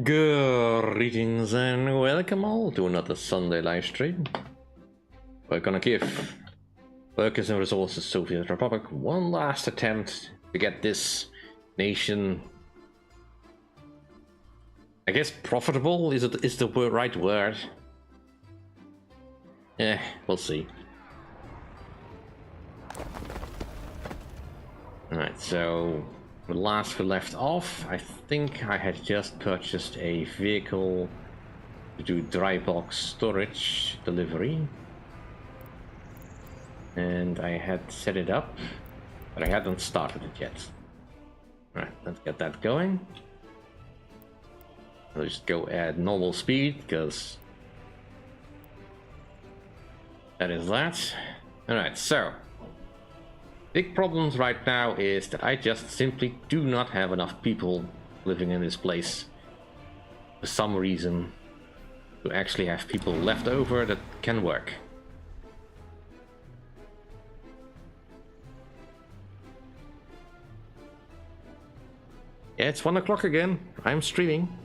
Greetings and welcome all to another Sunday live stream. We're gonna give Workers and Resources Soviet Republic one last attempt to get this nation, I guess profitable is the right word. We'll see. Alright, so the last we left off, I think I had just purchased a vehicle to do dry box storage delivery. And I had set it up, but I hadn't started it yet. Alright, let's get that going. I'll just go at normal speed, because that is that. Alright, so big problems right now is that I just simply do not have enough people living in this place for some reason to actually have people left over that can work. Yeah, it's 1 o'clock again. I'm streaming.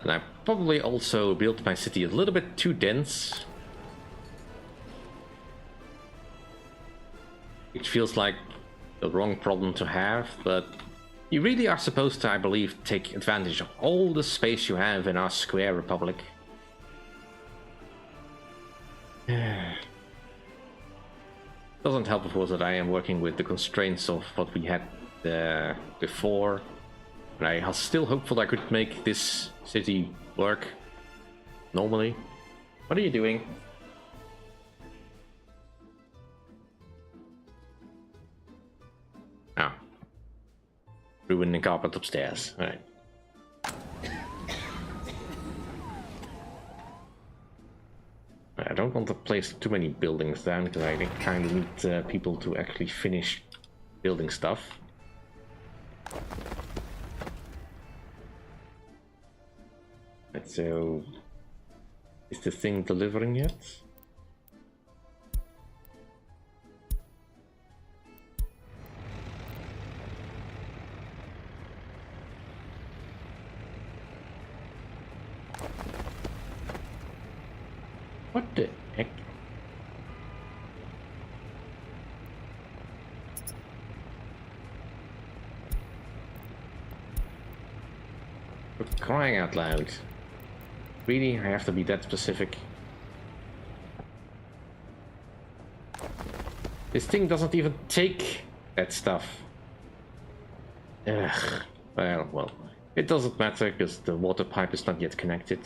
And I probably also built my city a little bit too dense. Which feels like the wrong problem to have, but you really are supposed to, I believe, take advantage of all the space you have in our square republic. Doesn't help, of course, that I am working with the constraints of what we had before. But I was still hopeful I could make this city work normally. What are you doing? Ah. Ruining the carpet upstairs. Alright. I don't want to place too many buildings down because I kind of need people to actually finish building stuff. Right, so is the thing delivering yet? What the heck? For crying out loud. Really? I have to be that specific? This thing doesn't even take that stuff. Ugh. Well, it doesn't matter because the water pipe is not yet connected.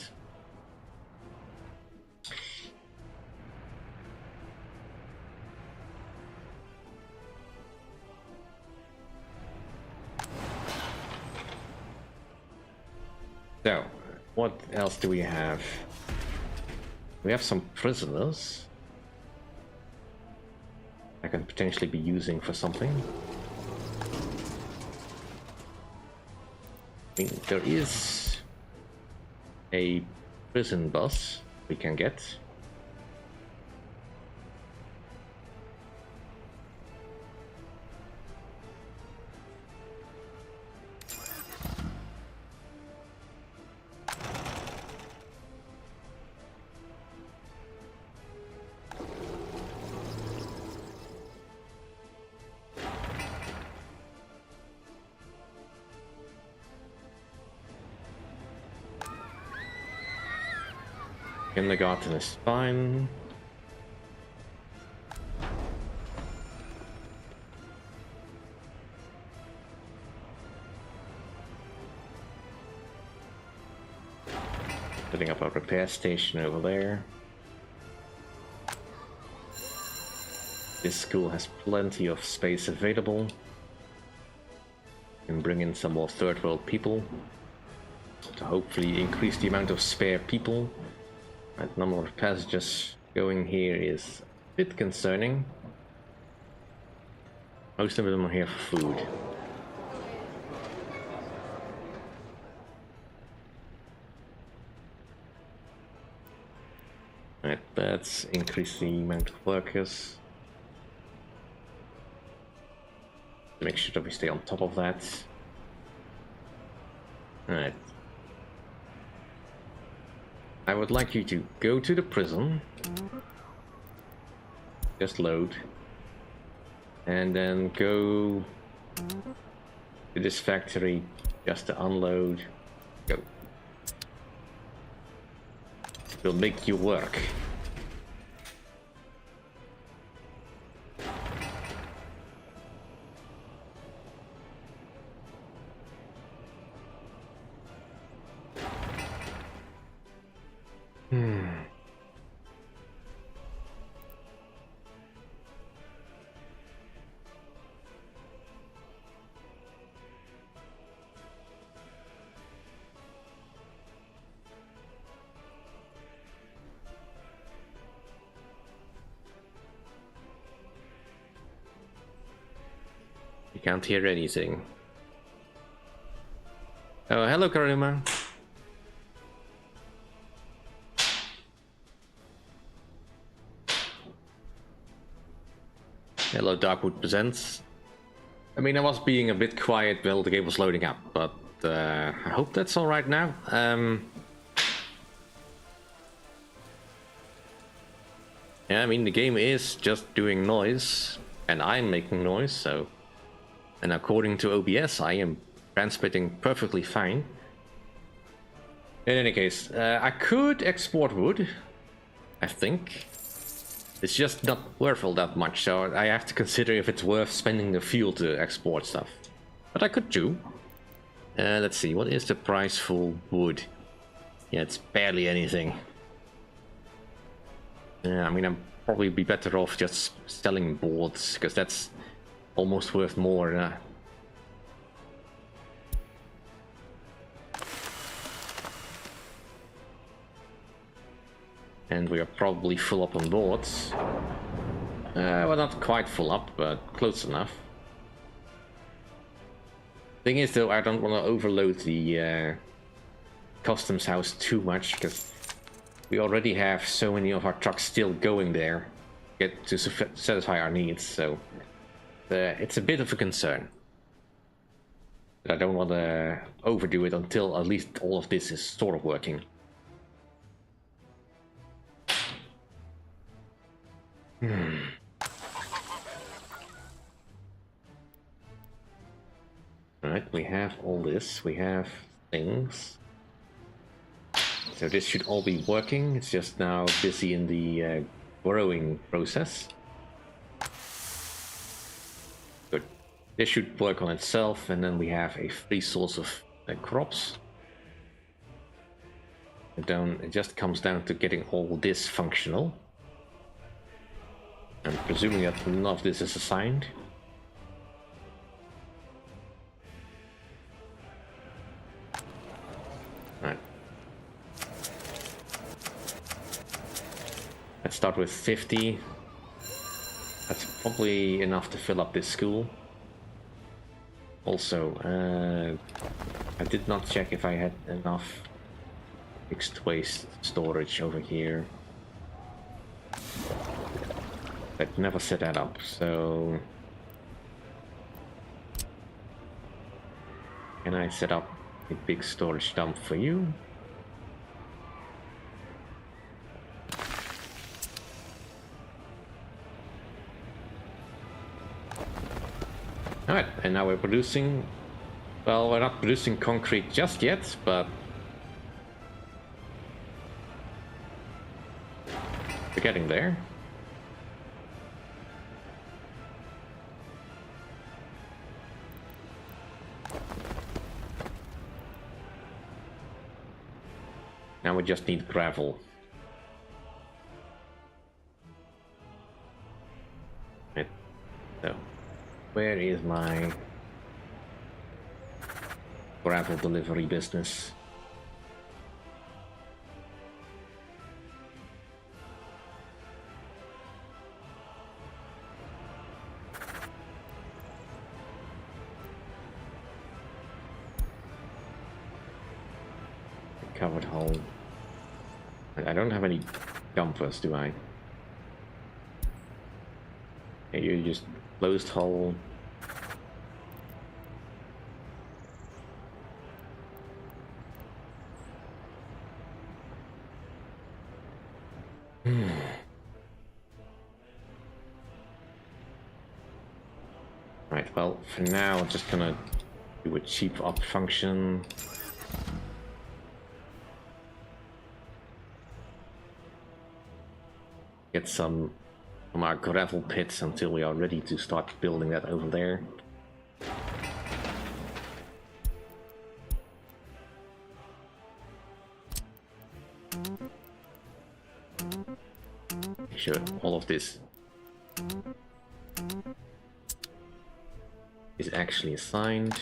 So, what else do we have? We have some prisoners I can potentially be using for something. I mean, there is a prison bus we can get. Kindergarten is fine. Setting up a repair station over there. This school has plenty of space available. And bring in some more third world people to hopefully increase the amount of spare people. The number of passengers going here is a bit concerning. Most of them are here for food. Right, let's increase the amount of workers. Make sure that we stay on top of that. Alright. I would like you to go to the prison. Just load. And then go to this factory just to unload. Go. We'll make you work. Can't hear anything. Oh, hello, Karima. Hello, Darkwood Presents. I mean, I was being a bit quiet while the game was loading up, but I hope that's all right now. Yeah, I mean, the game is just doing noise, and I'm making noise, so... And according to OBS, I am transmitting perfectly fine. In any case, I could export wood, I think. It's just not worth all that much, so I have to consider if it's worth spending the fuel to export stuff. But I could do. Let's see, what is the price for wood? Yeah, it's barely anything. Yeah, I mean, I'd probably be better off just selling boards, because that's almost worth more. And we are probably full up on boards. Well, not quite full up, but close enough. Thing is, though, I don't want to overload the customs house too much, because we already have so many of our trucks still going there to satisfy our needs, so... it's a bit of a concern. I don't want to overdo it until at least all of this is sort of working. Alright, we have all this. We have things. So this should all be working. It's just now busy in the growing process. This should work on itself, and then we have a free source of crops. It just comes down to getting all this functional. I'm presuming that none of this is assigned. Alright. Let's start with 50. That's probably enough to fill up this school. Also, I did not check if I had enough fixed waste storage over here. I'd never set that up, so... Can I set up a big storage dump for you? Alright, and now we're producing... Well, we're not producing concrete just yet, but... we're getting there. Now we just need gravel. Right. So, where is my gravel delivery business? Covered hole. I don't have any dumpers, do I? Okay, you just closed hole. Right, well, for now, I'm just gonna do a cheap up function. Get some from our gravel pits until we are ready to start building that over there. Make sure all of this is actually assigned.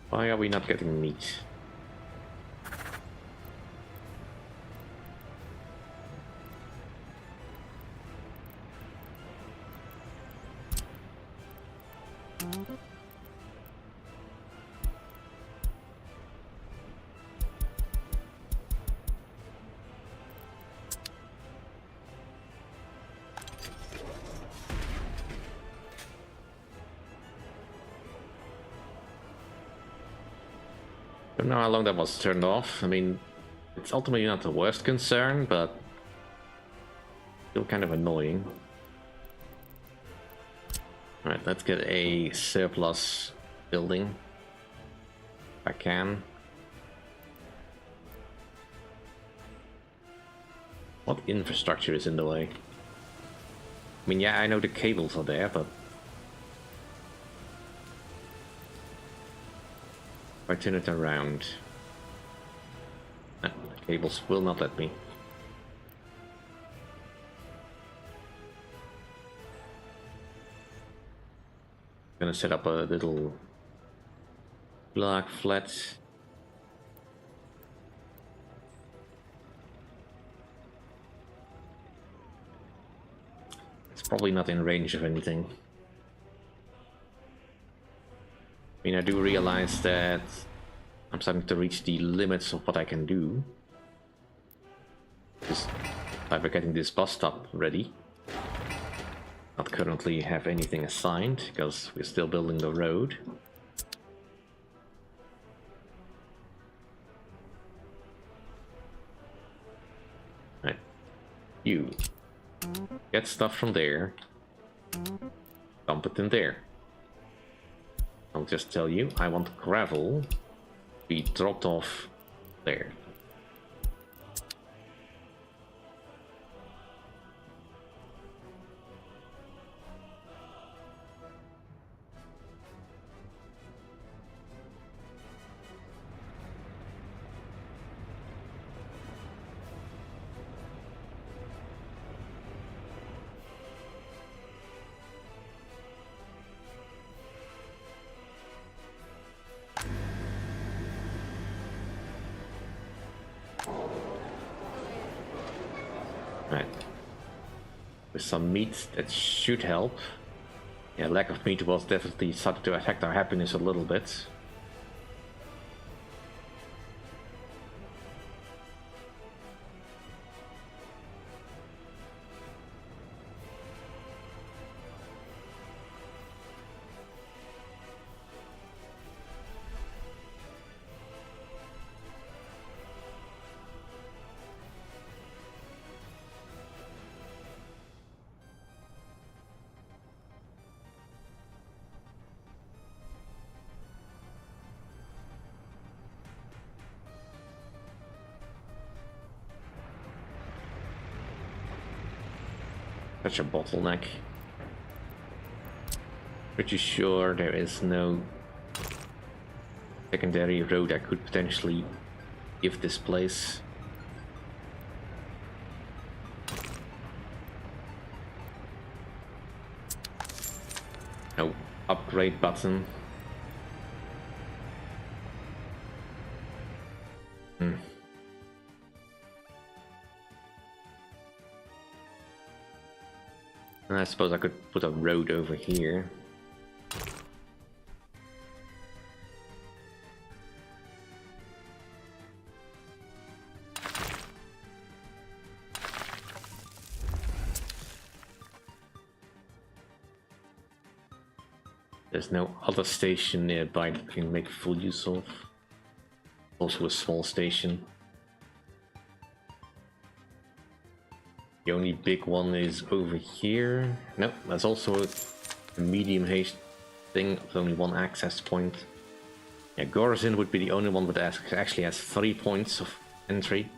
Why are we not getting meat? I don't know how long that was turned off. I mean, it's ultimately not the worst concern, but still kind of annoying. Alright, let's get a surplus building. If I can. What infrastructure is in the way? I mean, yeah, I know the cables are there, but if I turn it around, the cables will not let me. I'm gonna set up a little block flat. It's probably not in range of anything. I mean, I do realize that I'm starting to reach the limits of what I can do. Just by getting this bus stop ready. Not currently have anything assigned, because we're still building the road. Right. You get stuff from there. Dump it in there. I'll just tell you, I want gravel to be dropped off there. Right. With some meat, that should help. Yeah, lack of meat was definitely starting to affect our happiness a little bit. Such a bottleneck. Pretty sure there is no secondary road I could potentially give this place. No upgrade button. And I suppose I could put a road over here. There's no other station nearby that we can make full use of. Also a small station. The only big one is over here. No, that's also a medium haste thing with only one access point. Yeah, Gorzin would be the only one that actually has 3 points of entry.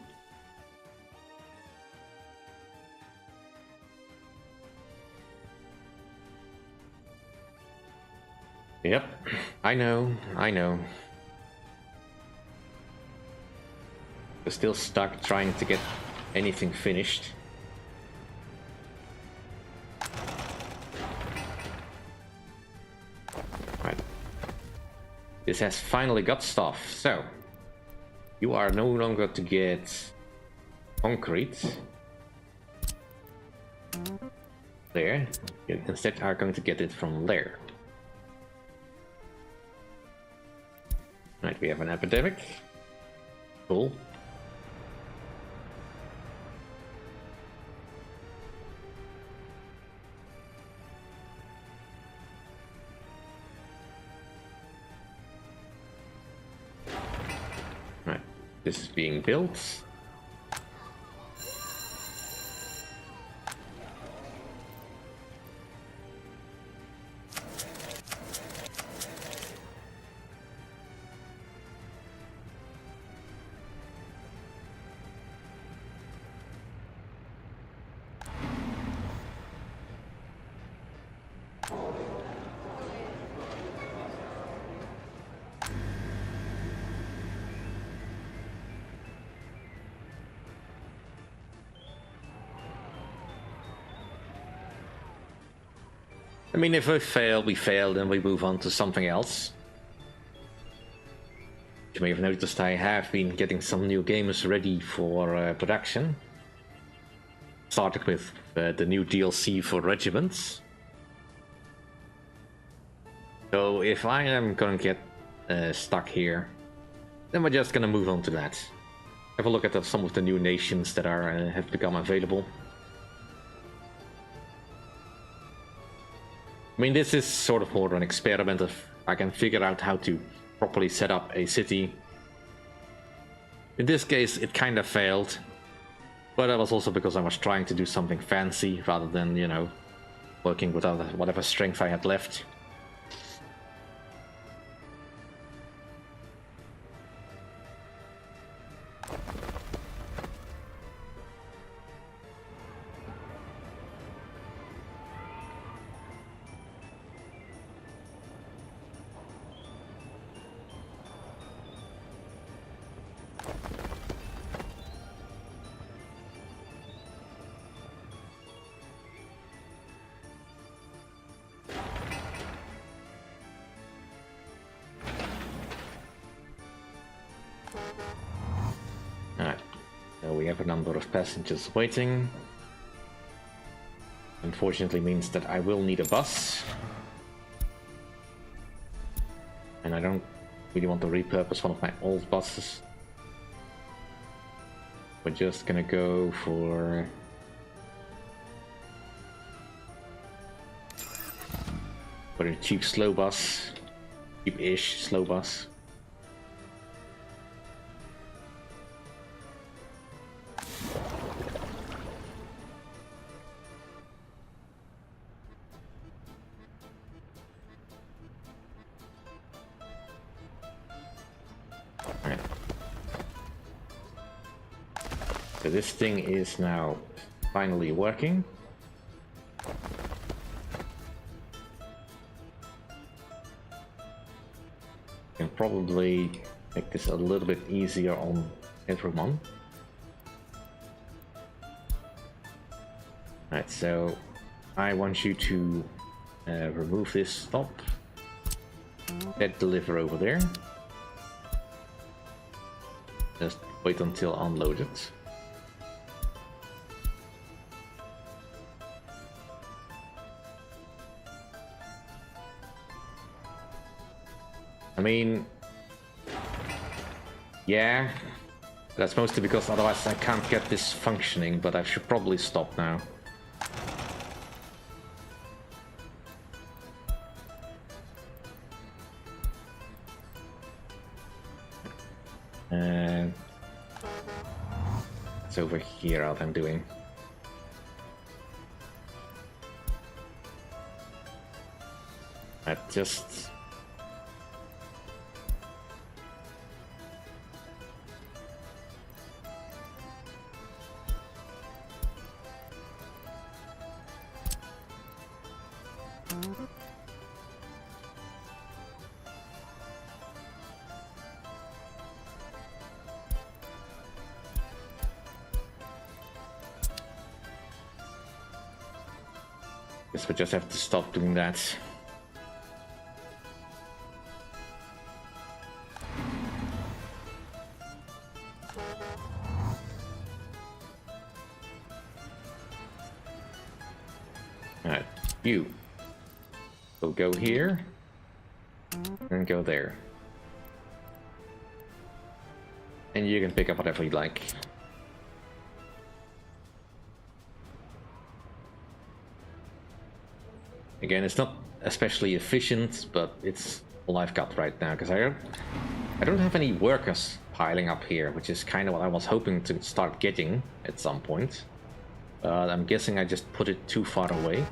Yep, I know. We're still stuck trying to get anything finished. Right. This has finally got stuff, so you are no longer to get concrete. There. You instead are going to get it from there. Right, we have an epidemic. Cool. Right, this is being built. I mean, if we fail, then we move on to something else. You may have noticed I have been getting some new games ready for production. Started with the new DLC for Regiments. So if I am gonna get stuck here, then we're just gonna move on to that. Have a look at some of the new nations that are have become available. I mean, this is sort of more an experiment if I can figure out how to properly set up a city. In this case, it kind of failed, but that was also because I was trying to do something fancy rather than, you know, working with whatever strength I had left. Alright, so we have a number of passengers waiting. Unfortunately means that I will need a bus. And I don't really want to repurpose one of my old buses. We're just gonna go for a cheap slow bus. Cheap-ish slow bus. So this thing is now finally working. Can probably make this a little bit easier on everyone. Alright, so I want you to remove this stop. Let deliver over there. Just wait until unloaded. I mean, yeah, that's mostly because otherwise I can't get this functioning, but I should probably stop now. It's over here what I'm doing. I just... Guess we just have to stop doing that. Alright, you will go here and go there. And you can pick up whatever you like. Again, it's not especially efficient, but it's all I've got right now, because I don't have any workers piling up here, which is kind of what I was hoping to start getting at some point. But I'm guessing I just put it too far away.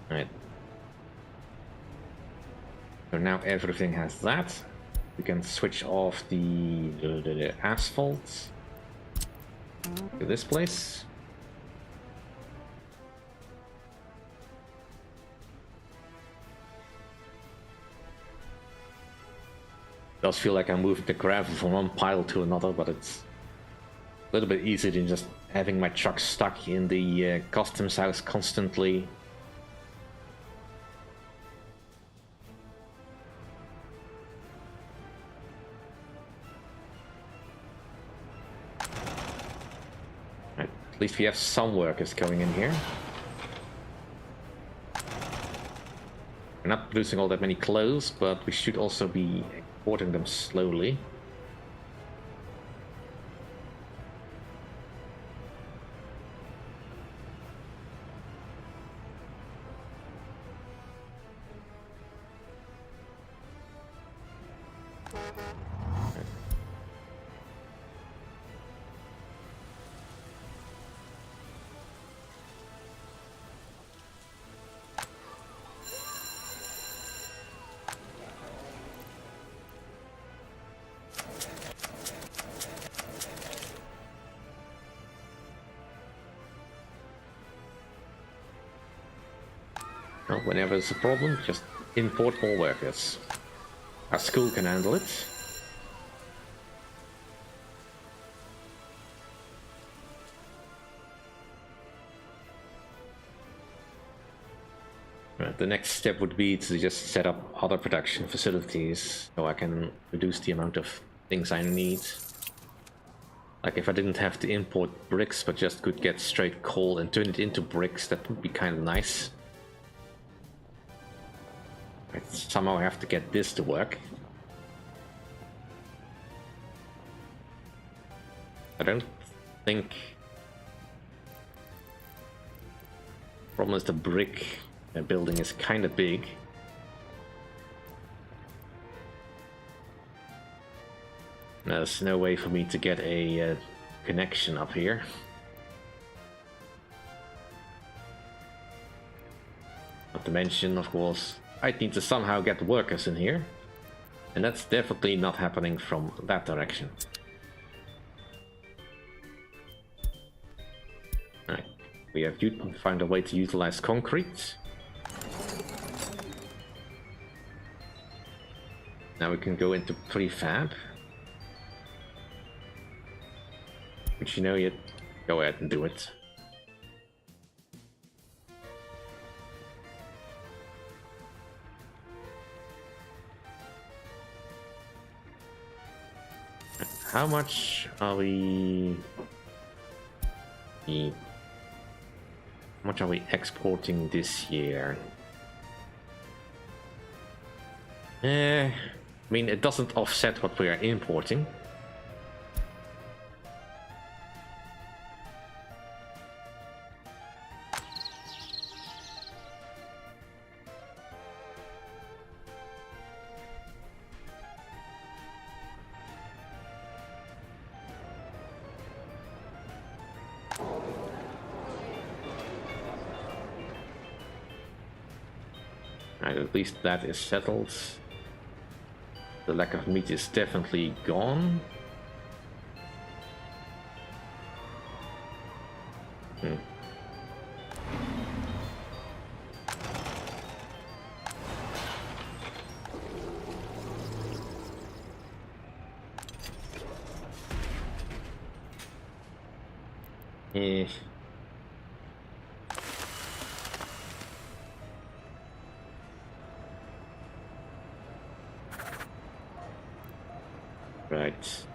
Right. So now everything has that. We can switch off the asphalt to this place. Does feel like I'm moving the gravel from one pile to another, but it's a little bit easier than just having my truck stuck in the customs house constantly. At least we have some workers going in here. We're not producing all that many clothes, but we should also be exporting them slowly. Well, whenever there's a problem, just import more workers. Our school can handle it. Right, the next step would be to just set up other production facilities so I can reduce the amount of things I need. Like if I didn't have to import bricks but just could get straight coal and turn it into bricks, that would be kind of nice. Somehow I have to get this to work. I don't think... Problem is the brick building is kind of big. There's no way for me to get a connection up here. Not to mention, of course, I'd need to somehow get workers in here, and that's definitely not happening from that direction. Alright, we have to find a way to utilize concrete. Now we can go into prefab. Which, you know, you go ahead and do it. How much are we... How much are we exporting this year? I mean, it doesn't offset what we are importing. Right, at least that is settled. The lack of meat is definitely gone. Eh. Right.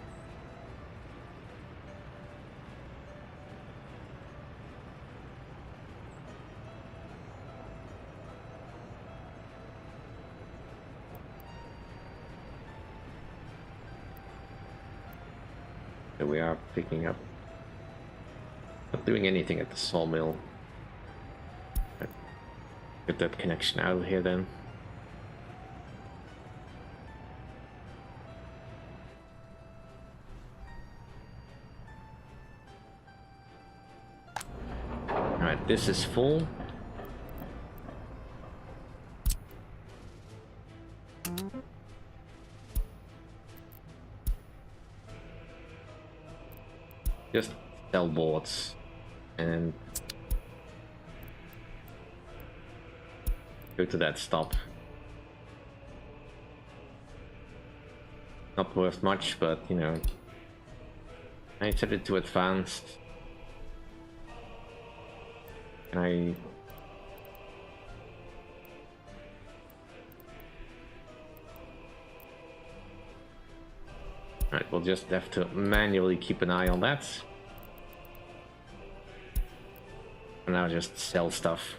So we are picking up. Not doing anything at the sawmill. Get that connection out of here then. Alright, this is full. Just sell boards and go to that stop. Not worth much, but you know, I set it to advanced. Can I? Alright, we'll just have to manually keep an eye on that. For now, just sell stuff.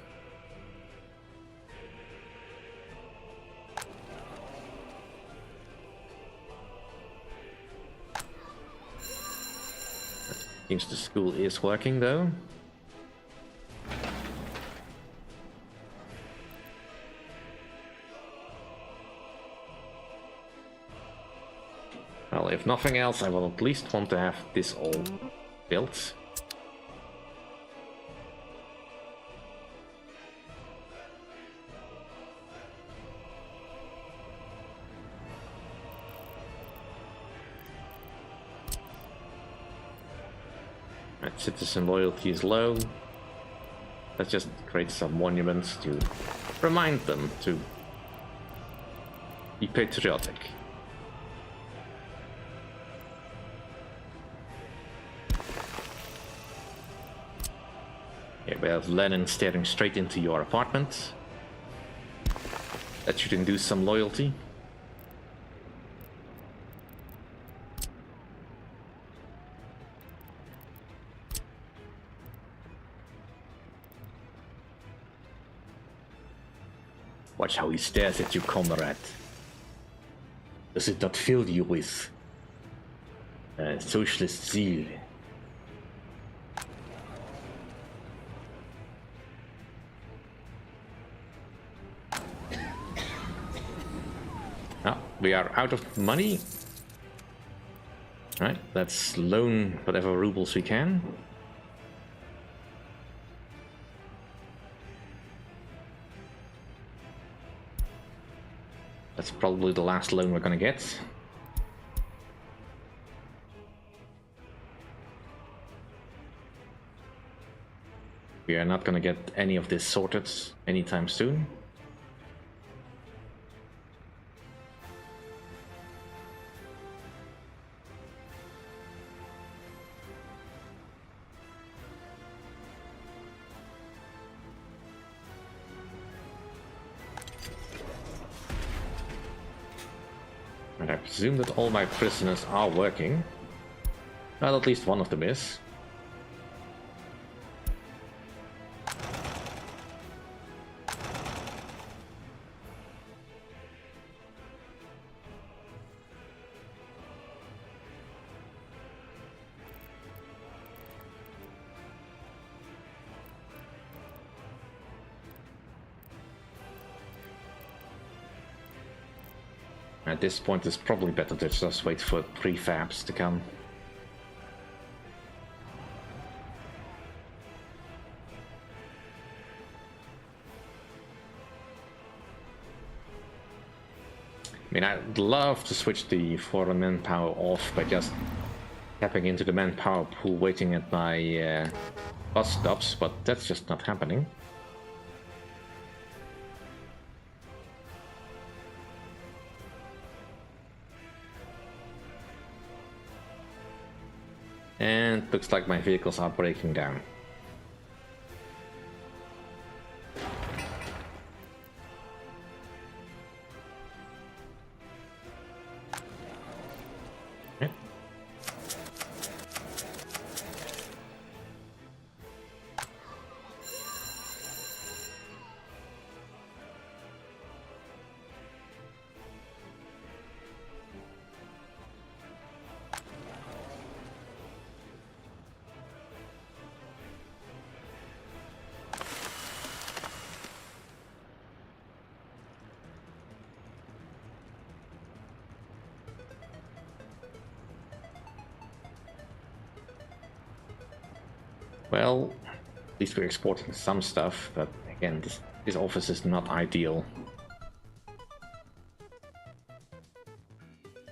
Seems the school is working though. Well, if nothing else, I will at least want to have this all built. Right, citizen loyalty is low. Let's just create some monuments to remind them to be patriotic. Here we have Lenin staring straight into your apartment. That should induce some loyalty. Watch how he stares at you, comrade. Does it not fill you with socialist zeal? Ah, we are out of money. Right, let's loan whatever rubles we can. That's probably the last loan we're gonna get. We are not gonna get any of this sorted anytime soon. And I presume that all my prisoners are working. Well, at least one of them is. At this point, it's probably better to just wait for prefabs to come. I mean, I'd love to switch the foreign manpower off by just tapping into the manpower pool waiting at my bus stops, but that's just not happening. And looks like my vehicles are breaking down. Well, at least we're exporting some stuff, but again, this office is not ideal.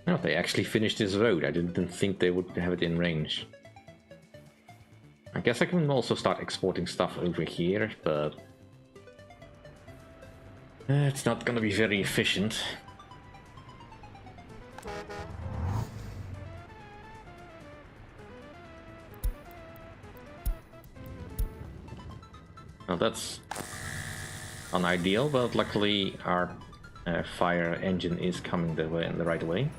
No, they actually finished this road. I didn't think they would have it in range. I guess I can also start exporting stuff over here, but it's not gonna be very efficient. Now that's unideal, but luckily our fire engine is coming the way in the right way.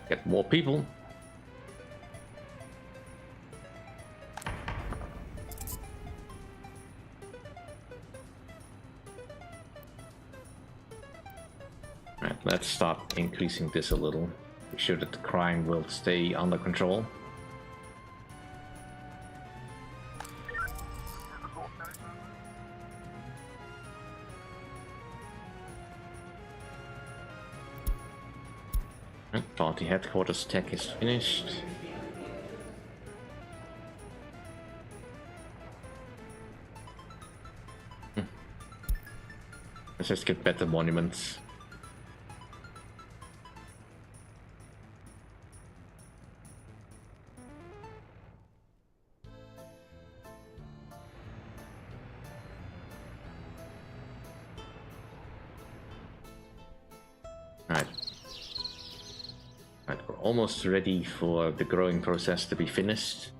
Get more people. Right, let's start increasing this a little. Make sure that the crime will stay under control. Party headquarters tech is finished. Let's just get better monuments. Almost ready for the growing process to be finished.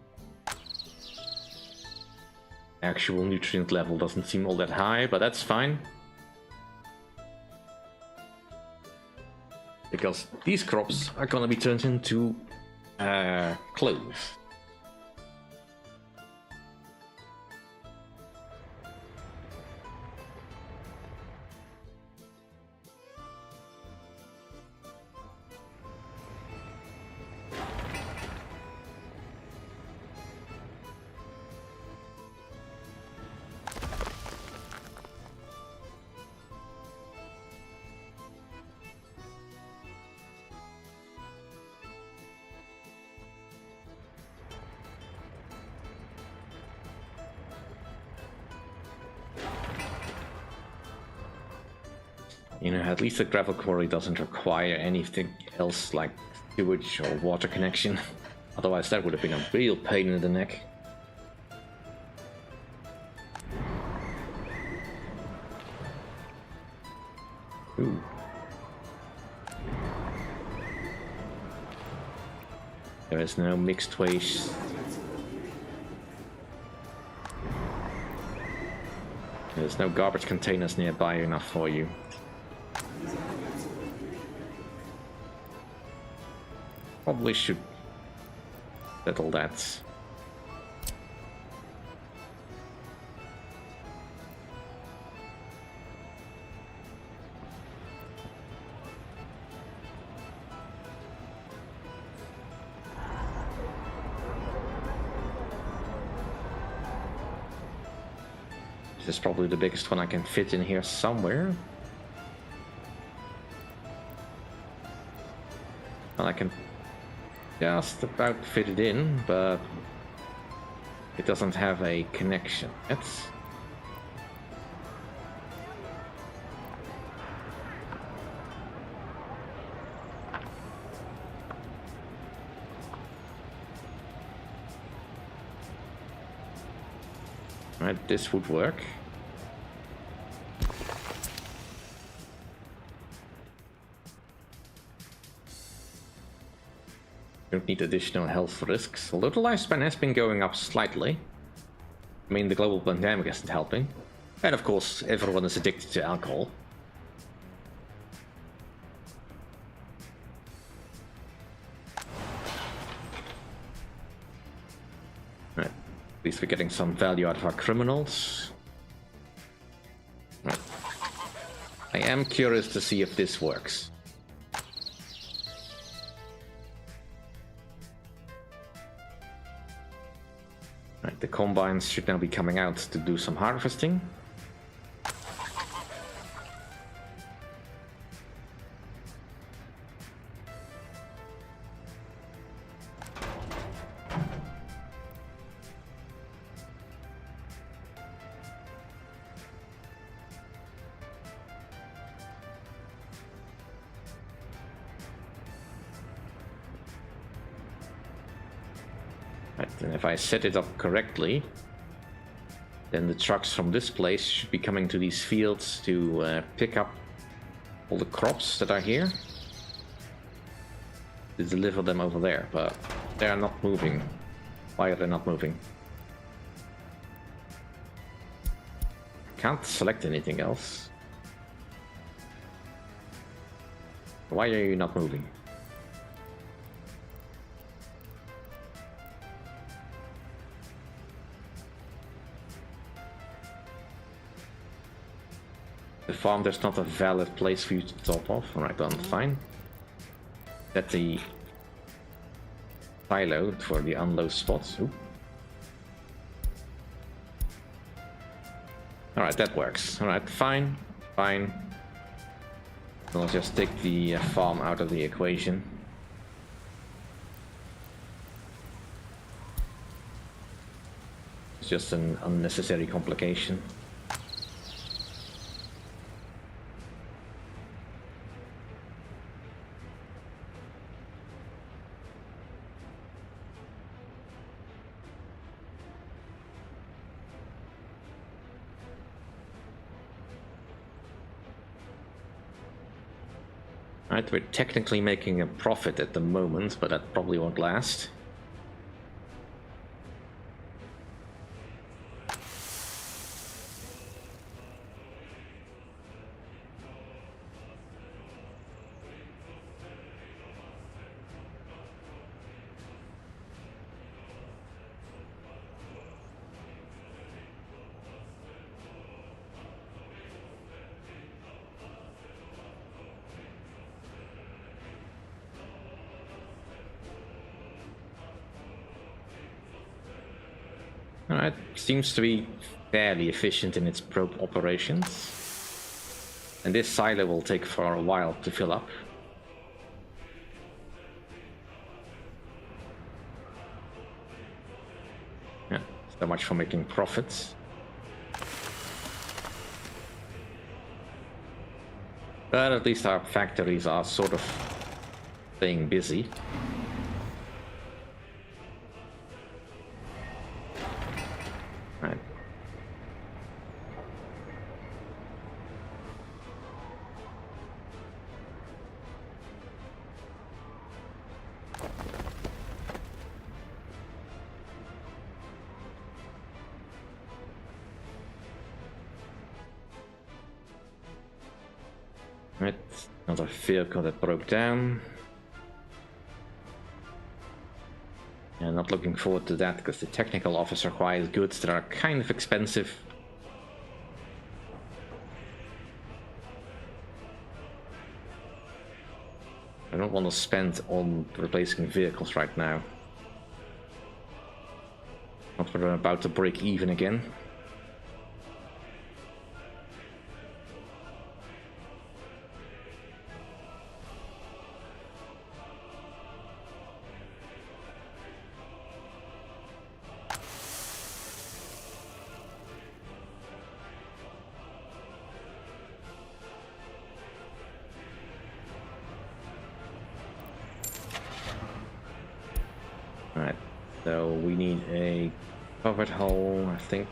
Actual nutrient level doesn't seem all that high, but that's fine. Because these crops are gonna be turned into cloves. You know, at least the gravel quarry doesn't require anything else like sewage or water connection. Otherwise that would have been a real pain in the neck. Ooh. There is no mixed waste. There's no garbage containers nearby enough for you. Probably should settle that. This is probably the biggest one I can fit in here somewhere. And I can just about fit it in, but it doesn't have a connection yet. Right, this would work. Don't need additional health risks, although the lifespan has been going up slightly. I mean, the global pandemic isn't helping. And of course, everyone is addicted to alcohol. Right, at least we're getting some value out of our criminals. Right. I am curious to see if this works. Right, the combines should now be coming out to do some harvesting. Right, and if I set it up correctly, then the trucks from this place should be coming to these fields to pick up all the crops that are here, to deliver them over there, but they are not moving. Why are they not moving? Can't select anything else. Why are you not moving? The farm, there's not a valid place for you to top off. Alright, then fine. That's the silo for the unload spots. Alright, that works. Alright, fine. Fine. I'll just take the farm out of the equation. It's just an unnecessary complication. Right, we're technically making a profit at the moment, but that probably won't last. Alright, seems to be fairly efficient in its probe operations. And this silo will take for a while to fill up. Yeah, so much for making profits. But at least our factories are sort of staying busy. Right. Right, another vehicle that broke down. And not looking forward to that because the technical office requires goods that are kind of expensive. I don't want to spend on replacing vehicles right now. Not when I'm about to break even again. Alright, so we need a covered hull, I think.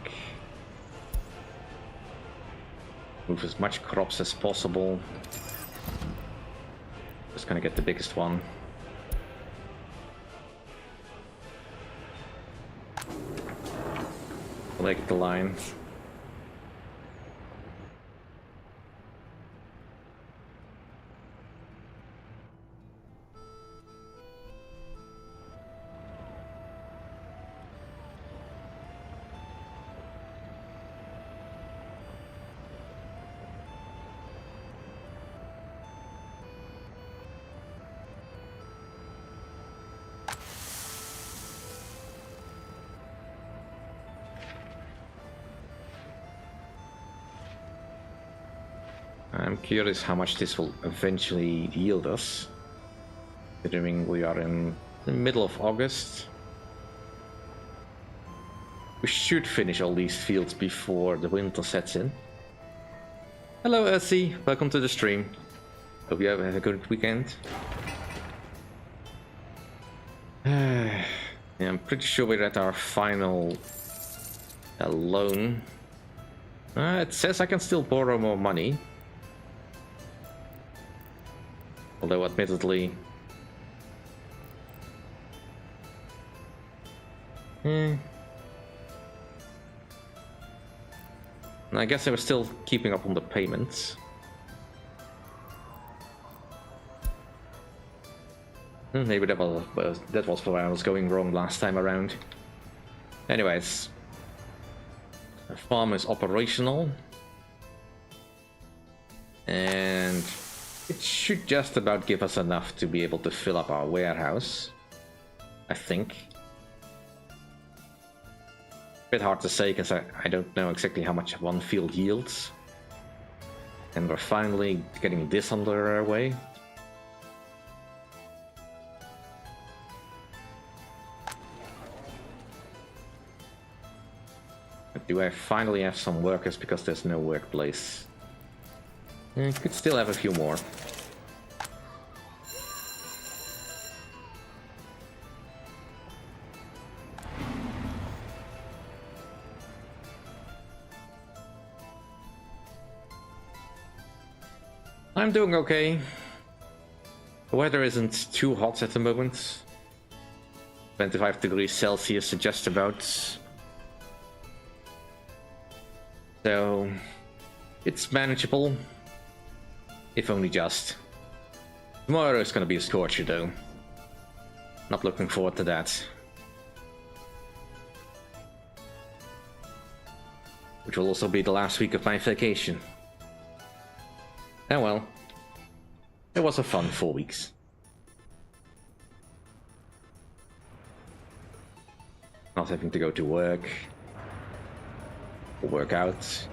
Move as much crops as possible. Just gonna get the biggest one. Select the line. I'm curious how much this will eventually yield us, considering we are in the middle of August. We should finish all these fields before the winter sets in. Hello Essie, welcome to the stream. Hope you have a good weekend. Yeah, I'm pretty sure we're at our final loan. It says I can still borrow more money. Although, admittedly, I guess I was still keeping up on the payments. Maybe that was where I was going wrong last time around. Anyways, the farm is operational, and it should just about give us enough to be able to fill up our warehouse, I think. Bit hard to say because I don't know exactly how much one field yields. And we're finally getting this under our way. But do I finally have some workers because there's no workplace? Could still have a few more. I'm doing okay. The weather isn't too hot at the moment. 25 degrees Celsius just about. So it's manageable. If only just. Tomorrow is gonna be a scorcher though. Not looking forward to that. Which will also be the last week of my vacation. Oh well. It was a fun 4 weeks. Not having to go to work. Or work out.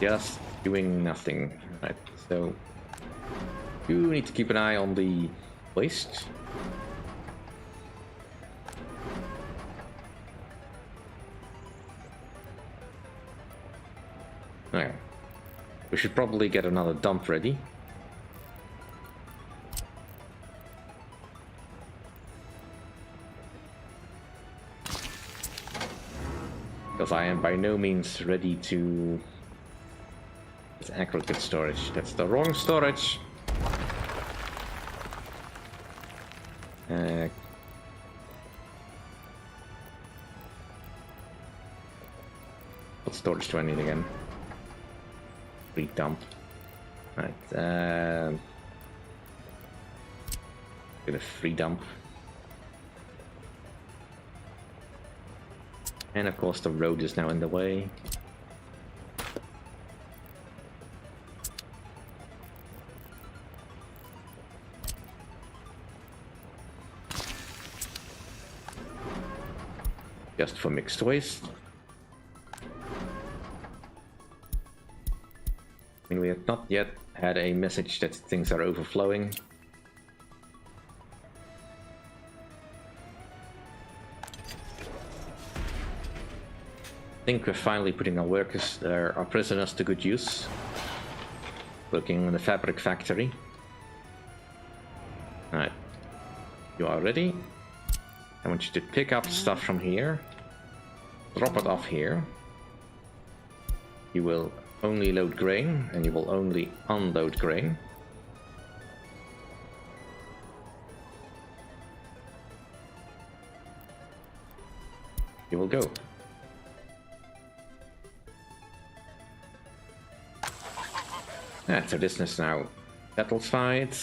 Just doing nothing. Right, so you need to keep an eye on the waste. Okay. We should probably get another dump ready. Because I am by no means ready to... It's aggregate storage. That's the wrong storage. What storage do I need again? Free dump. Right. Get a free dump. And of course the road is now in the way. Just for mixed waste. I mean, we have not yet had a message that things are overflowing. I think we're finally putting our workers, our prisoners to good use. Working in the fabric factory. Alright. You are ready. I want you to pick up stuff from here. Drop it off here. You will only load grain, and you will only unload grain. You will go. So this is now satisfied.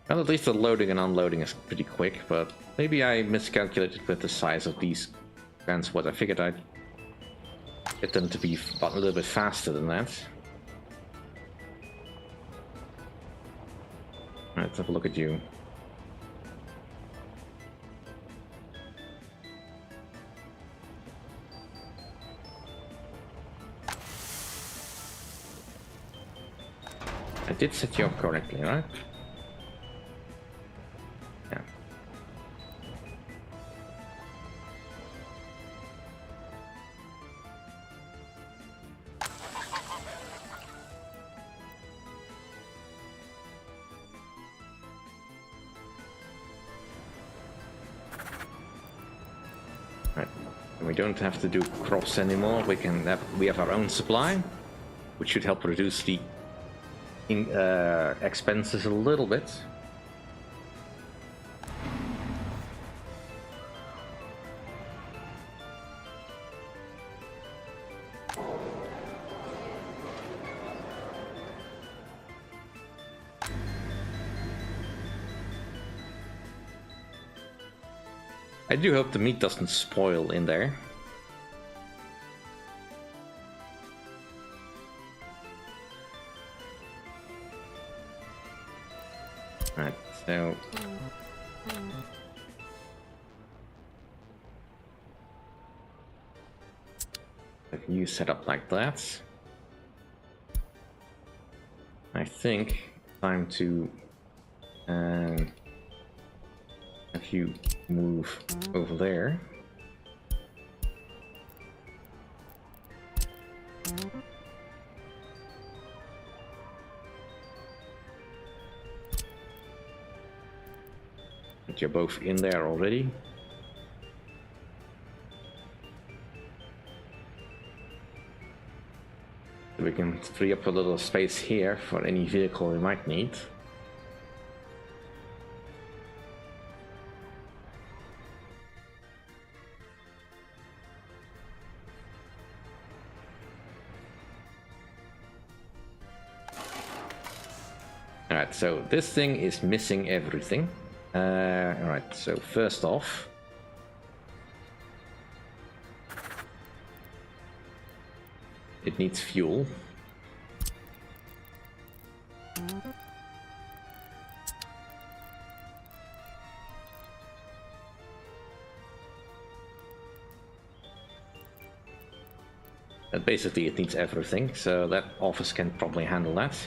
Well, at least the loading and unloading is pretty quick, but maybe I miscalculated with the size of these transports. I figured I'd get them to be a little bit faster than that. Let's have a look at you. I did set you up correctly, right? Yeah. Right. And we don't have to do crops anymore. We have our own supply, which should help reduce the expenses a little bit. I do hope the meat doesn't spoil in there. Right, so if you set up like that, I think time to have you move over there. But you're both in there already. We can free up a little space here for any vehicle we might need. Alright, so this thing is missing everything. Alright, so first off, it needs fuel. And basically it needs everything, so that office can probably handle that.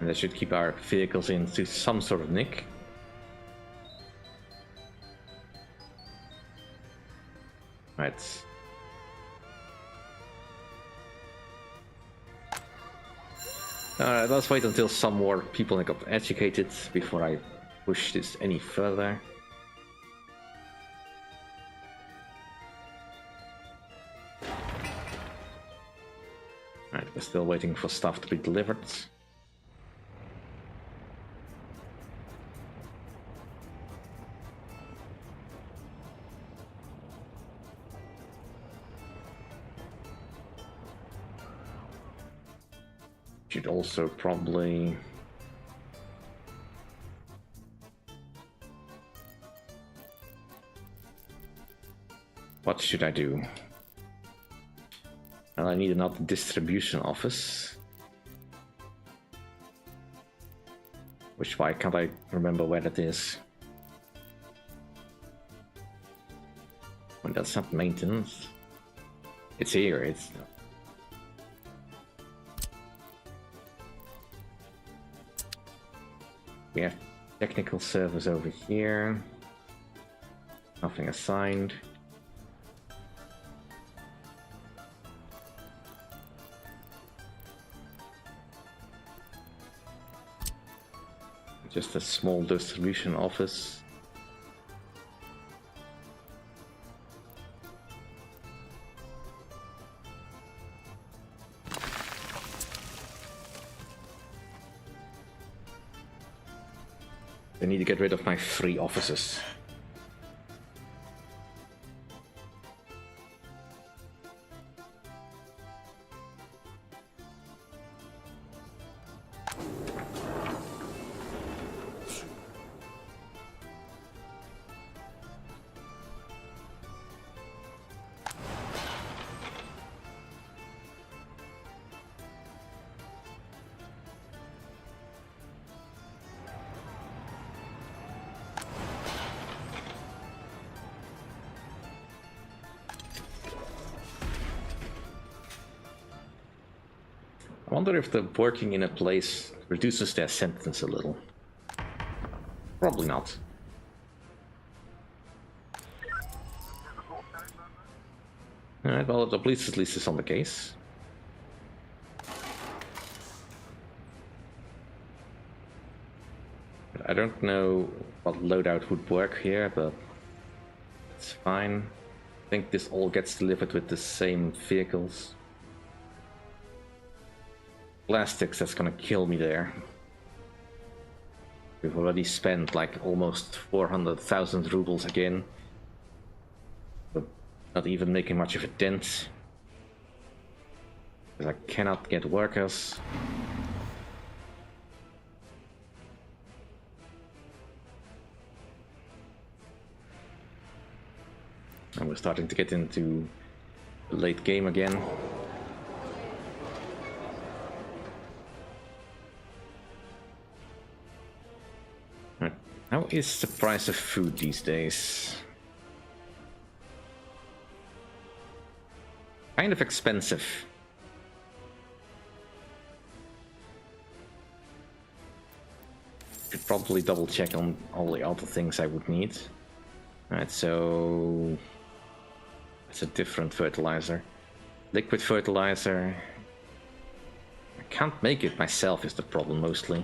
And that should keep our vehicles into some sort of nick. Right. Alright, let's wait until some more people got educated before I push this any further. Alright, we're still waiting for stuff to be delivered. Should also probably... What should I do? Well, I need another distribution office. Why can't I remember where that is? Well, that's not maintenance. It's here, it's... We have technical service over here. Nothing assigned. Just a small distribution office. I need to get rid of my 3 offices. I wonder if the working in a place reduces their sentence a little. Probably not. Alright, well, at least it's on the case. I don't know what loadout would work here, but it's fine. I think this all gets delivered with the same vehicles. Plastics, that's gonna kill me there. We've already spent like almost 400,000 rubles again. But not even making much of a dent. Because I cannot get workers. And we're starting to get into the late game again. How is the price of food these days? Kind of expensive. Should probably double check on all the other things I would need. Alright, so... it's a different fertilizer. Liquid fertilizer. I can't make it myself is the problem mostly.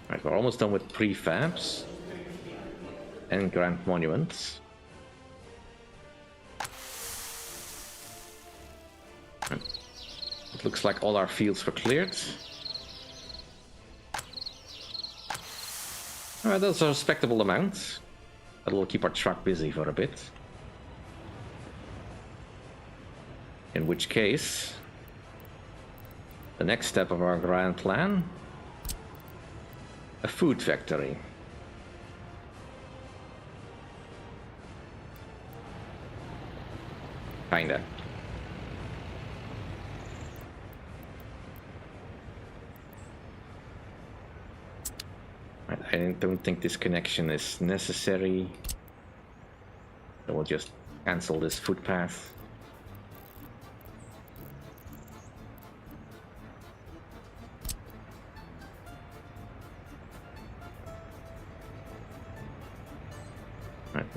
Alright, we're almost done with prefabs and grand monuments. It looks like all our fields were cleared. Alright, that's a respectable amount. That'll keep our truck busy for a bit. In which case, the next step of our grand plan: a food factory. Kinda. I don't think this connection is necessary. So we'll just cancel this footpath.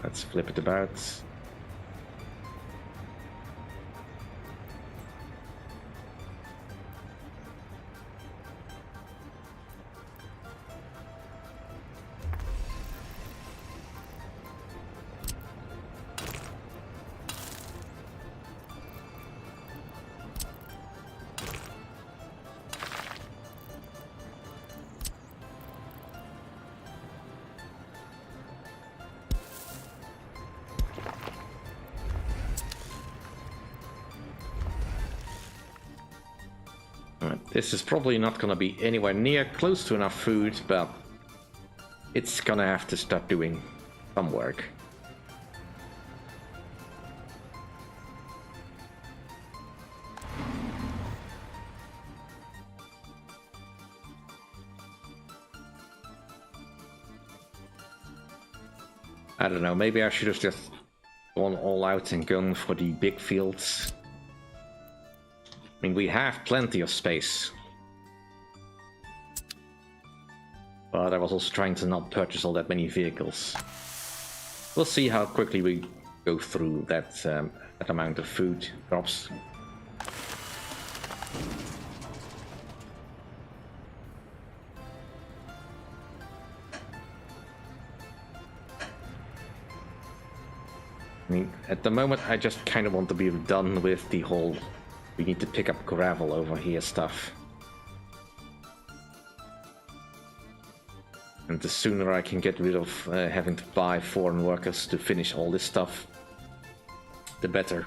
Let's Let's flip it about. This is probably not gonna be anywhere near close to enough food, but it's gonna have to start doing some work. I don't know, maybe I should have just gone all out and gone for the big fields. I mean, we have plenty of space. But I was also trying to not purchase all that many vehicles. We'll see how quickly we go through that, that amount of food crops. I mean, at the moment I just kind of want to be done with the whole we need to pick up gravel over here stuff. And the sooner I can get rid of having to buy foreign workers to finish all this stuff, the better.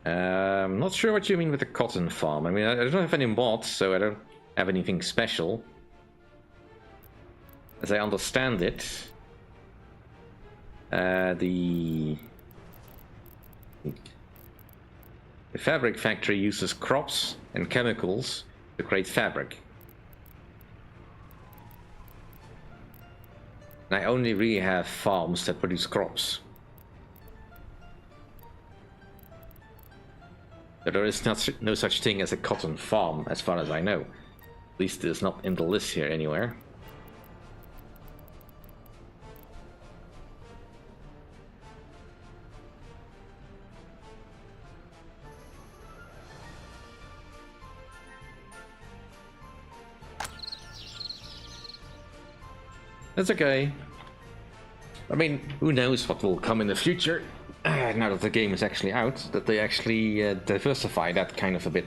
I'm not sure what you mean with the cotton farm. I mean, I don't have any mods, so I don't have anything special. As I understand it, the fabric factory uses crops and chemicals to create fabric. And I only really have farms that produce crops. There is no such thing as a cotton farm, as far as I know. At least it's not in the list here anywhere. That's okay. I mean, who knows what will come in the future? Now that the game is actually out, that they actually diversify that kind of a bit.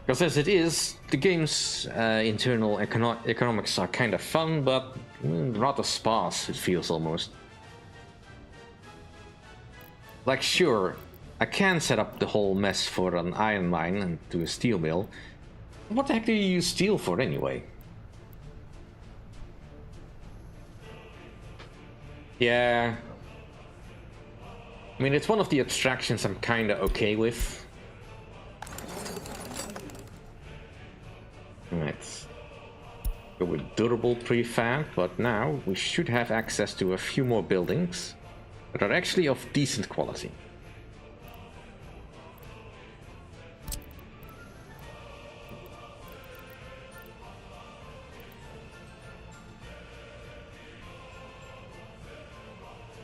Because as it is, the game's internal economics are kind of fun, but rather sparse, it feels almost. Like, sure, I can set up the whole mess for an iron mine and do a steel mill. What the heck do you use steel for anyway? Yeah. I mean, it's one of the abstractions I'm kinda okay with. Let's go with durable prefab, but now we should have access to a few more buildings that are actually of decent quality.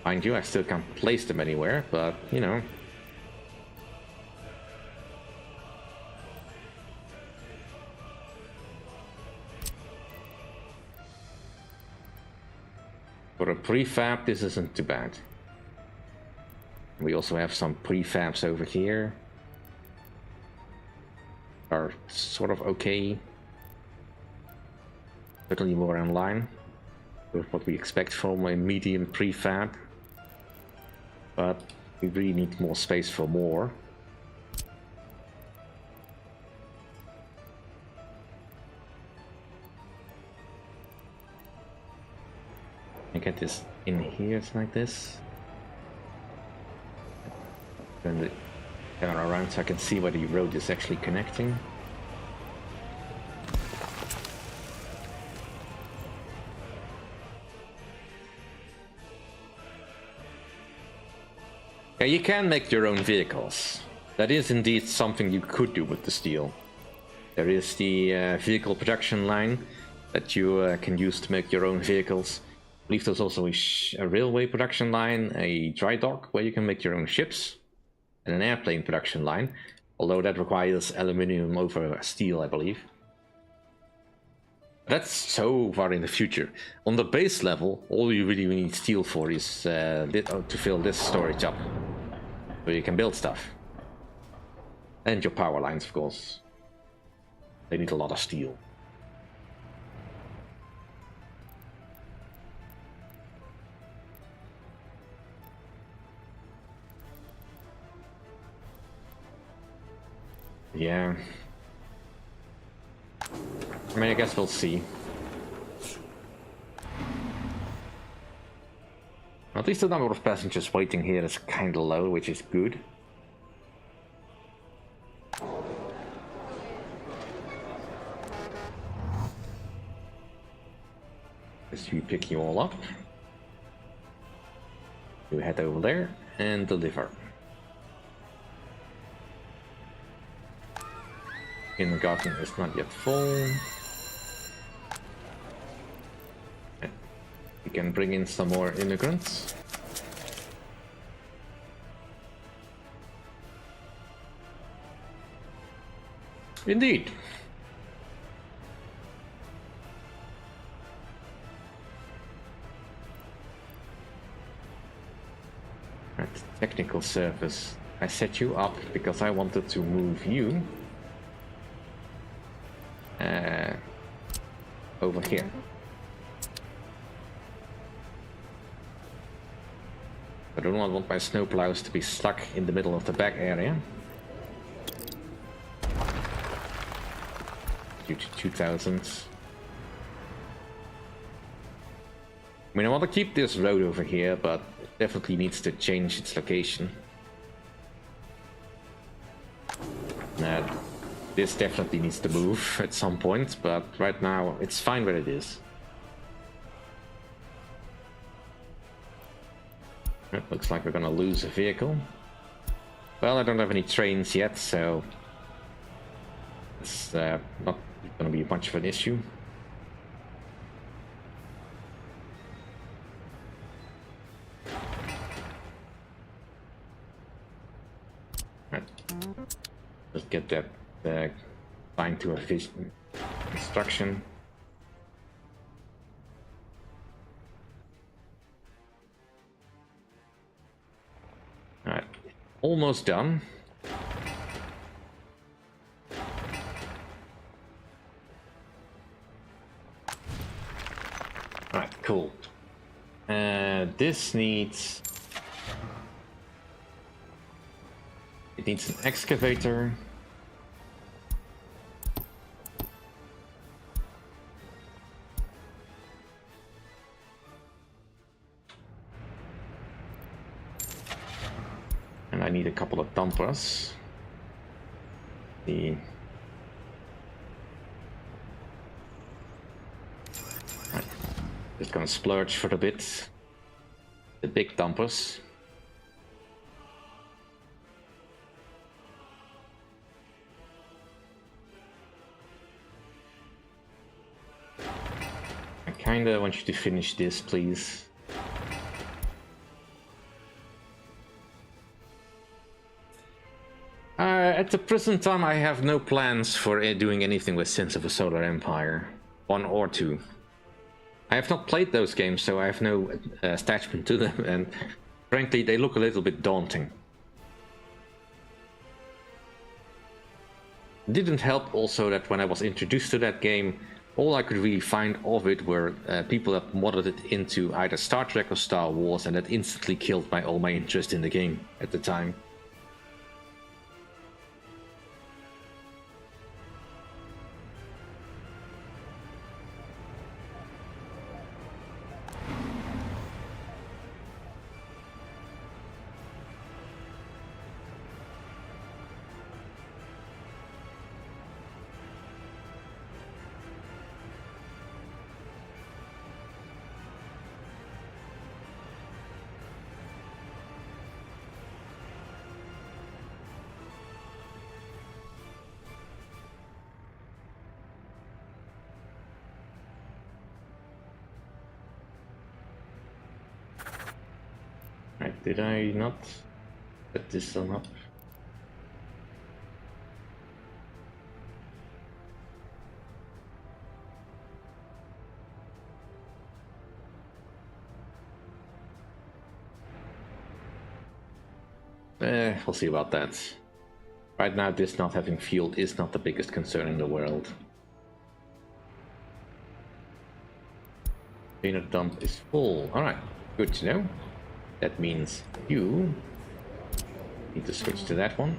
Mind you, I still can't place them anywhere, but, you know. For a prefab, this isn't too bad. We also have some prefabs over here. Are sort of okay. Certainly more in line with what we expect from a medium prefab. But we really need more space for more. I get this in here like this. Turn the camera around so I can see where the road is actually connecting. Yeah, you can make your own vehicles. That is indeed something you could do with the steel. There is the vehicle production line that you can use to make your own vehicles. I believe there's also a railway production line, a dry dock where you can make your own ships, and an airplane production line, although that requires aluminium over steel, I believe. That's so far in the future. On the base level, all you really need steel for is to fill this storage up, so you can build stuff. And your power lines, of course. They need a lot of steel. Yeah. I mean, I guess we'll see. At least the number of passengers waiting here is kind of low, which is good. As we pick you all up, you head over there and deliver. Kindergarten is not yet full. We can bring in some more immigrants. Indeed. Right, technical service. I set you up because I wanted to move you over here. I do not want my snowplows to be stuck in the middle of the back area. Due to 2000s. I mean, I want to keep this road over here, but it definitely needs to change its location. This definitely needs to move at some point, but right now it's fine where it is. It looks like we're gonna lose a vehicle. Well, I don't have any trains yet, so it's not gonna be much of an issue. Right. Let's get that line to a construction. Alright, almost done. Alright, cool. This needs... It needs an excavator. And I need a couple of dumpers. Right. Just gonna splurge for a bit. The big dumpers. I kinda want you to finish this, please. At the present time, I have no plans for doing anything with Sins of a Solar Empire 1 or 2. I have not played those games, so I have no attachment to them, and frankly, they look a little bit daunting. It didn't help also that when I was introduced to that game, all I could really find of it were people that modded it into either Star Trek or Star Wars, and that instantly killed all my interest in the game at the time. did I not set this one up? We'll see about that. Right now, this not having fuel is not the biggest concern in the world. Container dump is full. Alright, good to know. That means you need to switch to that one.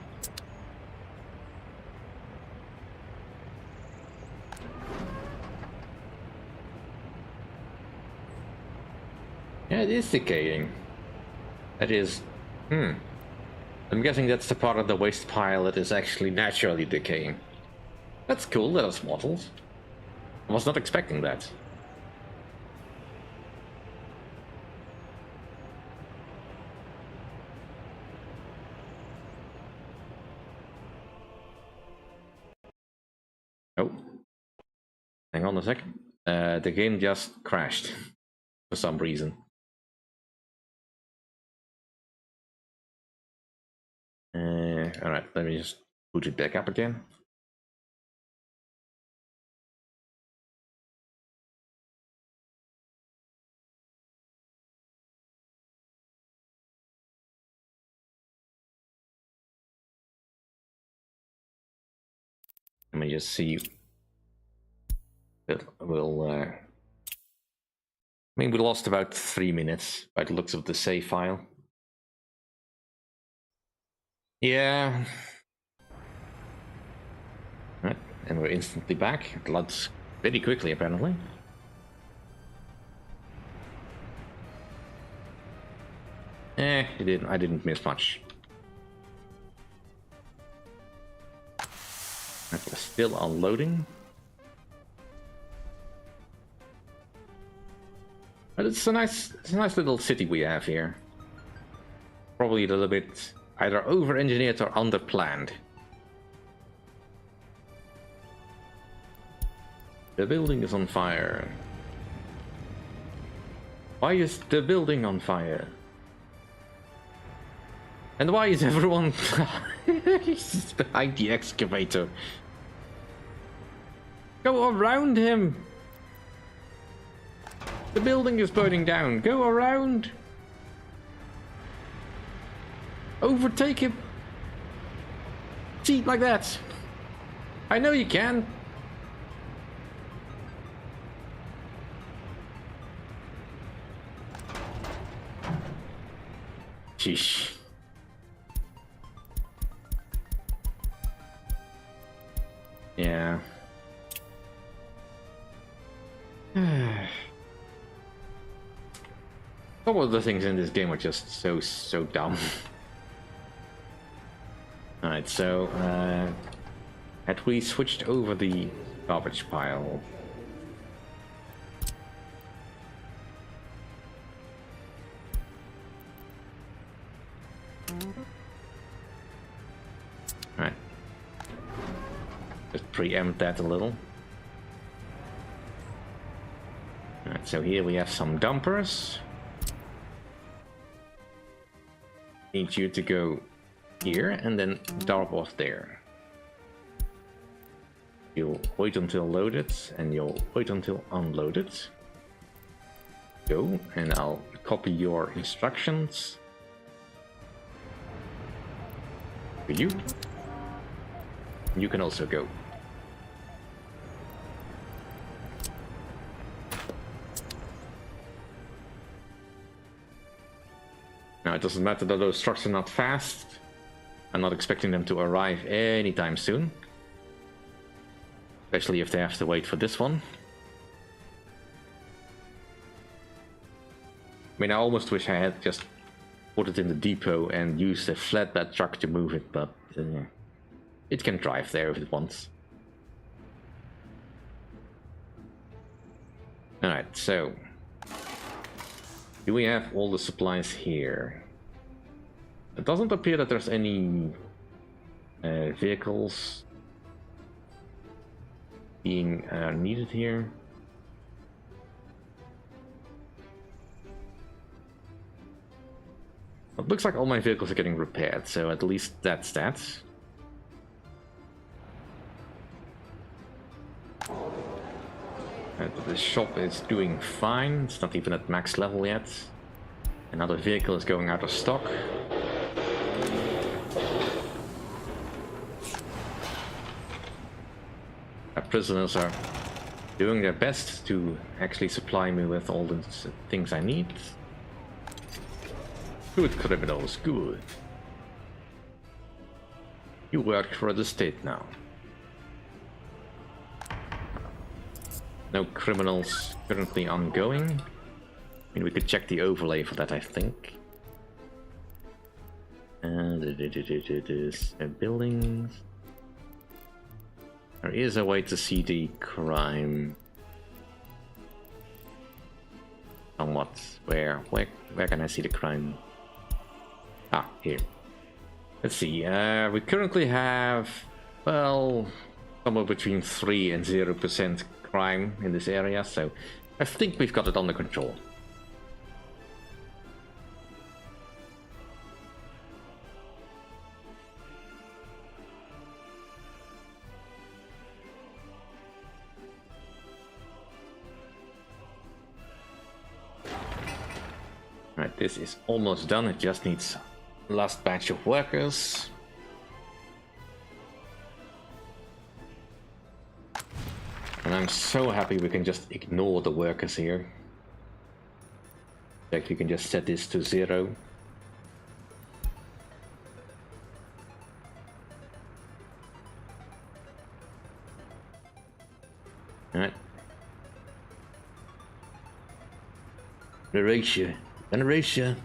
Yeah, it is decaying. That is... I'm guessing that's the part of the waste pile that is actually naturally decaying. That's cool, that is models. I was not expecting that. Oh. Hang on a second. The game just crashed. For some reason. Alright, let me just boot it back up again. Let me just see. We'll. I mean, we lost about 3 minutes by the looks of the save file. Yeah. Right, and we're instantly back. It loads very quickly, apparently. It didn't. I didn't miss much. That was still unloading. But it's a nice little city we have here. Probably a little bit either over-engineered or under-planned. The building is on fire. Why is the building on fire? And why is everyone behind the excavator? Go around him! The building is burning down. Go around! Overtake him! See, like that! I know you can! Sheesh. Yeah. Some of the things in this game are just so dumb. Alright, so had we switched over the garbage pile? Alright. Just preempt that a little. Alright, so here we have some dumpers. Need you to go here and then drop off there. You'll wait until loaded and you'll wait until unloaded. Go, and I'll copy your instructions for you. You can also go. Now, it doesn't matter that those trucks are not fast. I'm not expecting them to arrive anytime soon. Especially if they have to wait for this one. I mean, I almost wish I had just put it in the depot and used a flatbed truck to move it, but it can drive there if it wants. Alright, so... do we have all the supplies here? It doesn't appear that there's any vehicles being needed here. It looks like all my vehicles are getting repaired, so at least that's that. The shop is doing fine, it's not even at max level yet. Another vehicle is going out of stock. Our prisoners are doing their best to actually supply me with all the things I need. Good criminals, good. You work for the state now. No criminals currently ongoing. I mean, we could check the overlay for that, I think. And buildings. There is a way to see the crime. Somewhat. Where can I see the crime? Ah, here. Let's see. We currently have, well, somewhere between 3 and 0% crime in this area, so I think we've got it under control. Right, this is almost done. It just needs last batch of workers. And I'm so happy we can just ignore the workers here. In fact, you can just set this to 0. Alright. Erasure. An erasure.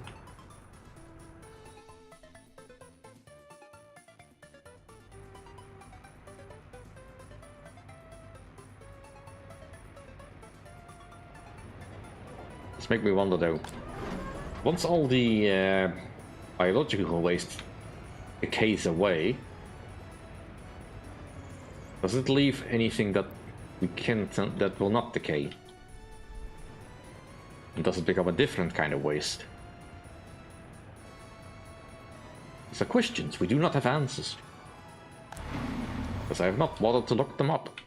This makes me wonder though. Once all the biological waste decays away, does it leave anything that we can't, that will not decay? And does it become a different kind of waste? These are questions we do not have answers to, because I have not bothered to look them up.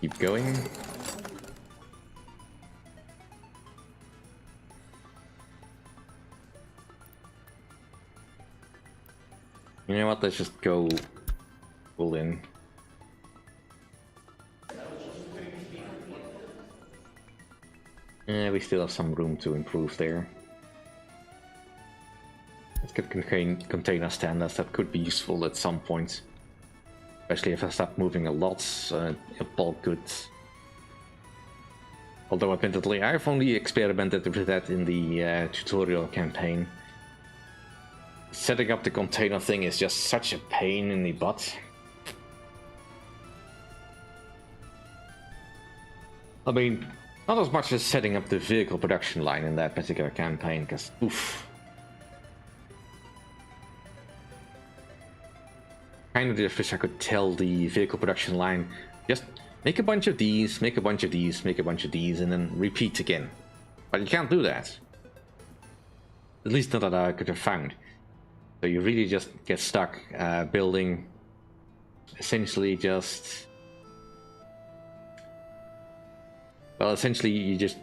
Keep going. You know what, let's just go full in. We still have some room to improve there. Let's get container standards, that could be useful at some point. Especially if I start moving a lot bulk goods. Although admittedly, I've only experimented with that in the tutorial campaign. Setting up the container thing is just such a pain in the butt. I mean, not as much as setting up the vehicle production line in that particular campaign, because oof. Kind of just wish I could tell the vehicle production line, just make a bunch of these, make a bunch of these, make a bunch of these, and then repeat again. But you can't do that. At least not that I could have found. So you really just get stuck building essentially just... Well, essentially you just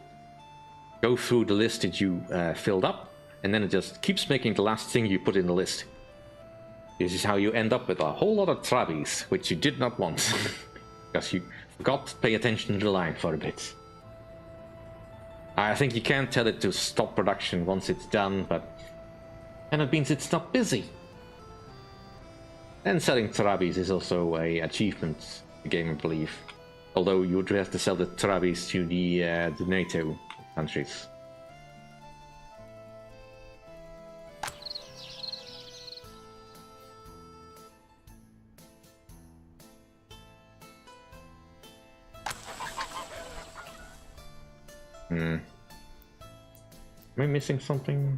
go through the list that you filled up, and then it just keeps making the last thing you put in the list. This is how you end up with a whole lot of Trabis, which you did not want. Because you forgot to pay attention to the line for a bit. I think you can tell it to stop production once it's done, but... And it means it's not busy. And selling Trabis is also a achievement in the game, I believe. Although you would have to sell the Trabis to the NATO countries. Am I missing something?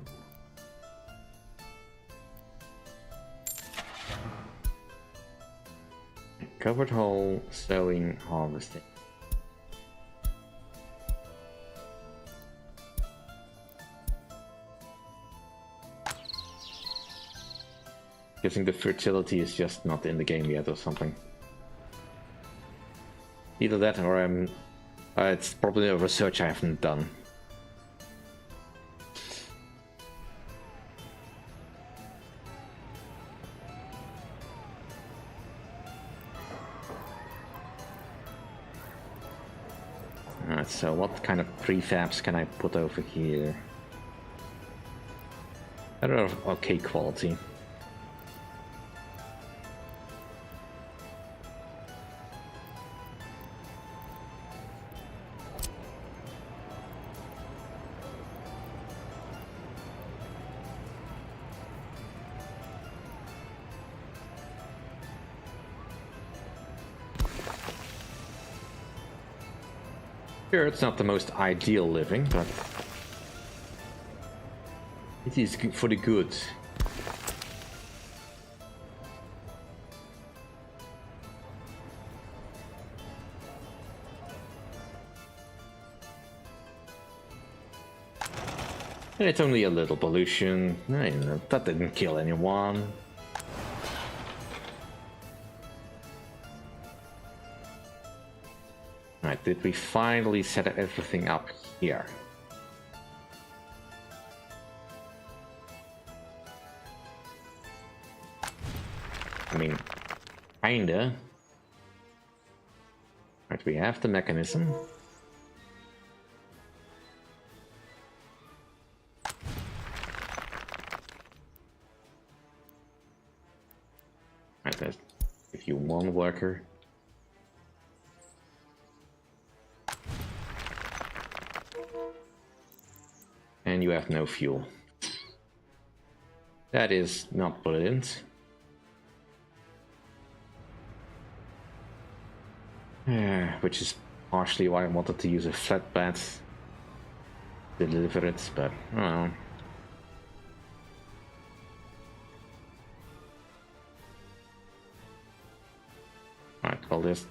Covered hole, sowing, harvesting. Guessing the fertility is just not in the game yet or something. Either that or it's probably a research I haven't done. Alright, so what kind of prefabs can I put over here? That are of okay quality. Sure, it's not the most ideal living, but it is for the good. And it's only a little pollution. That didn't kill anyone. Right, did we finally set everything up here? I mean, kinda. Right, we have the mechanism. Right, let's give you one worker. And you have no fuel. That is not brilliant. Which is partially why I wanted to use a flatbed to deliver it, but I don't know. Alright, I'll just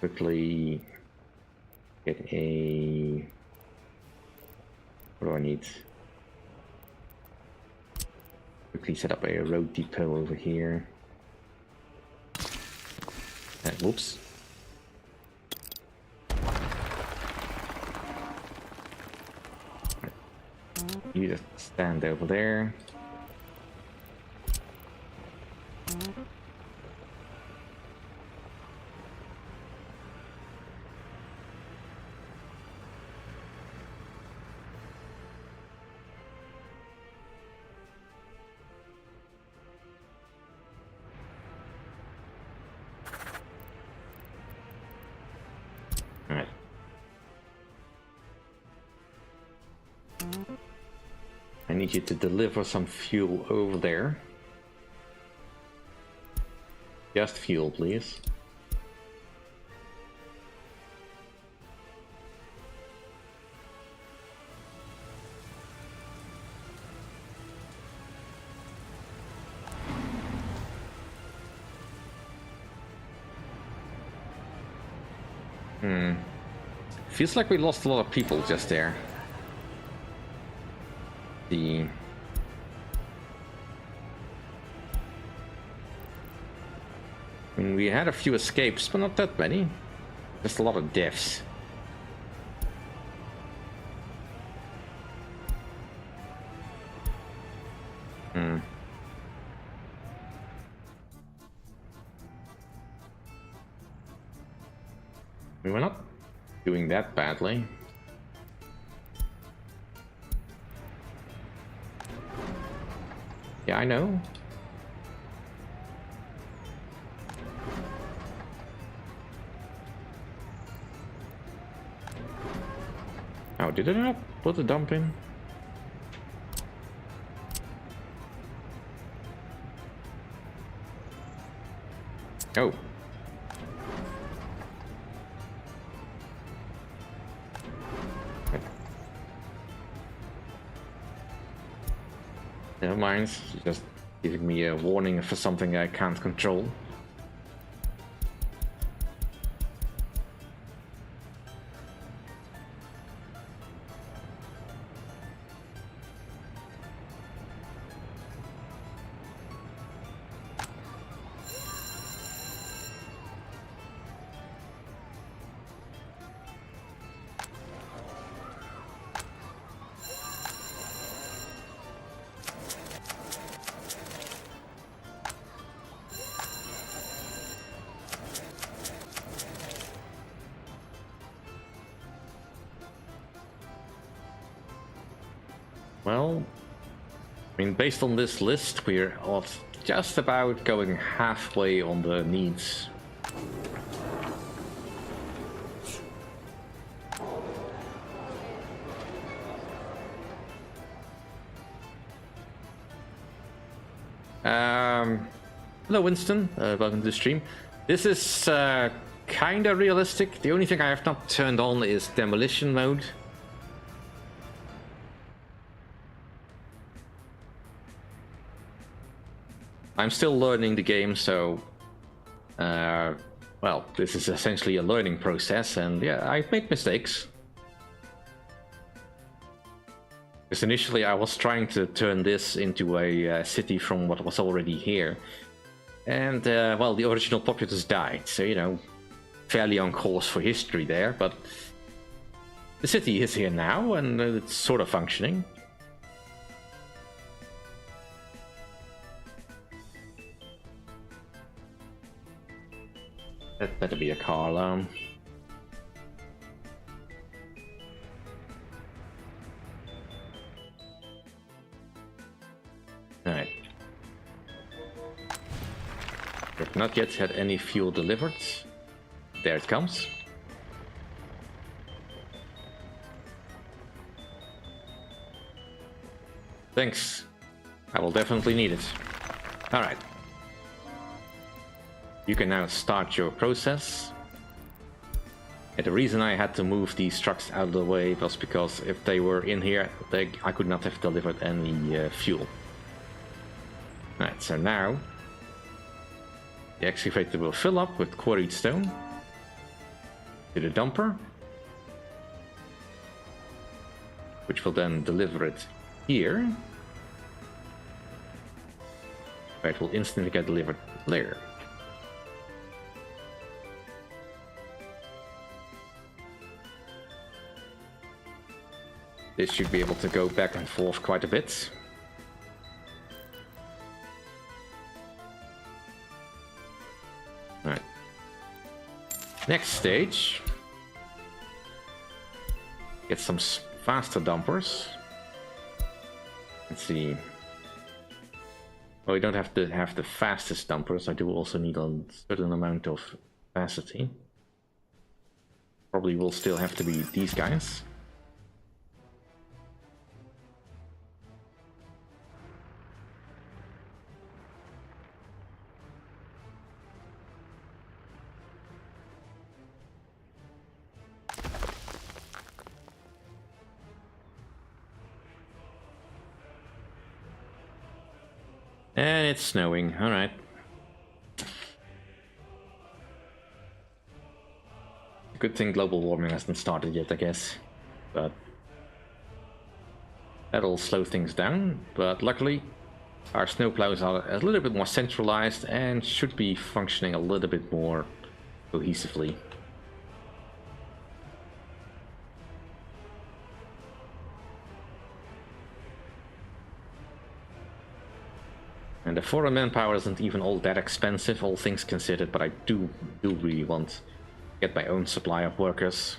quickly get a... What do I need? Quickly set up a road depot over here. Whoops. You just stand over there. I need you to deliver some fuel over there. Just fuel, please. Feels like we lost a lot of people just there. I mean, we had a few escapes, but not that many. Just a lot of deaths. We were not doing that badly. Yeah, I know. Oh, did it not put the dump in? Oh. mind. Just giving me a warning for something I can't control. Well, I mean, based on this list, we're just about going halfway on the needs. Hello Winston, welcome to the stream. This is kinda realistic. The only thing I have not turned on is demolition mode. I'm still learning the game, so well, this is essentially a learning process, and yeah, I've made mistakes. Because initially I was trying to turn this into a city from what was already here. And, well, the original populace died, so, you know, fairly on course for history there, but the city is here now, and it's sort of functioning. That better be a car alarm. Alright. We've not yet had any fuel delivered. There it comes. Thanks. I will definitely need it. Alright. You can now start your process. And the reason I had to move these trucks out of the way was because if they were in here, I could not have delivered any fuel. Alright, so now the excavator will fill up with quarried stone to the dumper, which will then deliver it here, where it will instantly get delivered later. This should be able to go back and forth quite a bit. Alright. Next stage. Get some faster dumpers. Let's see. Well, we don't have to have the fastest dumpers. I do also need a certain amount of capacity. Probably will still have to be these guys. And it's snowing, alright. Good thing global warming hasn't started yet, I guess. But that'll slow things down. But luckily, our snowplows are a little bit more centralized and should be functioning a little bit more cohesively. And the foreign manpower isn't even all that expensive, all things considered, but I do really want to get my own supply of workers.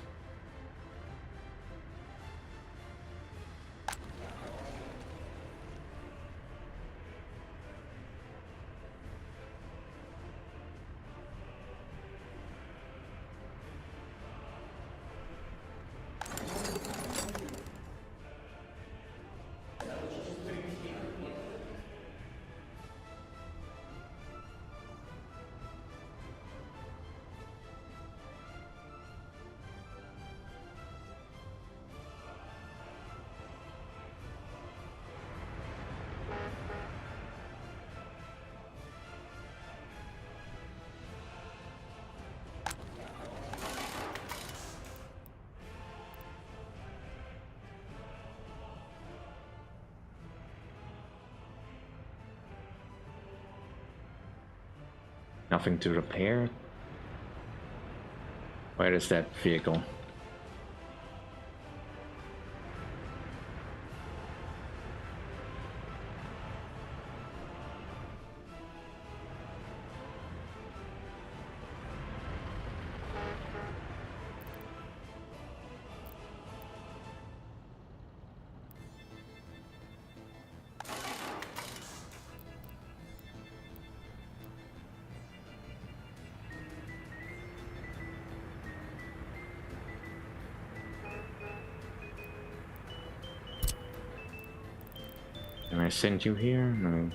Nothing to repair. Where is that vehicle? Can I send you here? No.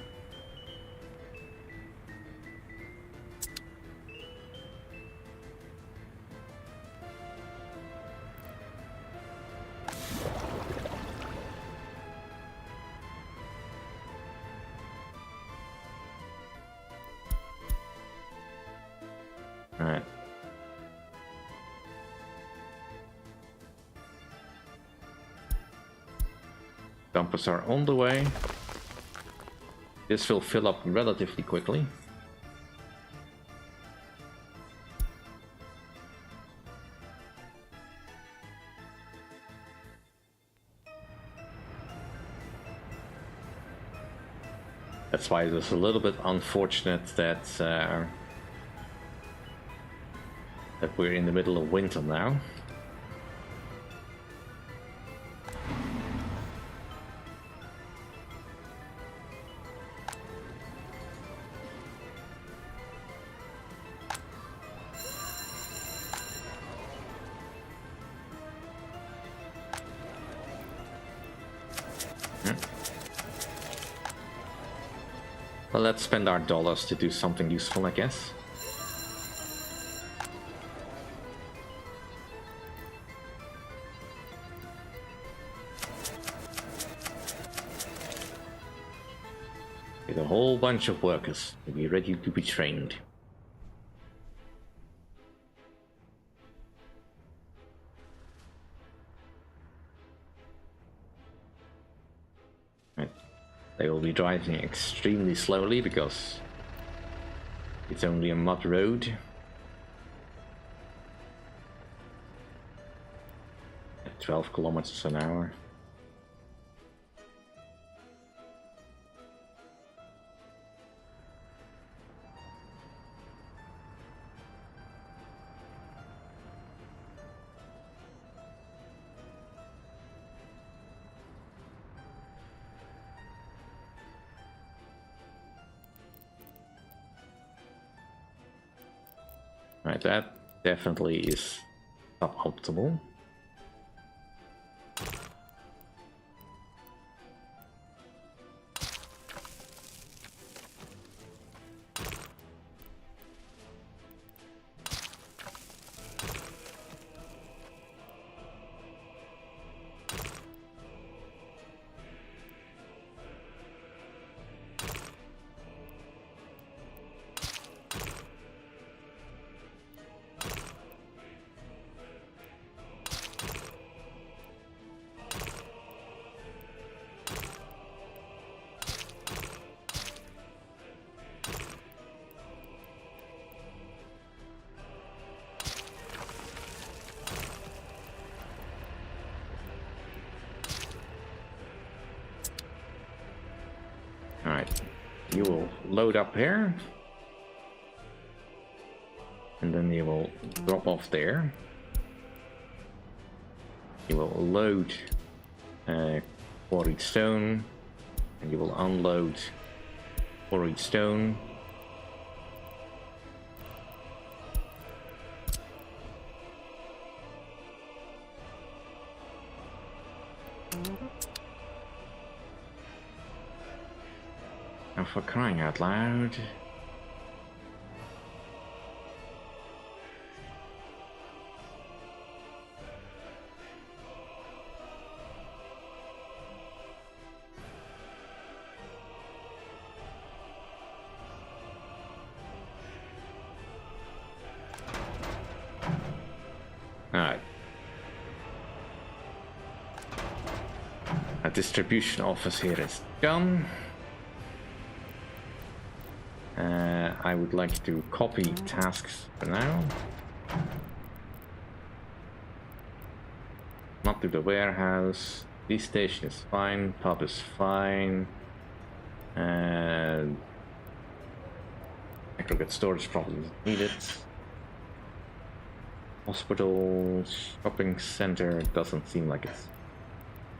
Alright. Dumpers are on the way. This will fill up relatively quickly. That's why it was a little bit unfortunate that that we're in the middle of winter now. Well, let's spend our dollars to do something useful, I guess. With a whole bunch of workers to be ready to be trained. They will be driving extremely slowly because it's only a mud road. At 12 kilometers an hour. Right, that definitely is suboptimal. Alright, you will load up here. And then you will drop off there. You will load quarried stone. And you will unload quarried stone. And for crying out loud. Alright. A distribution office here is done. I would like to copy tasks for now. Not to the warehouse. This station is fine. Pub is fine. And aggregate storage probably isn't needed. Hospital, shopping center doesn't seem like it's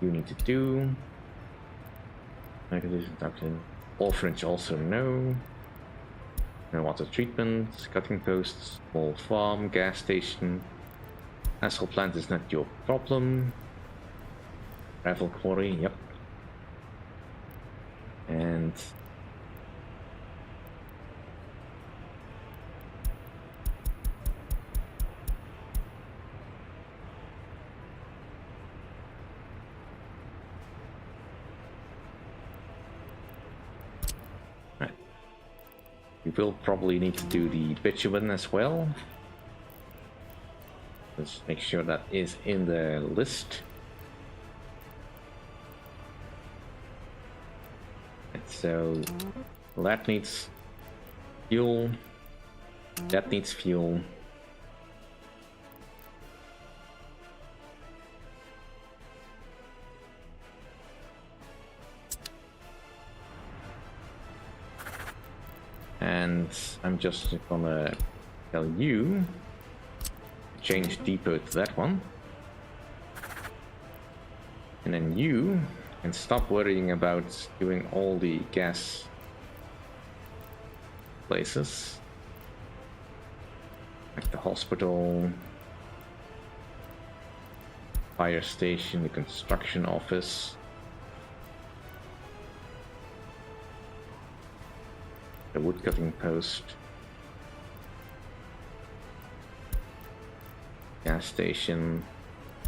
you need to do. Orphanage also no. No water treatment, cutting posts, small farm, gas station. Asphalt plant is not your problem. Gravel quarry, yep. And right. We will probably need to do the bitumen as well. Let's make sure that is in the list. And so that needs fuel. That needs fuel. And I'm just gonna tell you change depot to that one, and then you can stop worrying about doing all the gas places like the hospital, fire station, the construction office, the woodcutting post, gas station,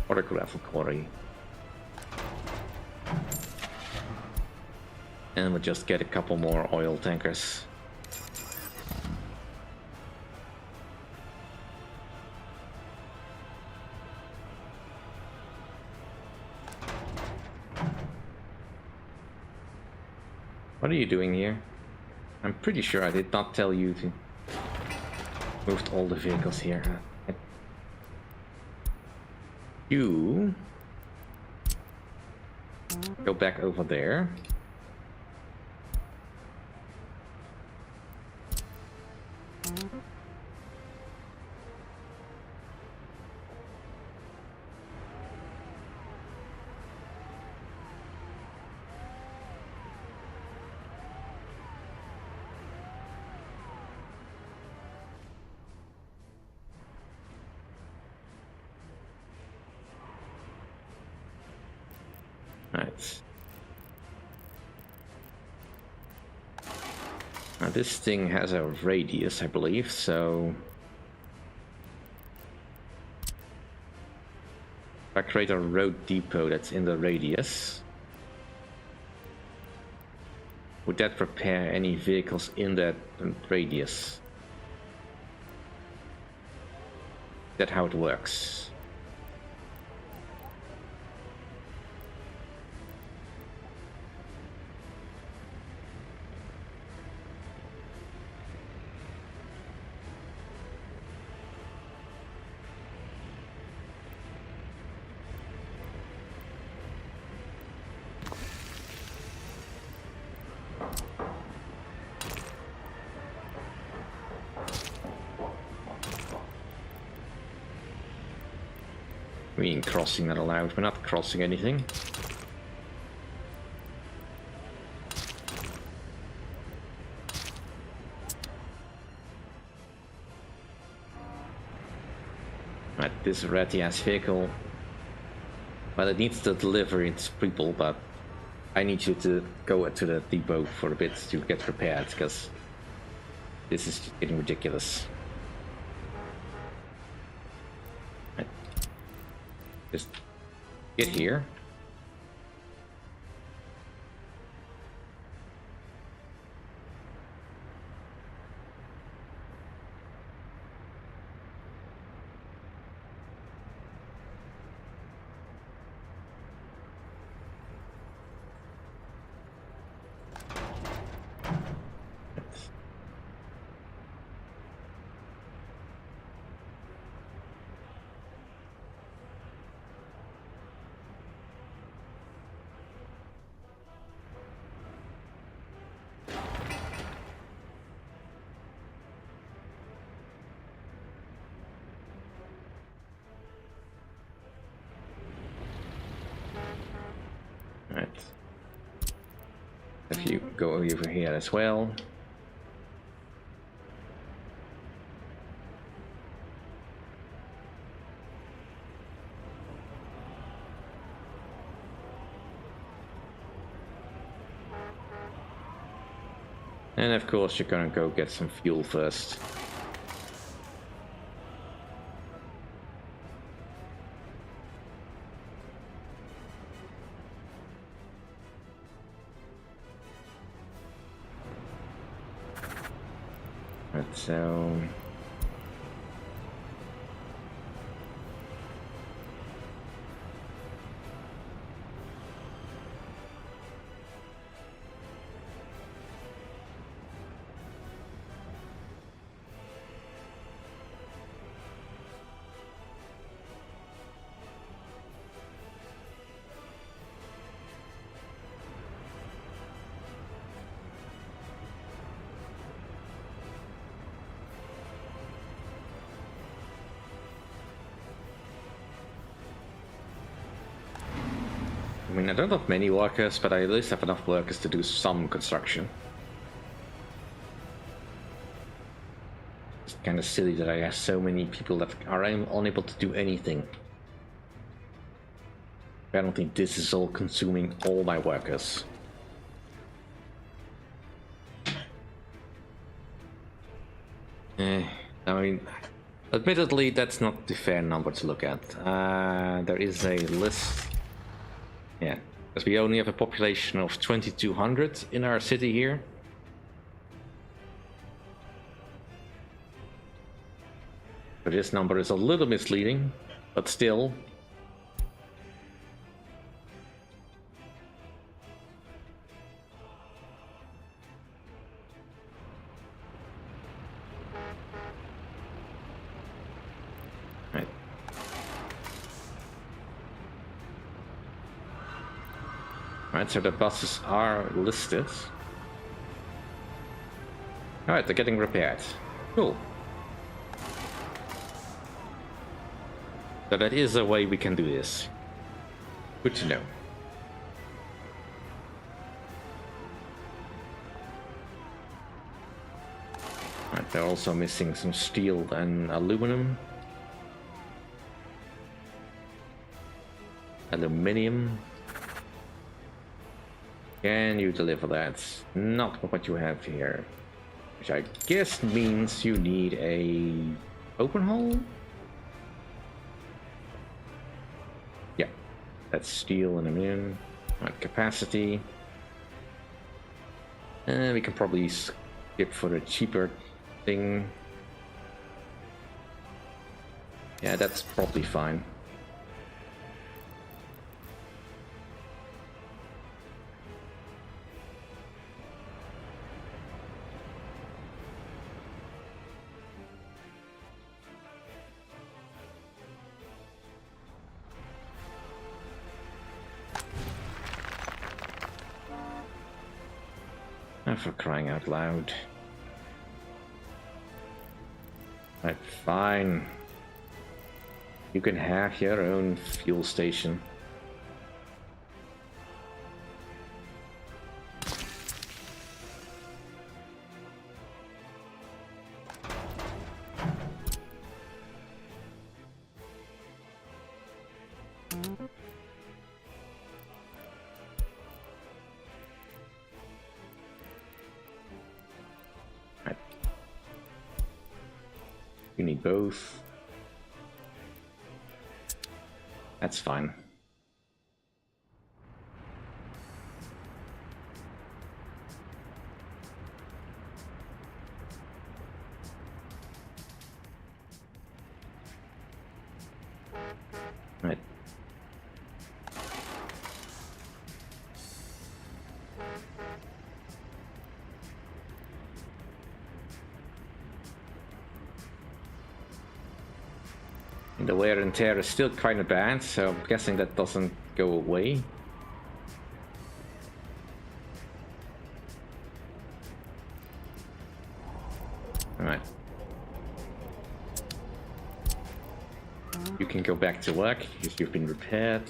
or the gravel quarry. And we'll just get a couple more oil tankers. What are you doing here? I'm pretty sure I did not tell you to move all the vehicles here. You go back over there. Right. Now this thing has a radius, I believe, so if I create a road depot that's in the radius, would that prepare any vehicles in that radius? Is that how it works? We ain't crossing that allowed. We're not crossing anything. Right, this ratty-ass vehicle. Well, it needs to deliver its people, but I need you to go to the depot for a bit to get prepared, because this is getting ridiculous. Right. Just get here. you go over here as well. And of course you're gonna go get some fuel first. Right, so... I mean, I don't have many workers, but I at least have enough workers to do some construction. It's kind of silly that I have so many people that are unable to do anything. I don't think this is all consuming all my workers. I mean, admittedly, that's not the fair number to look at. There is a list. Yeah, because we only have a population of 2,200 in our city here. So this number is a little misleading, but still. Right. Right, so the buses are listed. Alright, they're getting repaired. Cool. So that is a way we can do this. Good to know. Right, they're also missing some steel and aluminum. Aluminium. Can you deliver that? Not what you have here. Which I guess means you need a open hole? Yeah. That's steel and aluminum. Right, capacity. We can probably skip for the cheaper thing. Yeah, that's probably fine. For crying out loud. Right, fine. You can have your own fuel station. You need both. That's fine. Right. The wear and tear is still kind of bad, so I'm guessing that doesn't go away. Alright. You can go back to work because you've been repaired.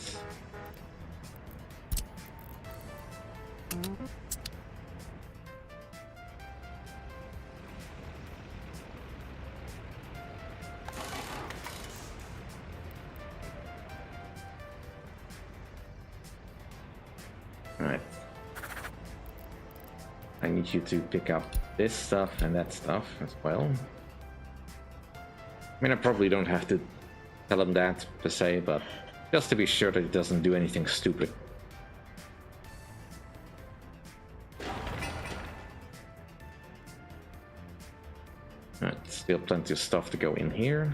I need you to pick up this stuff and that stuff as well. I mean, I probably don't have to tell him that per se, but just to be sure that he doesn't do anything stupid. Alright, still plenty of stuff to go in here.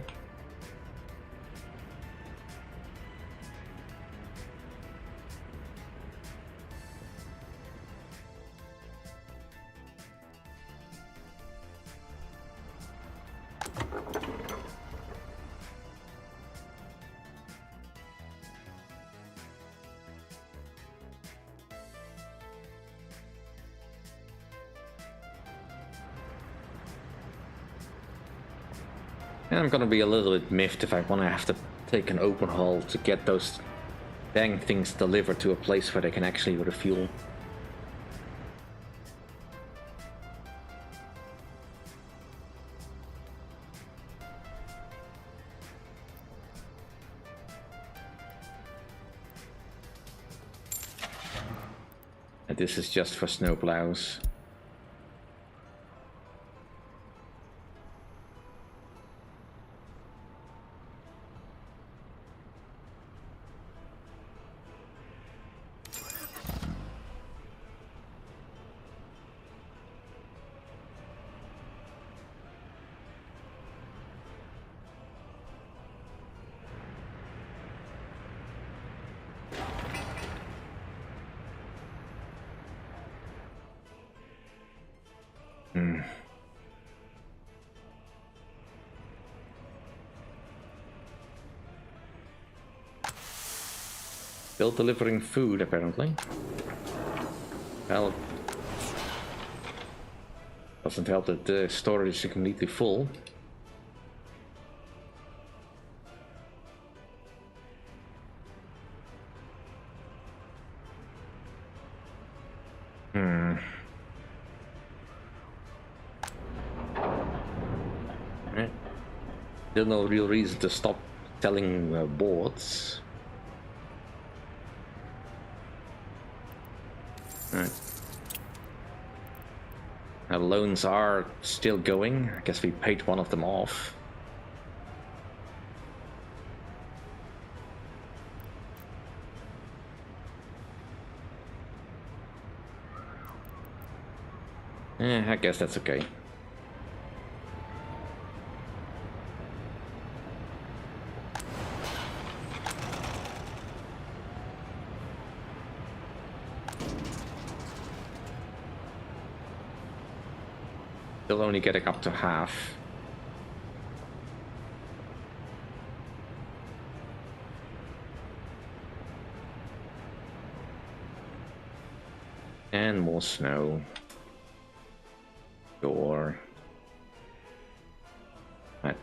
And I'm gonna be a little bit miffed if I wanna have to take an open haul to get those dang things delivered to a place where they can actually refuel. And this is just for snowplows. Still delivering food, apparently. Well, doesn't help that the storage is completely full. Right. There's no real reason to stop selling boards. Right. Our loans are still going. I guess we paid one of them off. I guess that's okay. Still only getting up to half. And more snow. Sure. Right.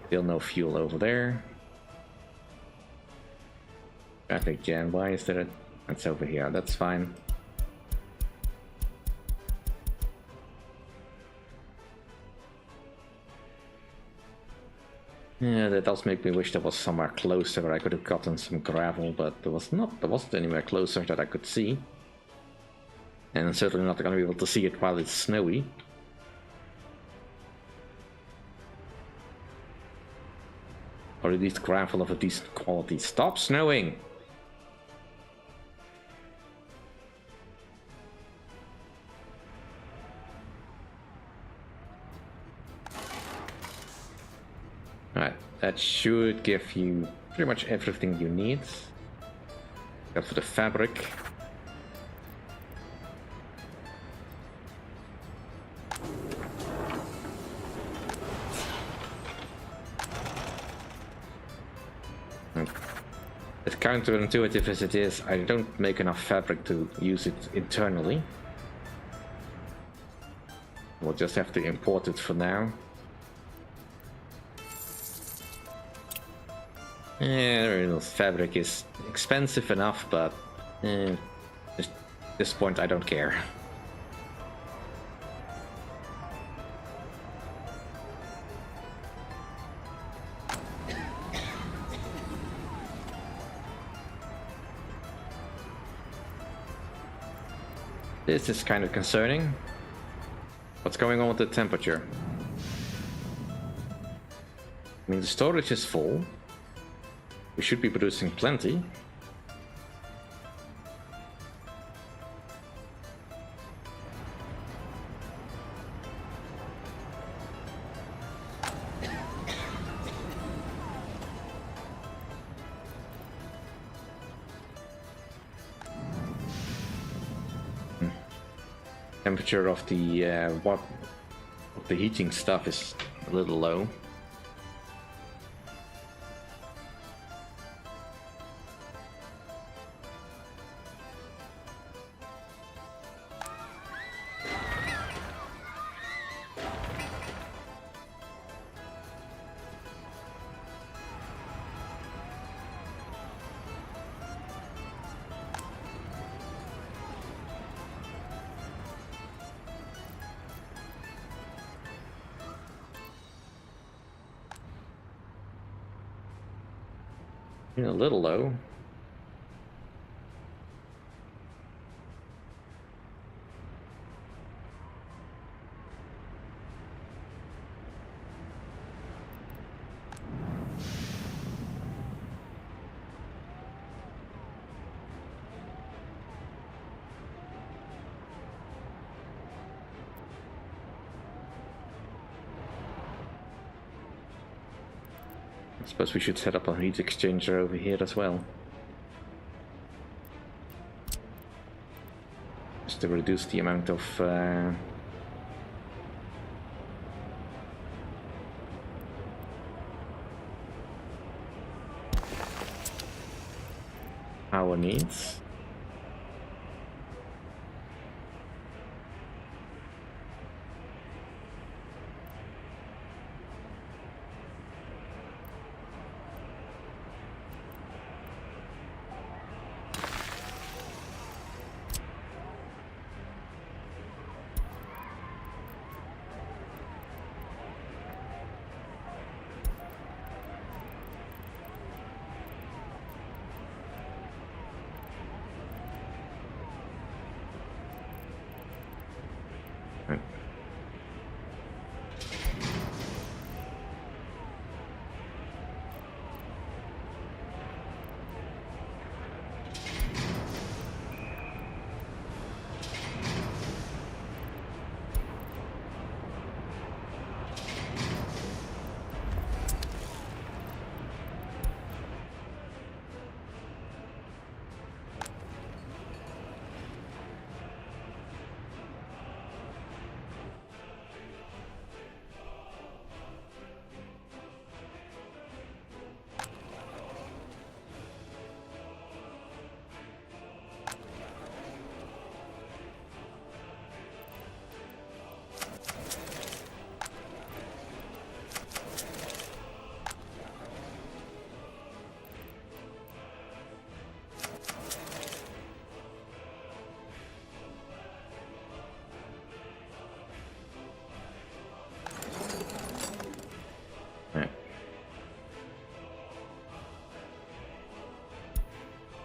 Still no fuel over there. Traffic jam. Why is there a... That's over here. That's fine. Yeah, that does make me wish there was somewhere closer where I could have gotten some gravel, but there wasn't anywhere closer that I could see. And I'm certainly not going to be able to see it while it's snowy. Or at least gravel of a decent quality. Stop snowing! Alright, that should give you pretty much everything you need. Except for the fabric. As counterintuitive as it is, I don't make enough fabric to use it internally. We'll just have to import it for now. Yeah, fabric is expensive enough, but at this point I don't care. This is kind of concerning. What's going on with the temperature? I mean, the storage is full. We should be producing plenty. Temperature of the heating stuff is a little low. A little low. I suppose we should set up a heat exchanger over here as well. Just to reduce the amount of power needs.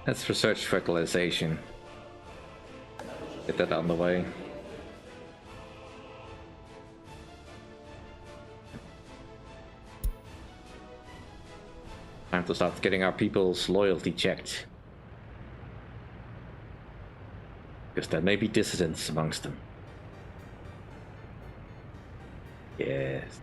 Let's research fertilization. Get that out of the way. Time to start getting our people's loyalty checked. Because there may be dissidents amongst them. Yes.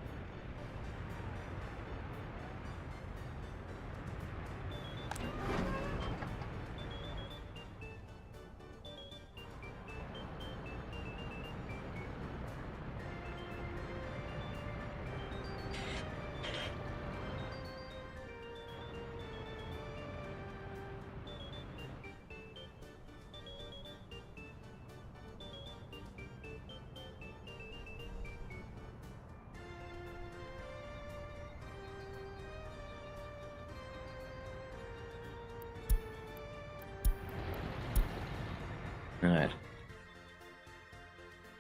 Alright.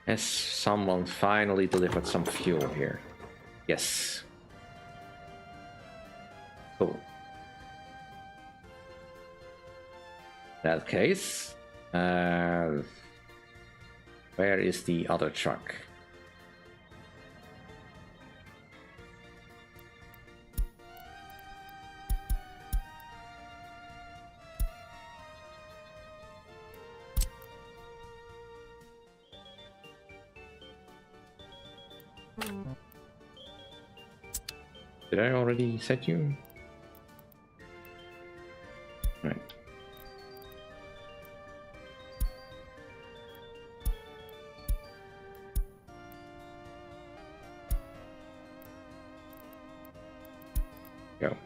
Has someone finally delivered some fuel here? Yes. Cool. In that case, Where is the other truck? Did I already set you? Right. Go.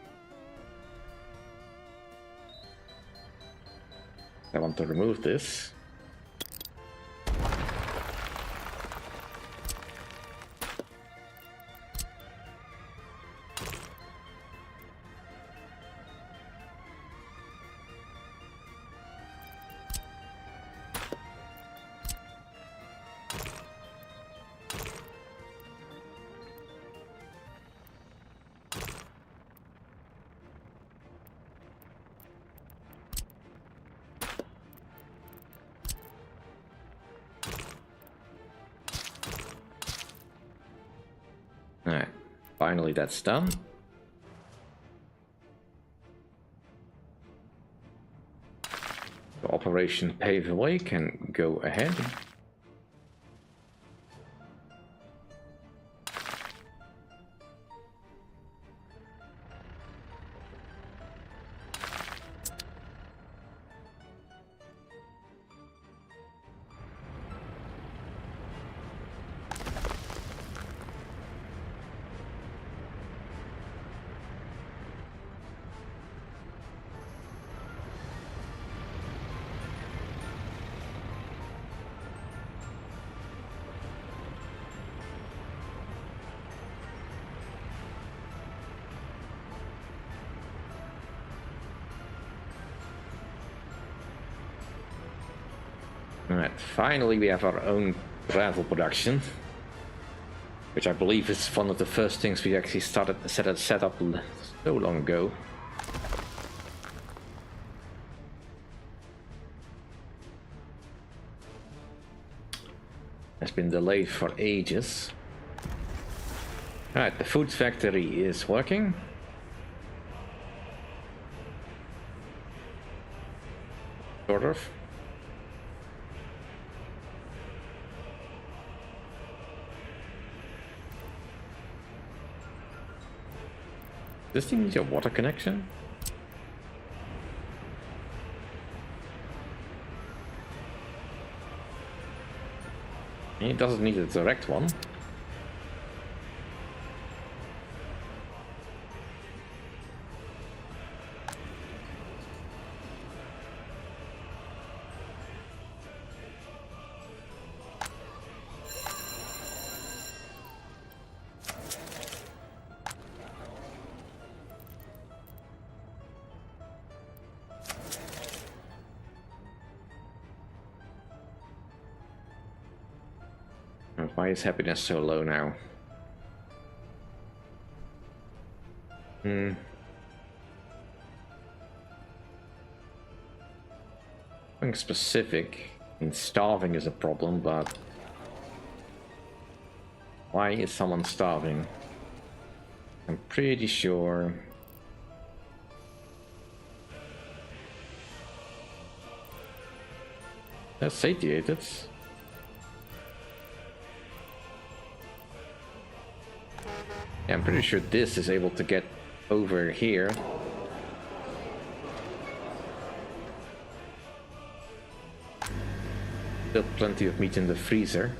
I want to remove this. Alright, finally that's done. The Operation Pave the Way can go ahead. Alright, finally we have our own gravel production, which I believe is one of the first things we actually set up so long ago. Has been delayed for ages. Alright, the food factory is working. Sort of. This thing needs a water connection? It doesn't need a direct one. Why is happiness so low now? Nothing specific. I mean, starving is a problem, but why is someone starving? I'm pretty sure. They're satiated. Yeah, I'm pretty sure this is able to get over here. Still plenty of meat in the freezer.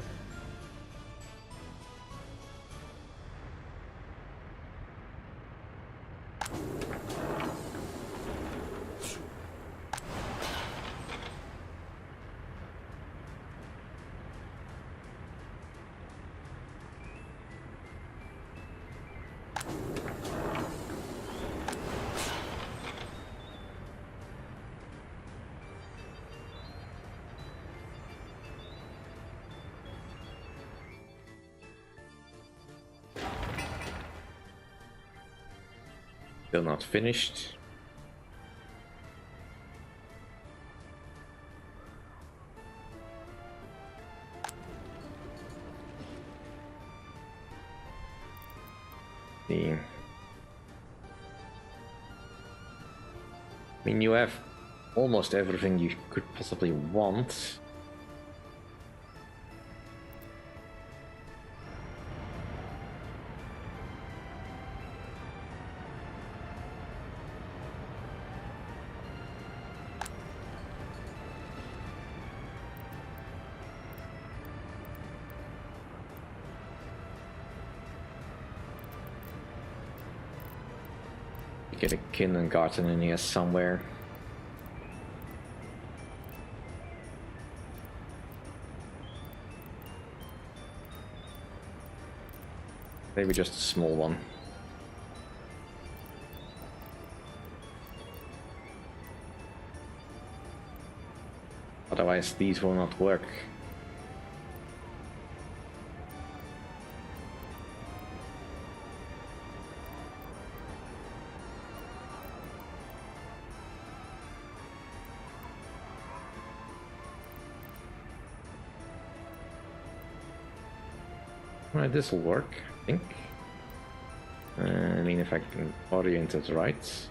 Still not finished. I mean, you have almost everything you could possibly want. Get a kindergarten in here somewhere. Maybe just a small one. Otherwise, these will not work. Alright, this will work, I think. I mean, if I can orient it right.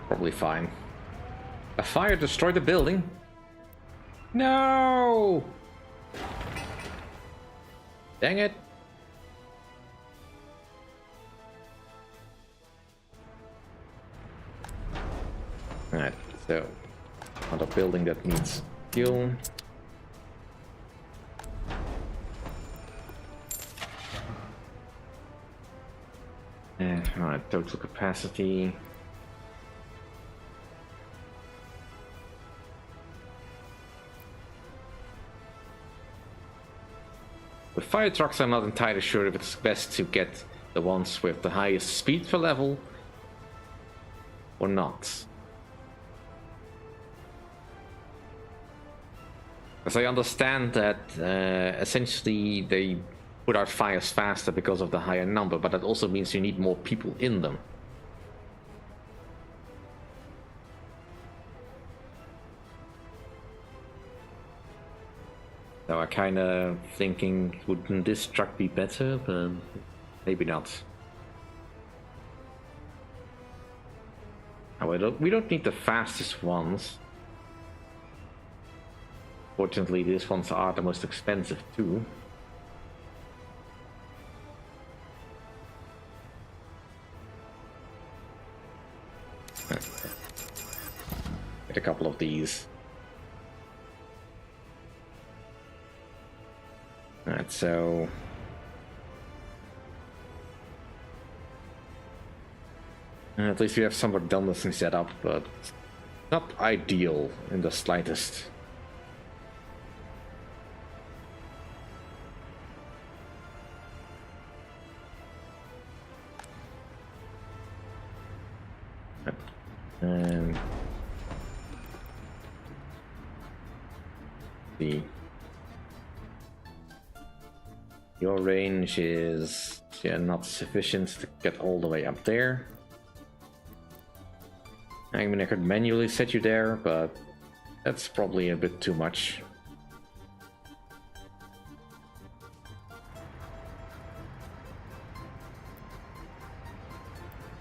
Probably fine. A fire destroyed the building? No! Dang it. Alright, so another building that needs fuel. Alright, total capacity. With fire trucks, I'm not entirely sure if it's best to get the ones with the highest speed per level or not. As I understand that essentially they put out fires faster because of the higher number, but that also means you need more people in them. So I kinda thinking, wouldn't this truck be better? But maybe not. Oh, we don't need the fastest ones. Fortunately, these ones are the most expensive too. Get a couple of these. Alright, so at least we have some redundancy set up, but not ideal in the slightest. And your range is not sufficient to get all the way up there. I mean, I could manually set you there, but that's probably a bit too much.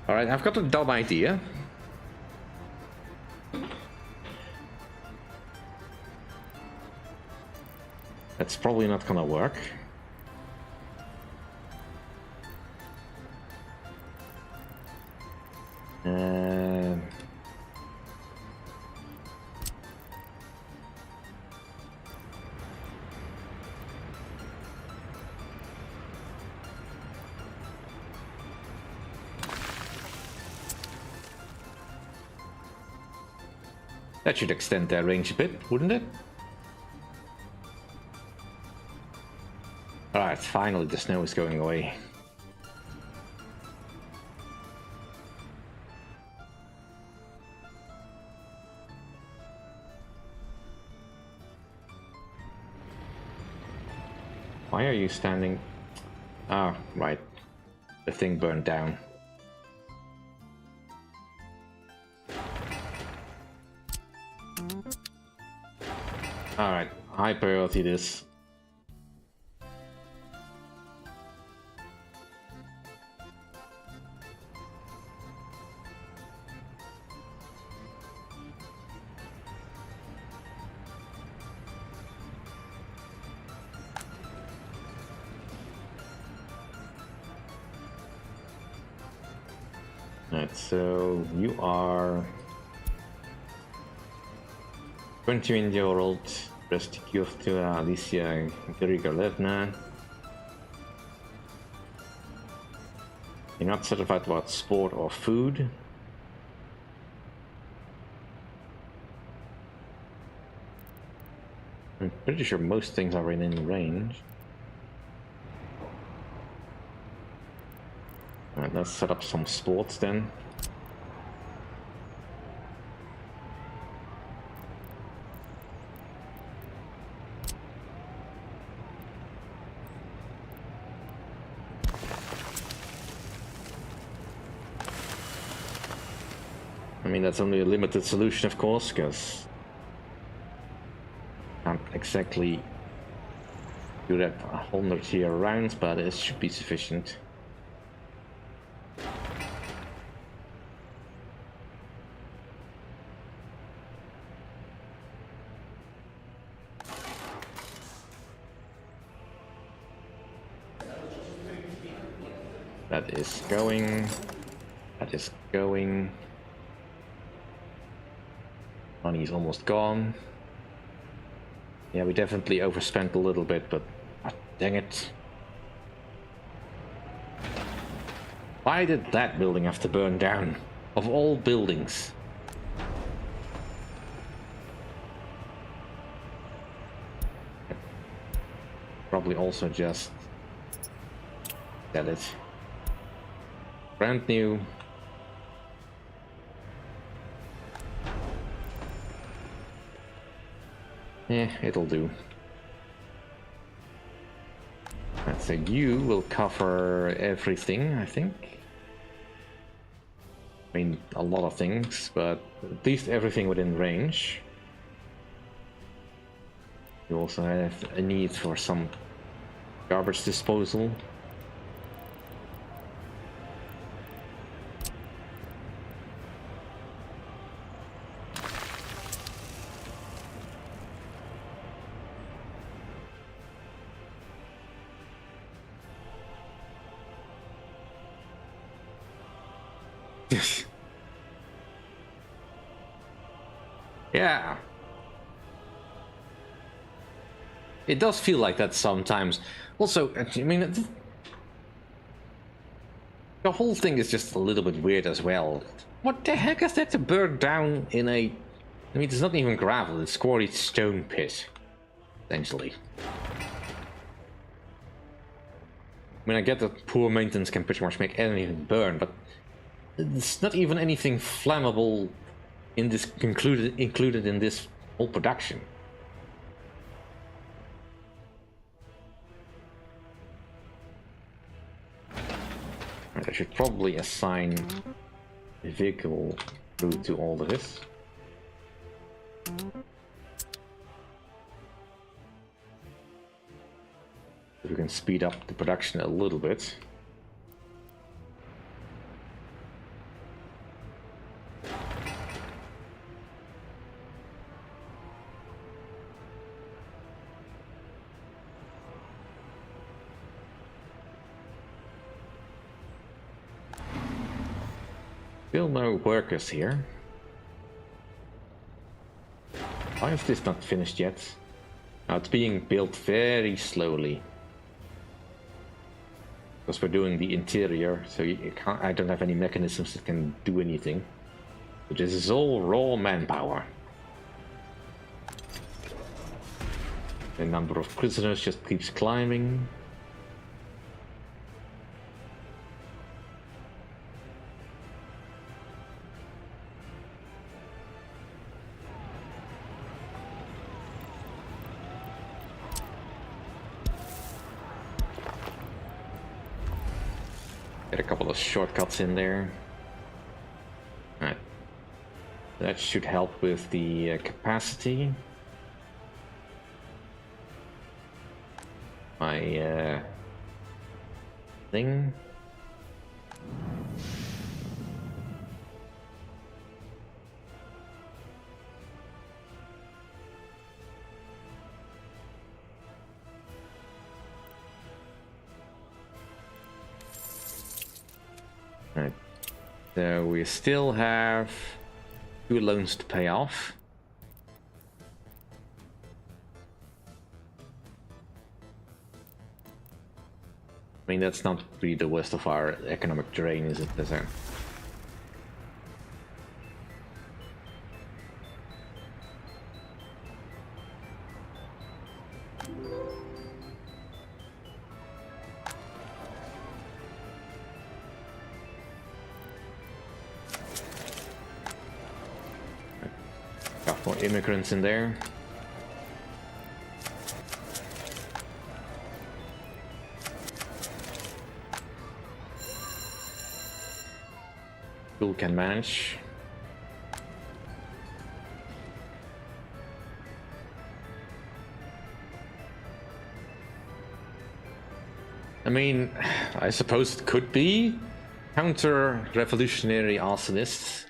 Alright, I've got a dumb idea. That's probably not gonna work. That should extend their range a bit, wouldn't it? Alright, finally the snow is going away. Why are you standing? Ah, right. The thing burned down. Alright, high priority this. Alright, so you are 21-year-old Restikova Alicia Grigorevna. You're not certified about sport or food. I'm pretty sure most things are within range. Alright, let's set up some sports then. I mean, that's only a limited solution, of course, because I can't exactly do that 100 year rounds, but it should be sufficient. That is going. That is going. Money is almost gone. Yeah, we definitely overspent a little bit, but dang it. Why did that building have to burn down? Of all buildings. Probably also just sell it. Brand new. Yeah, it'll do. So you will cover everything, I think. I mean, a lot of things, but at least everything within range. You also have a need for some garbage disposal. Yeah. It does feel like that sometimes. Also, I mean, the whole thing is just a little bit weird as well. What the heck is that to burn down in a... I mean, it's not even gravel, it's quarried stone pit, essentially. I mean, I get that poor maintenance can pretty much make anything burn, but it's not even anything flammable in this included in this whole production. Right, I should probably assign a vehicle route to all of this. So we can speed up the production a little bit. Still no workers here. Why is this not finished yet? Now it's being built very slowly. Because we're doing the interior, so you can't, I don't have any mechanisms that can do anything. But this is all raw manpower. The number of prisoners just keeps climbing. Get a couple of shortcuts in there. Alright. That should help with the capacity. My thing. Right. So we still have 2 loans to pay off. I mean, that's not really the worst of our economic drain, is it? Got more immigrants in there. School can manage. I mean, I suppose it could be counter-revolutionary arsonists.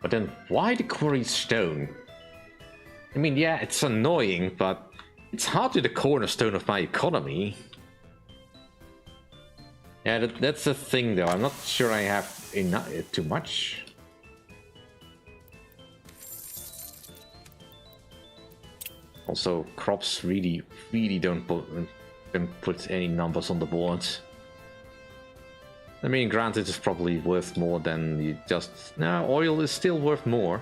But then why the quarry stone? I mean, yeah, it's annoying, but it's hardly the cornerstone of my economy. Yeah, that's the thing though. I'm not sure I have enough, too much. Also, crops really don't put any numbers on the board. I mean, granted, it's probably worth more than you just... No, oil is still worth more.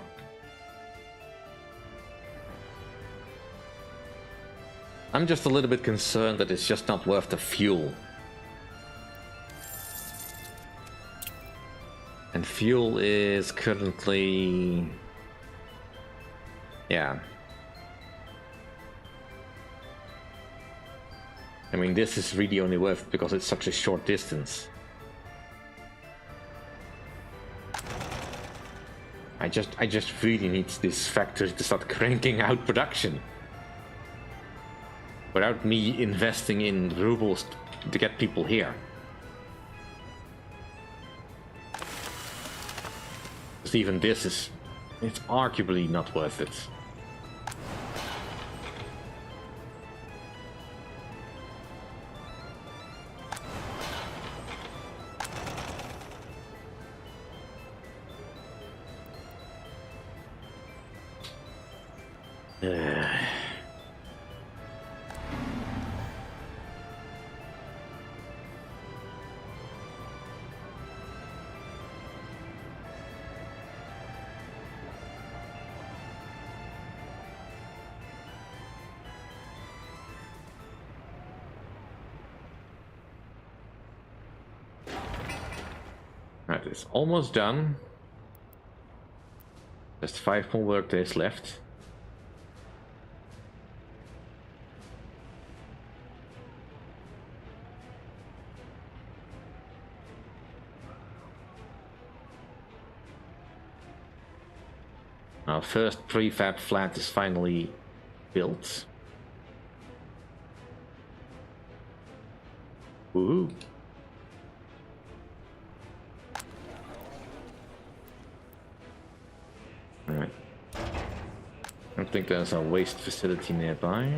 I'm just a little bit concerned that it's just not worth the fuel. And fuel is currently... Yeah. I mean, this is really only worth because it's such a short distance. I just really need this factory to start cranking out production. Without me investing in rubles to get people here. Because even this is... It's arguably not worth it. That is almost done. Just 5 more work days left. Our first prefab flat is finally built. Woohoo! Alright. I don't think there's a waste facility nearby.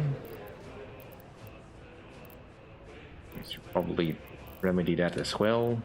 I should probably remedy that as well.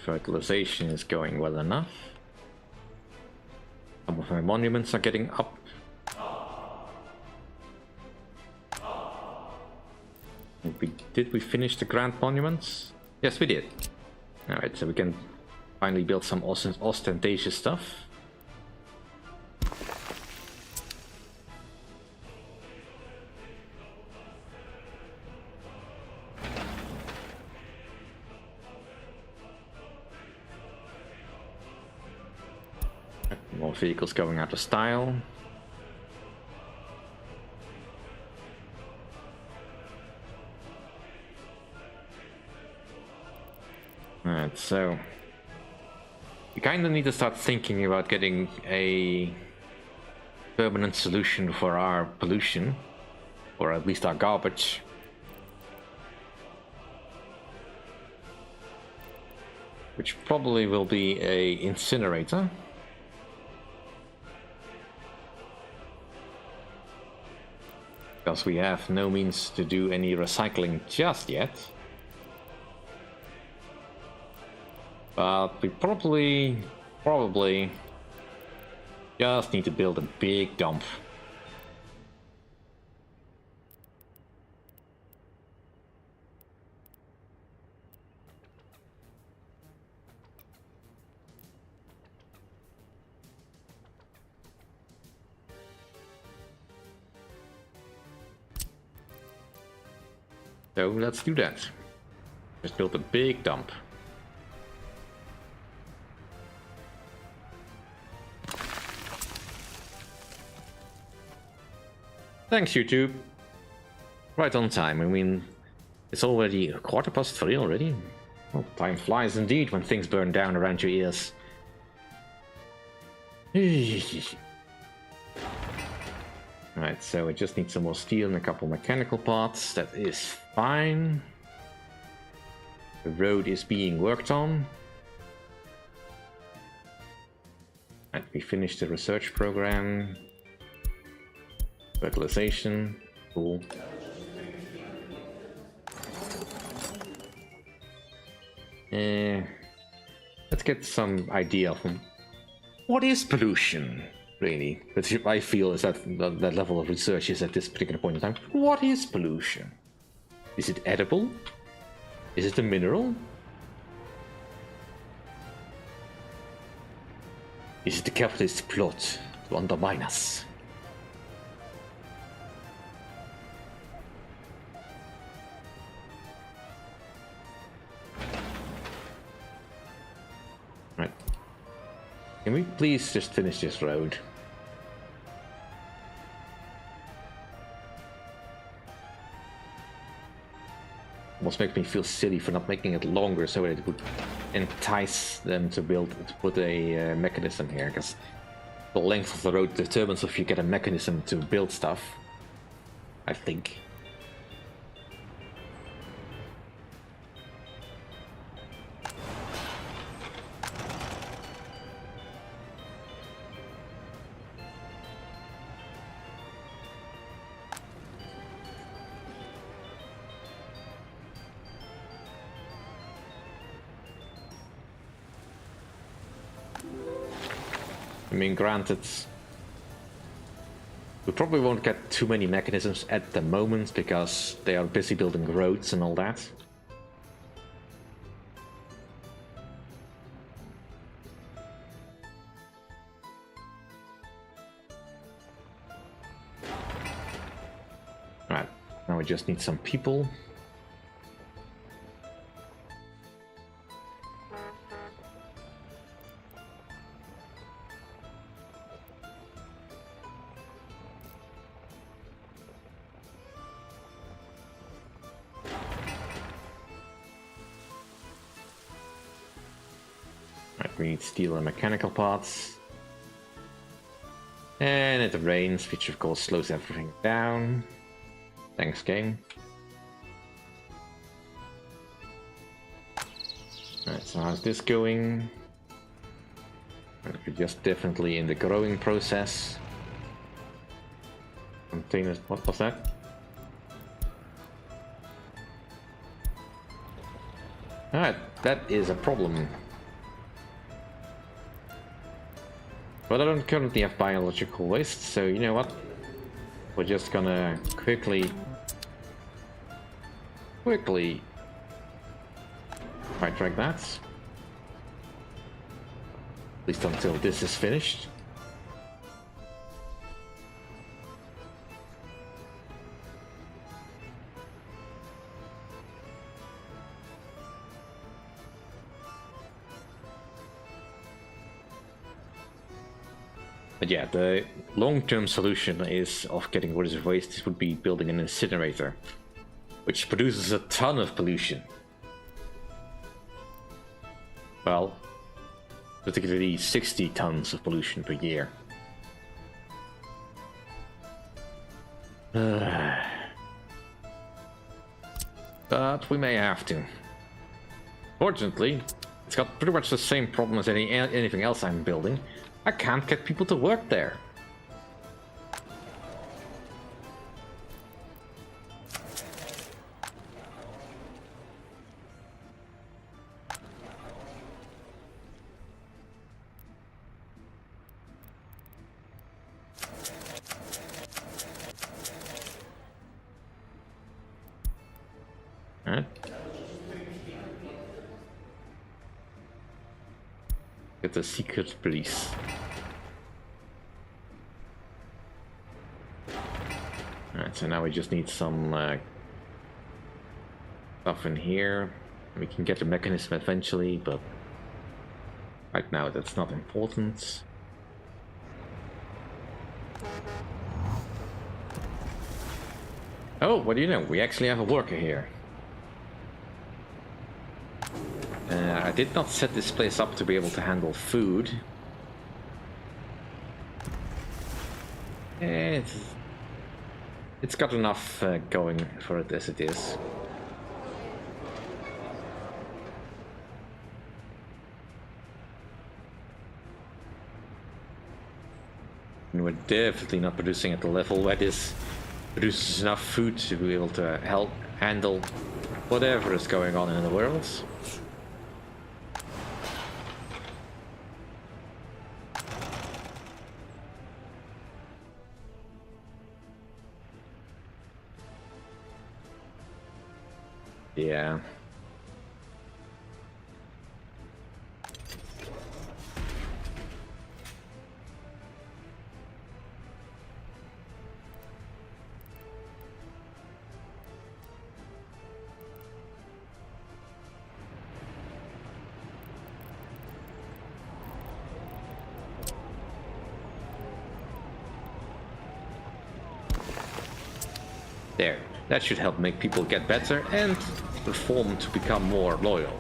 Fertilization is going well enough. Some of my monuments are getting up. Did we finish the Grand Monuments? Yes, we did. Alright, so we can finally build some ostentatious stuff. More vehicles going out of style. Alright, so we kind of need to start thinking about getting a permanent solution for our pollution, or at least our garbage. Which probably will be a incinerator. Because we have no means to do any recycling just yet. But we probably just need to build a big dump. So let's do that. Just build a big dump. Thanks, YouTube. Right on time. I mean, it's already 3:15 already. Well, time flies indeed when things burn down around your ears. Right, so I just need some more steel and a couple mechanical parts. That is fine. The road is being worked on. Right, we finished the research program. Fertilization, cool. Let's get some idea of what is pollution, really. But I feel is that that level of research is at this particular point in time. What is pollution? Is it edible? Is it a mineral? Is it the capitalist plot to undermine us? Right. Can we please just finish this road? Almost makes me feel silly for not making it longer so that it would entice them to put a mechanism here, because the length of the road determines if you get a mechanism to build stuff, I think. I mean, granted, we probably won't get too many mechanisms at the moment because they are busy building roads and all that. Right, now we just need some people. We need steel and mechanical parts. And it rains, which of course slows everything down. Thanks, game. Alright, so how's this going? We're just definitely in the growing process. Containers, what was that? Alright, that is a problem. But I don't currently have biological waste, so you know what? We're just gonna quickly right track that. At least until this is finished. But yeah, the long-term solution is of getting rid of waste would be building an incinerator, which produces a ton of pollution. Well, particularly 60 tons of pollution per year. But we may have to. Fortunately, it's got pretty much the same problem as anything else I'm building. I can't get people to work there. Alright. Get the secret police. Alright, so now we just need some stuff in here. We can get the mechanism eventually, but right now that's not important. Oh, what do you know? We actually have a worker here. I did not set this place up to be able to handle food. It's got enough going for it as it is. And we're definitely not producing at the level where this produces enough food to be able to help handle whatever is going on in the world. Yeah. There. That should help make people get better and perform to become more loyal.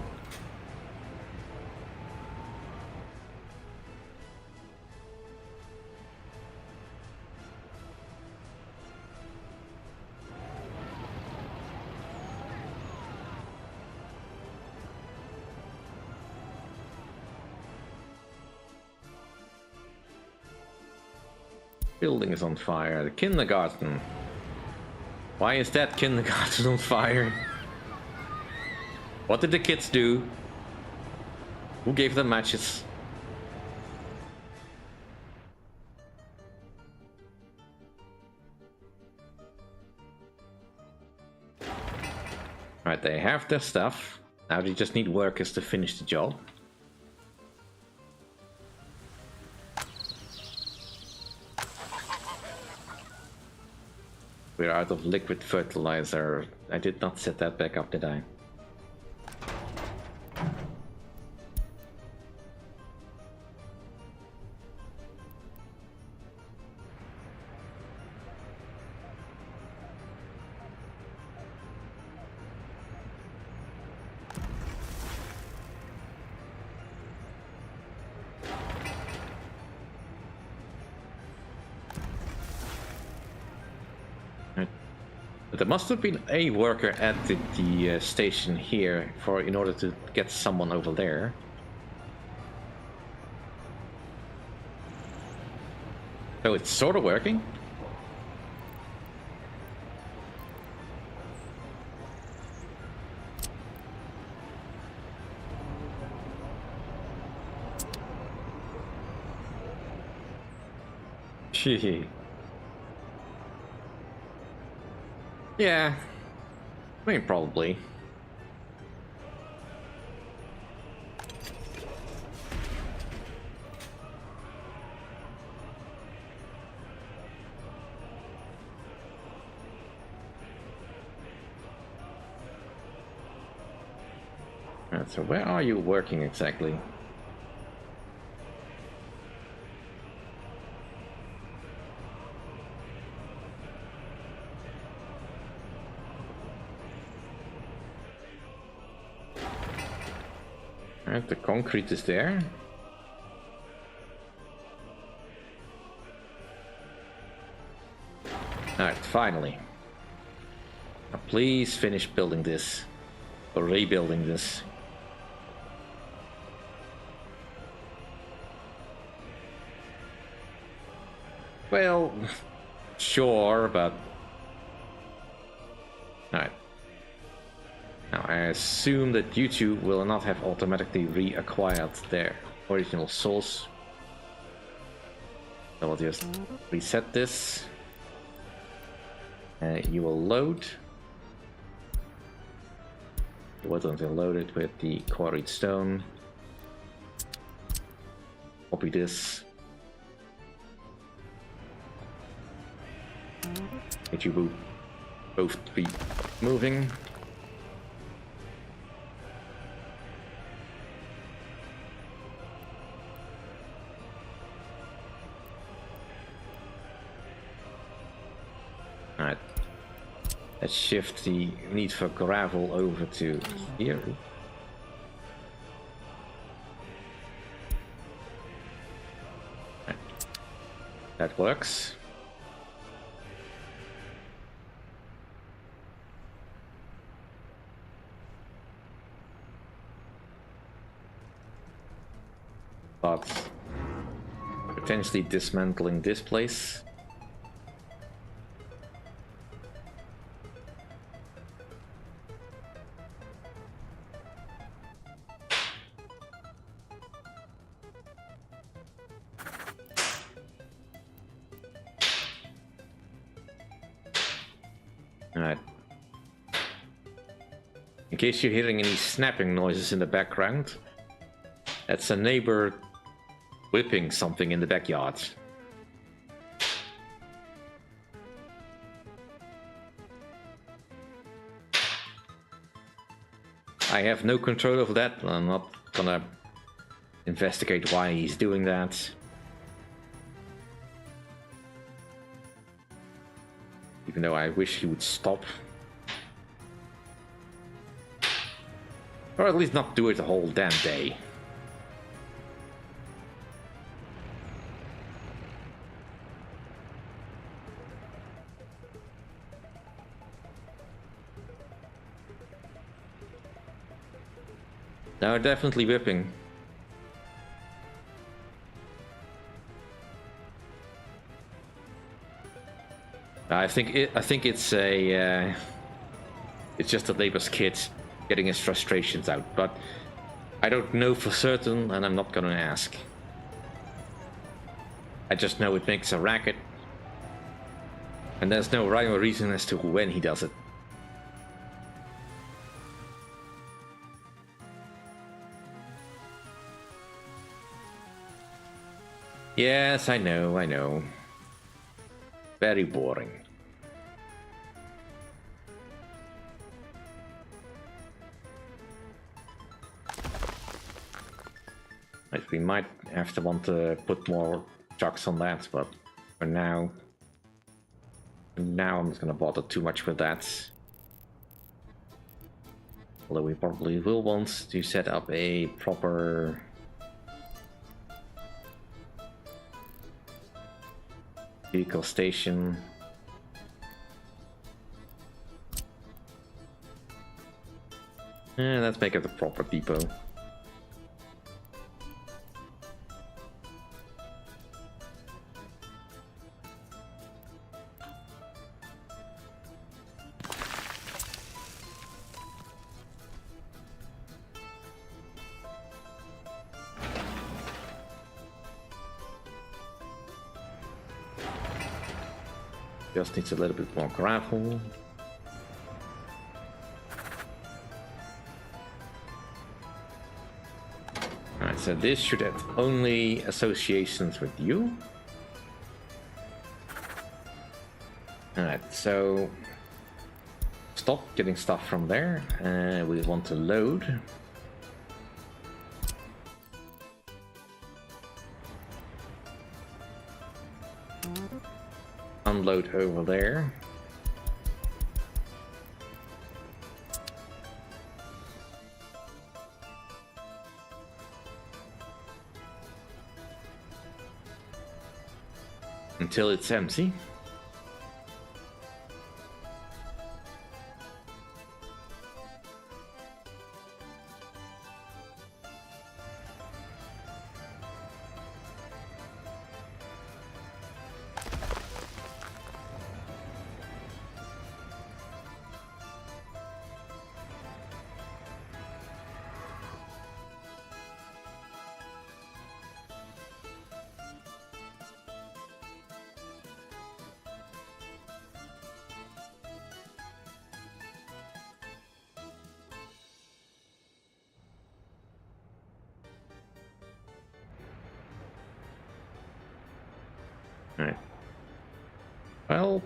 Building is on fire. The kindergarten. Why is that kindergarten on fire? What did the kids do? Who gave them matches? Right, they have their stuff. Now they just need workers to finish the job. We're out of liquid fertilizer. I did not set that back up, did I? But there must have been a worker at the station here in order to get someone over there. So it's sort of working. Gee. Yeah. I mean, probably. Right, so where are you working exactly? Alright, the concrete is there. Alright, finally. Now please finish building this. Or rebuilding this. Well, sure, but... Alright. Now, I assume that you two will not have automatically reacquired their original souls. So I'll just reset this. You will load. It wasn't loaded with the quarried stone. Copy this. Get you both be moving. Alright. Let's shift the need for gravel over to here. Right. That works. But potentially dismantling this place. Alright. In case you're hearing any snapping noises in the background, that's a neighbor whipping something in the backyard. I have no control over that. I'm not gonna investigate why he's doing that. Even though I wish he would stop. Or at least not do it the whole damn day. No, definitely whipping. I think it's a it's just a neighbor's kid getting his frustrations out, but I don't know for certain, and I'm not gonna ask. I just know it makes a racket, and there's no rhyme or reason as to when he does it. Yes, I know. Very boring. We might have to want to put more trucks on that, but for now I'm not gonna bother too much with that. Although we probably will want to set up a proper vehicle station. Let's make it a proper depot. Just needs a little bit more gravel. Alright, so this should have only associations with you. Alright, so stop getting stuff from there. We want to load. Unload over there. Until it's empty. Right. Well,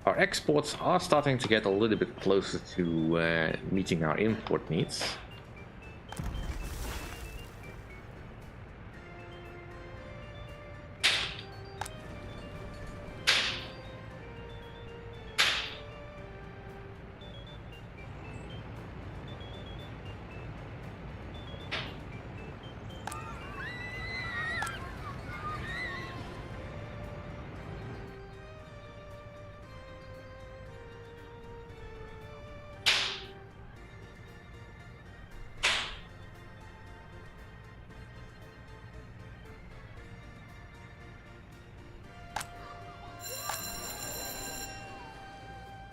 our exports are starting to get a little bit closer to meeting our import needs.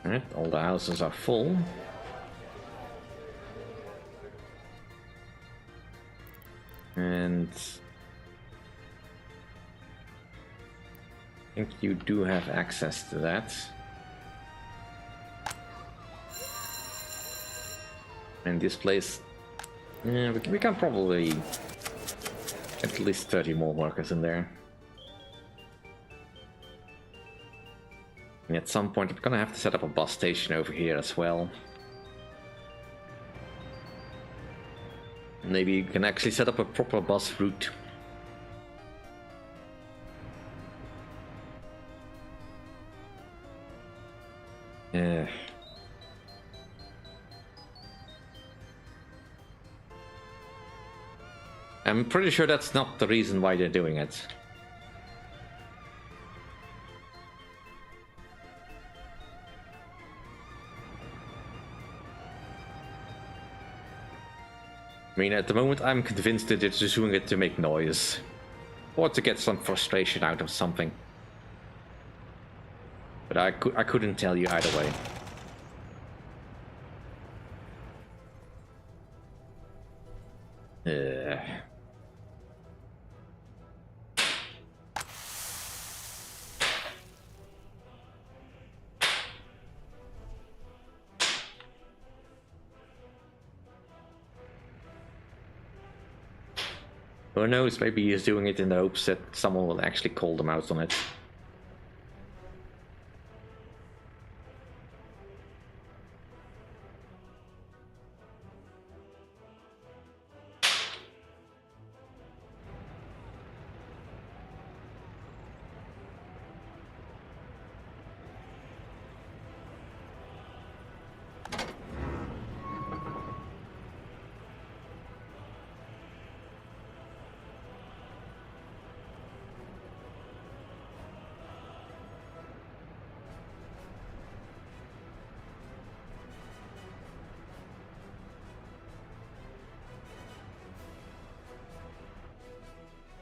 Alright, all the houses are full. And I think you do have access to that. And this place, yeah, we can probably at least 30 more workers in there. And at some point I'm gonna have to set up a bus station over here as well. Maybe you can actually set up a proper bus route. Yeah. I'm pretty sure that's not the reason why they're doing it. I mean, at the moment I'm convinced that it's just doing it to make noise. Or to get some frustration out of something. But I couldn't tell you either way. Who knows, maybe he's doing it in the hopes that someone will actually call them out on it.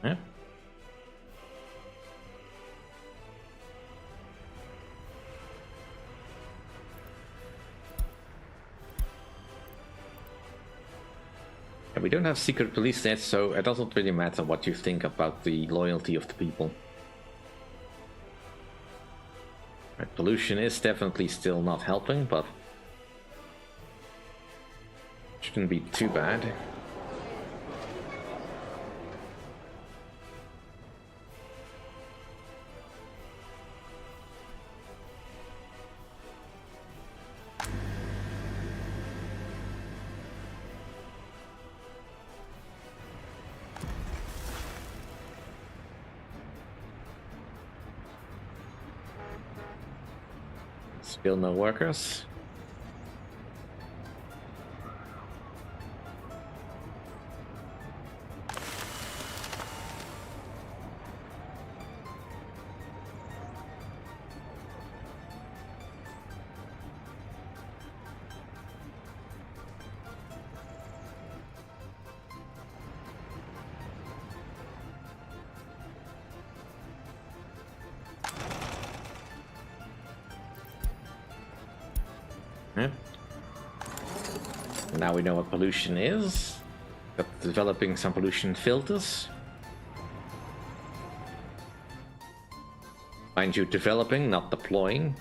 Yeah. And we don't have secret police yet, so it doesn't really matter what you think about the loyalty of the people. Right, pollution is definitely still not helping, but shouldn't be too bad. Still no workers. Yeah. Now we know what pollution is. But developing some pollution filters. Mind you, developing, not deploying.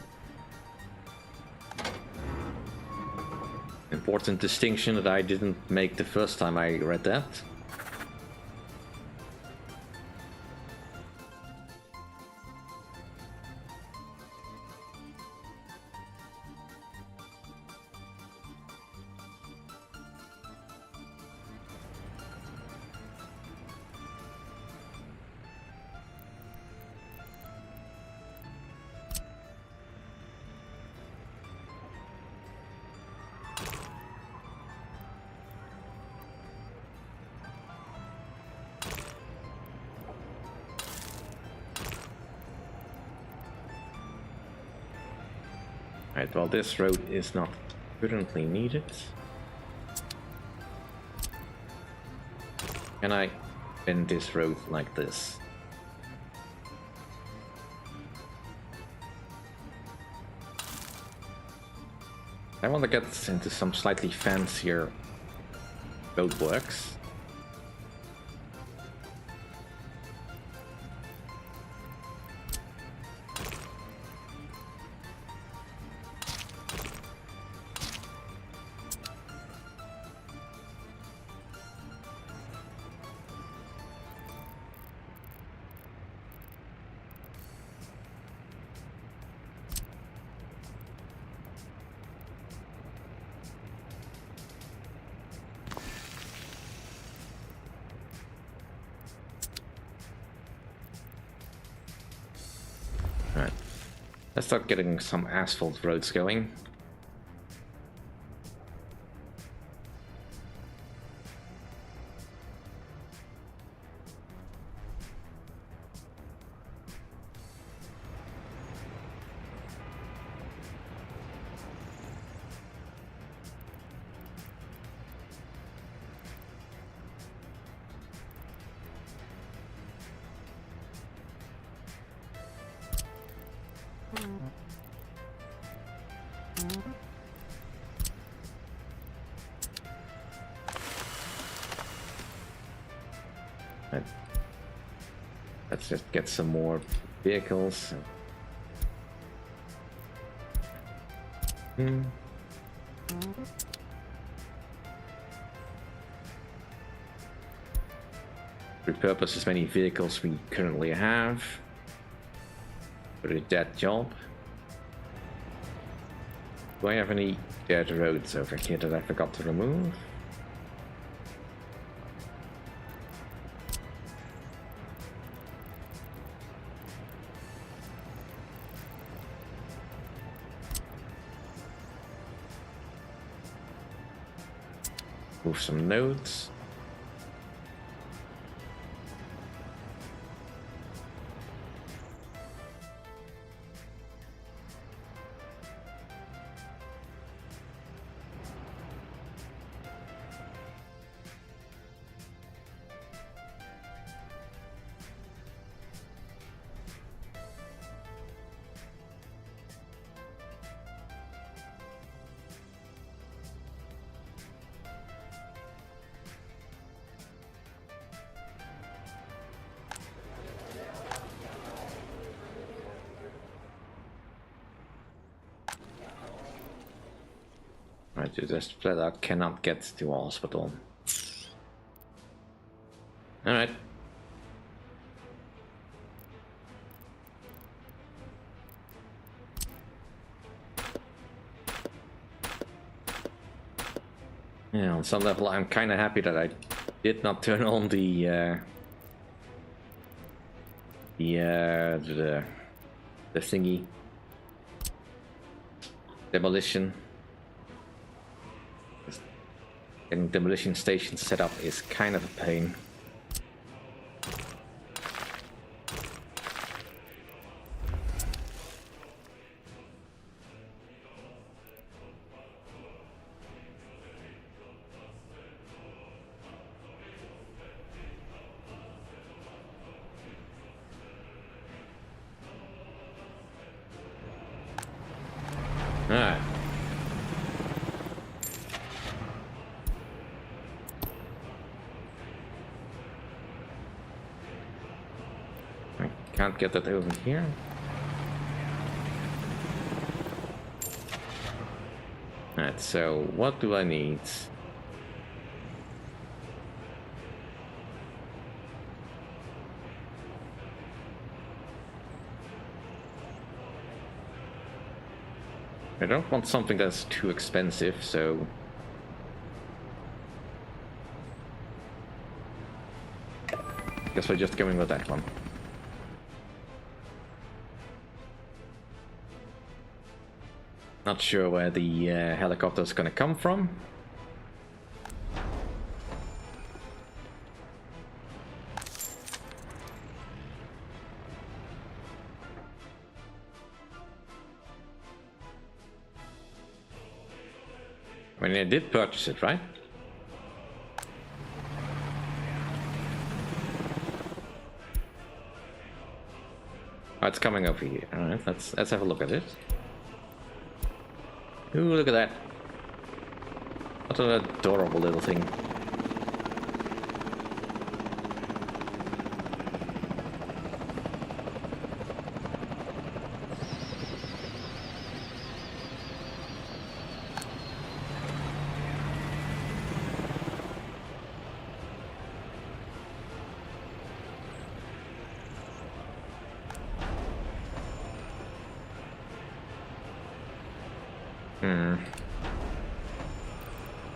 Important distinction that I didn't make the first time I read that. Right, well, this road is not currently needed. Can I bend this road like this? I want to get into some slightly fancier roadworks. Alright, let's start getting some asphalt roads going. Let's just get some more vehicles. Repurpose as many vehicles we currently have for a dead job. Do I have any dead roads over here that I forgot to remove? Move some nodes. I just flat out cannot get to a hospital. Alright. Yeah, on some level I'm kinda happy that I did not turn on the thingy. Demolition. Getting demolition stations set up is kind of a pain. Alright. I can't get that over here. Alright, so what do I need? I don't want something that's too expensive, so... guess we're just going with that one. Not sure where the helicopter is gonna come from. I mean, I did purchase it, right? Oh, it's coming over here. Alright, let's have a look at it. Ooh, look at that. What an adorable little thing.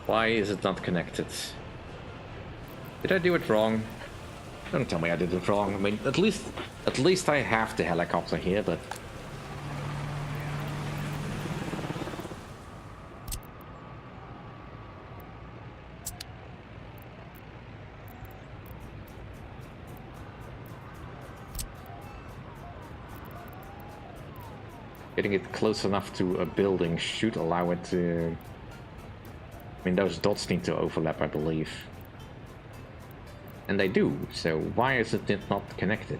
Why is it not connected? Did I do it wrong? Don't tell me I did it wrong. I mean, at least I have the helicopter here, but... getting it close enough to a building should allow it to... I mean, those dots need to overlap, I believe. And they do, so why is it not connected?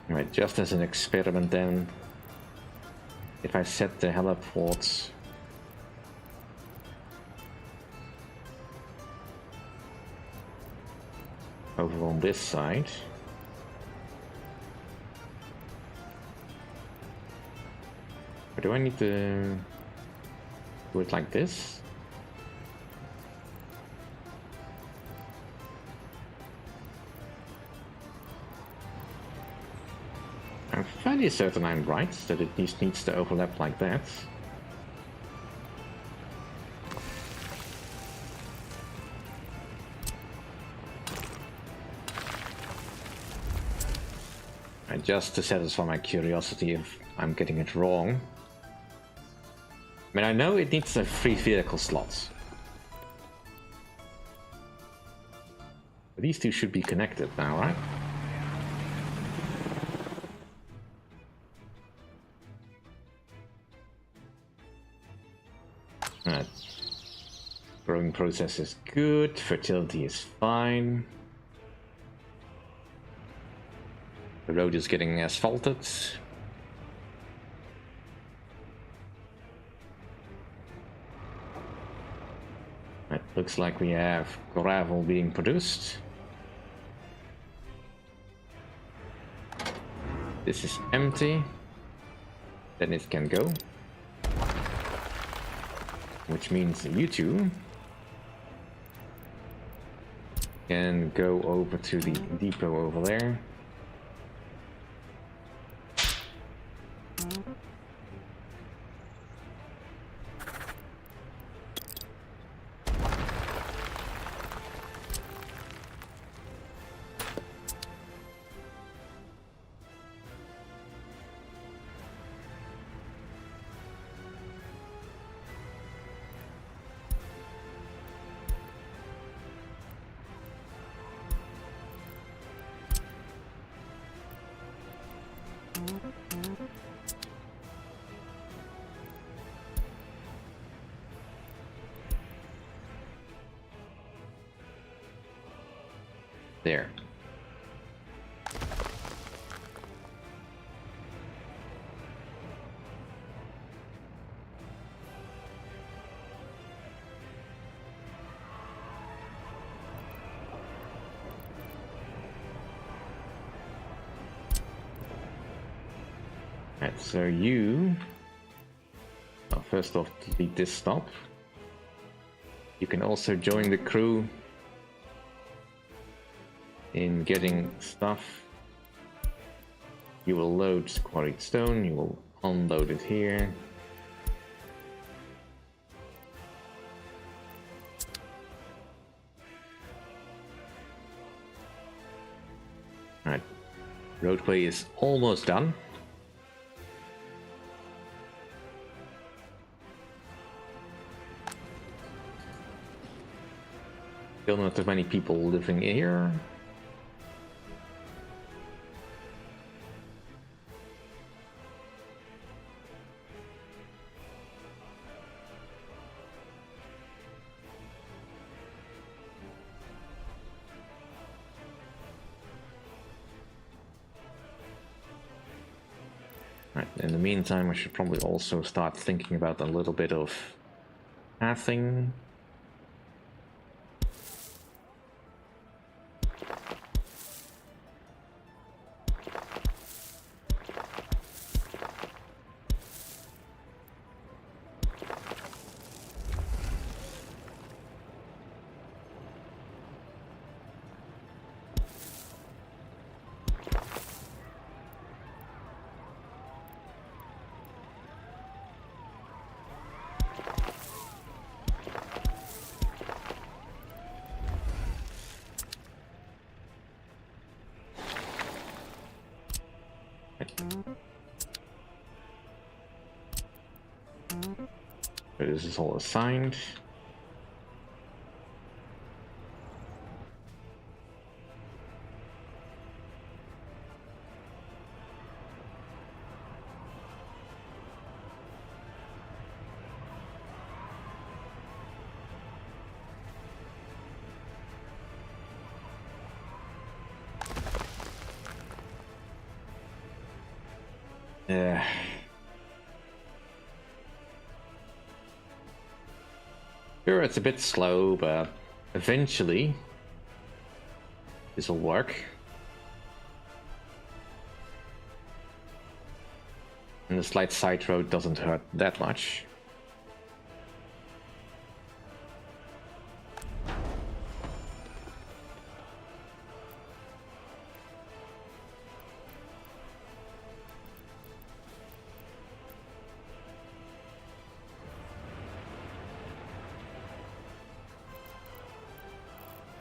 Right, just as an experiment then, if I set the heliports over on this side, or do I need to do it like this? I'm fairly certain I'm right, that it needs to overlap like that. And just to satisfy my curiosity if I'm getting it wrong. I mean, I know it needs a 3 vehicle slots. These two should be connected now, right? Alright. Growing process is good, fertility is fine. The road is getting asphalted. It looks like we have gravel being produced. This is empty. Then it can go. Which means you two can go over to the depot over there. There. Right, so you... Well, first off, delete this stop. You can also join the crew in getting stuff. You will load quarried stone, you will unload it here. Alright, roadway is almost done. Still not that many people living here. Right, in the meantime, I should probably also start thinking about a little bit of pathing. This is all assigned. Yeah. Sure, it's a bit slow, but eventually this will work. And the slight side road doesn't hurt that much.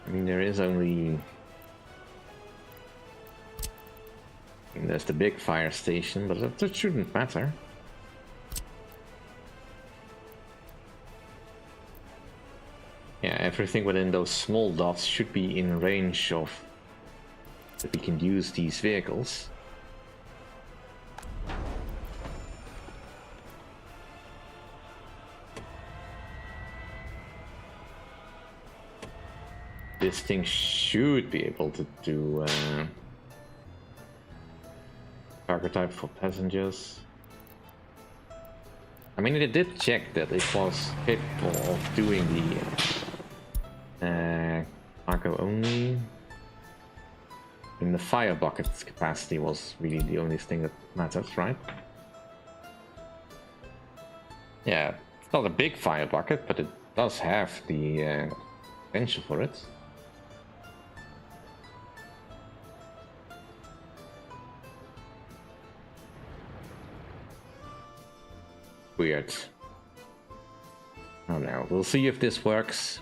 I mean, there is only... There's the big fire station, but that shouldn't matter. Yeah, everything within those small dots should be in range of that we can use these vehicles. This thing should be able to do cargo type for passengers. I mean, it did check that it was capable of doing the cargo only. I mean, the fire bucket's capacity was really the only thing that matters, right? Yeah, it's not a big fire bucket, but it does have the potential for it. Weird. Oh no, we'll see if this works.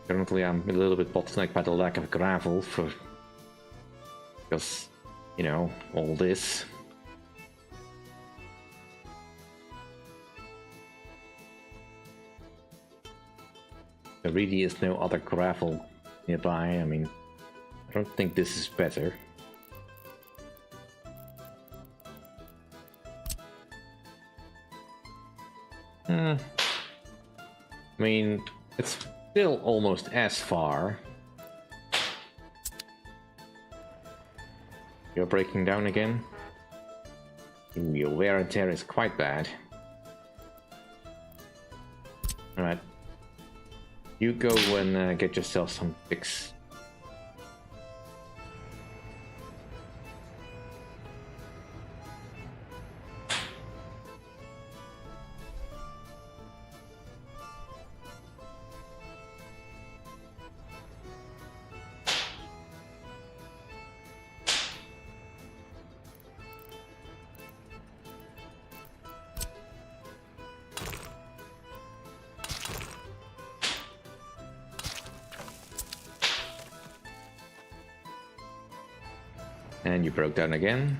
Currently I'm a little bit bottlenecked by the lack of gravel because, you know, all this. There really is no other gravel nearby. I mean, I don't think this is better. I mean, it's still almost as far. You're breaking down again. Ooh, your wear and tear is quite bad. Alright. You go and get yourself some fix. And you broke down again.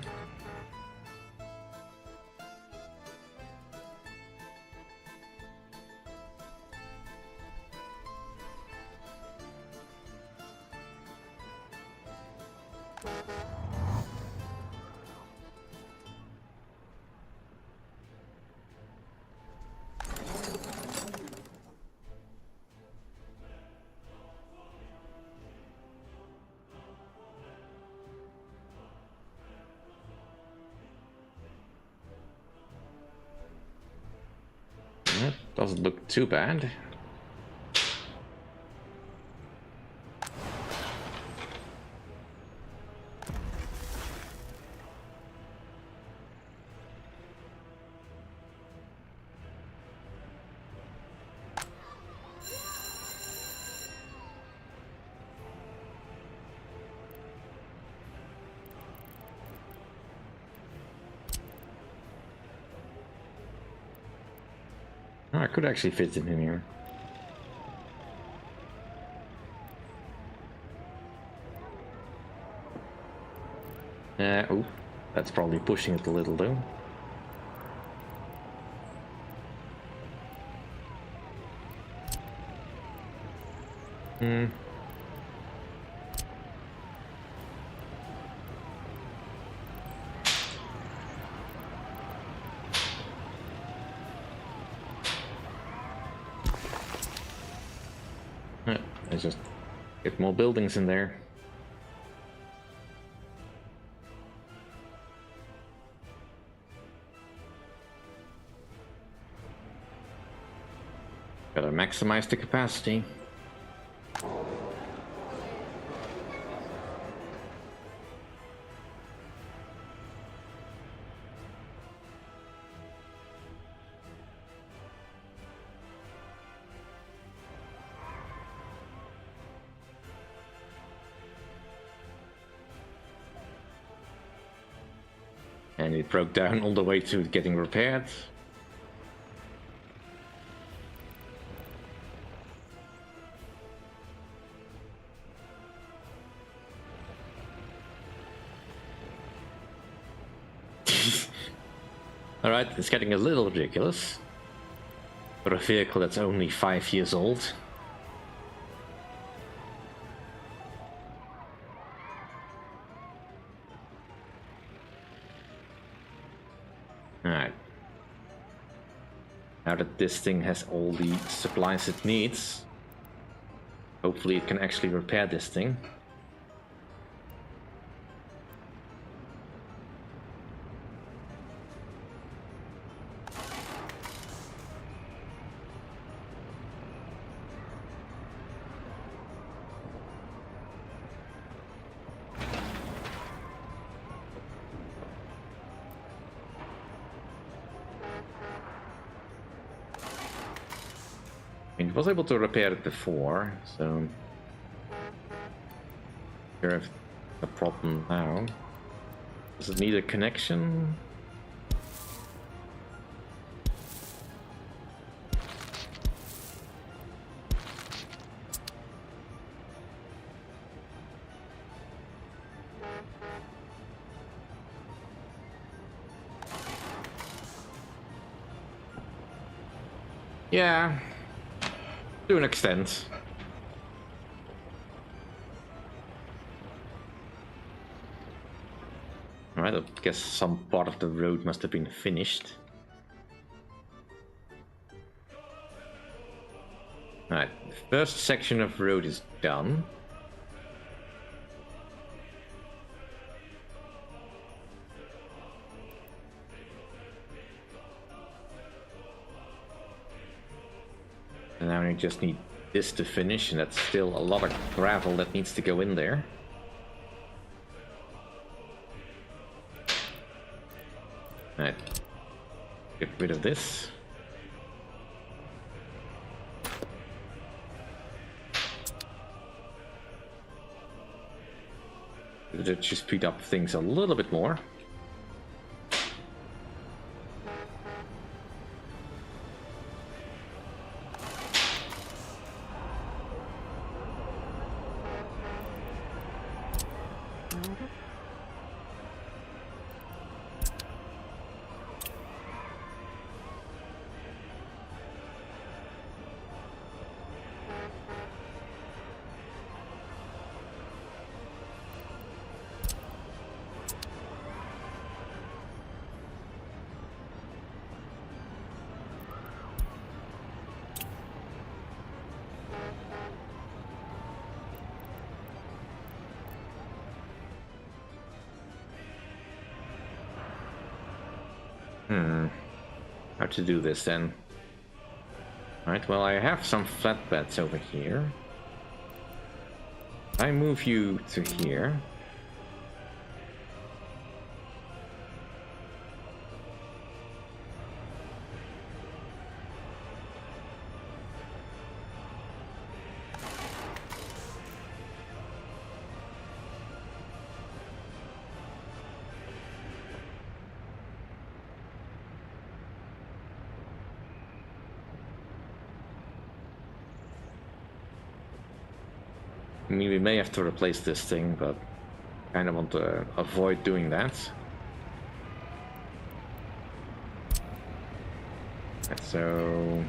That doesn't look too bad. Oh, I could actually fit it in here. Oh, that's probably pushing it a little though. Let's just get more buildings in there. Gotta maximize the capacity. And it broke down all the way to getting repaired. Alright, it's getting a little ridiculous. For a vehicle that's only 5 years old. Alright. Now that this thing has all the supplies it needs, hopefully it can actually repair this thing. It was able to repair it before, so here I have a problem now. Does it need a connection? Yeah. To an extent. Alright, I guess some part of the road must have been finished. Alright, the first section of road is done. And now we just need this to finish, and that's still a lot of gravel that needs to go in there. Alright, get rid of this. That should speed up things a little bit more. How to do this then? Alright, well, I have some flatbeds over here. I move you to here. I mean, we may have to replace this thing, but I kind of want to avoid doing that. So...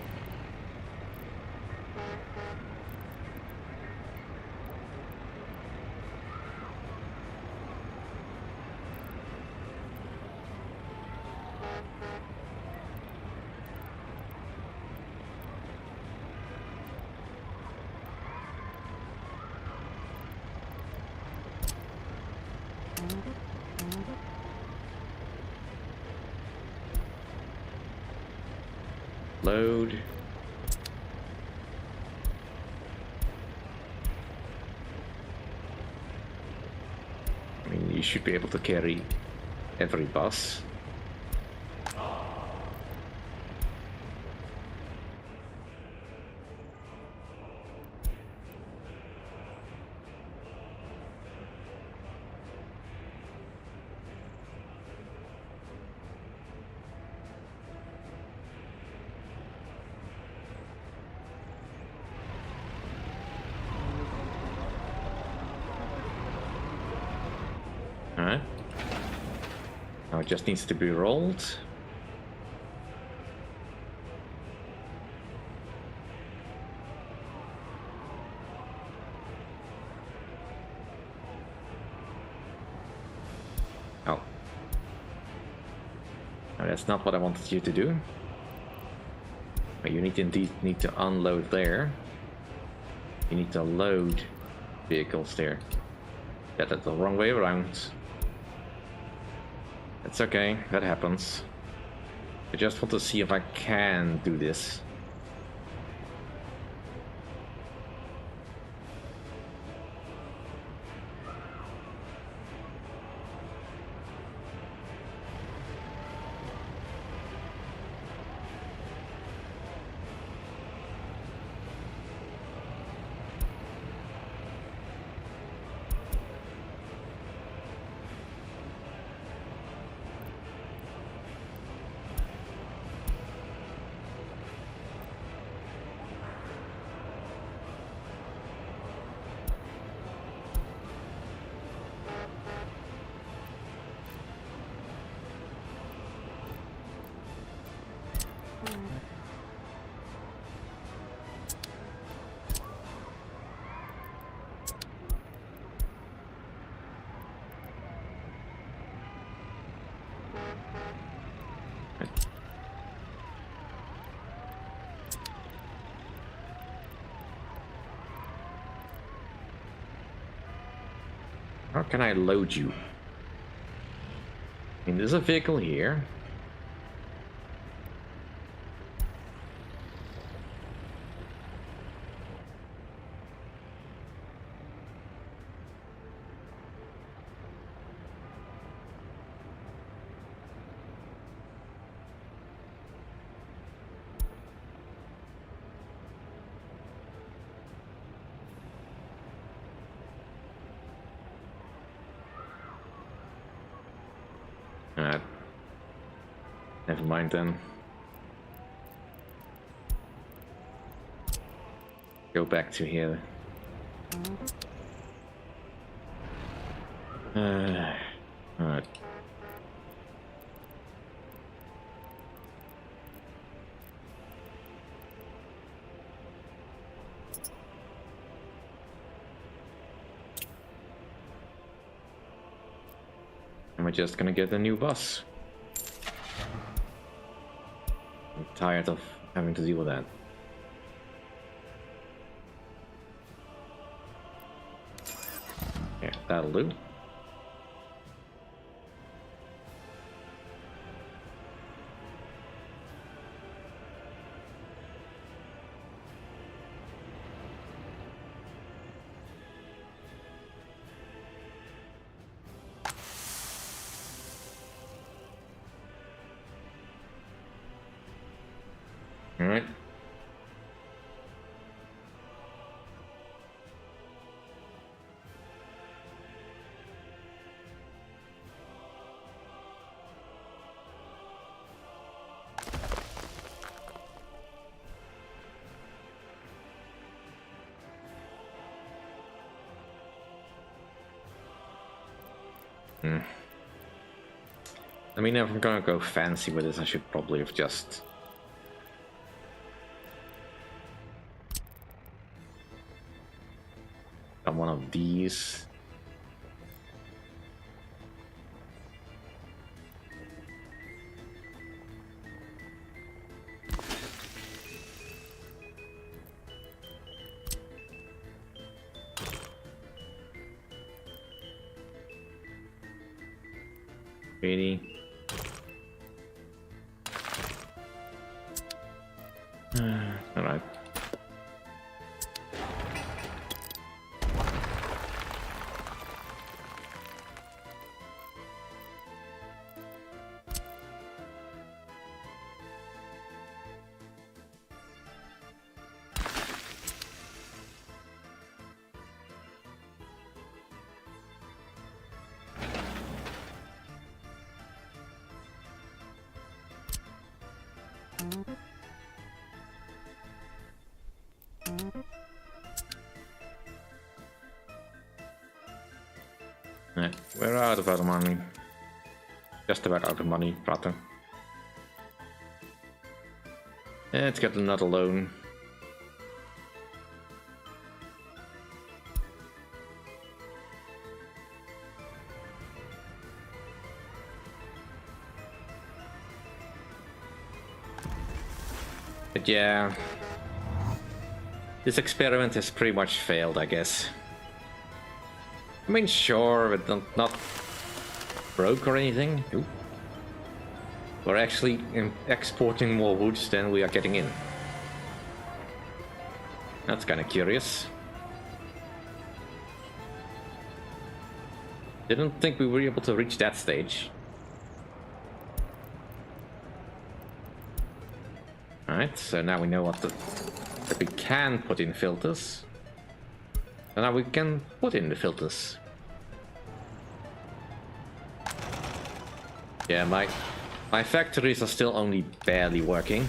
load. I mean, you should be able to carry every bus. Alright. Now it just needs to be rolled. No, that's not what I wanted you to do. But you indeed need to unload there. You need to load vehicles there. Yeah, that's the wrong way around. It's okay, that happens. I just want to see if I can do this. How can I load you? I mean, there's a vehicle here. Never mind then. Go back to here. Alright. Am I just gonna get a new bus? I'm tired of having to deal with that. Yeah, that'll do. All right. I mean, if I'm gonna go fancy with this, I should probably have just done one of these. Really? All right. Yeah, we're out of our money. Just about out of money, rather. Let's get another loan. But yeah, this experiment has pretty much failed, I guess. I mean, sure, but not broke or anything. Ooh. We're actually exporting more woods than we are getting in. That's kind of curious. Didn't think we were able to reach that stage. Alright, so now we know that we can put in filters. So now we can put in the filters. Yeah, my factories are still only barely working.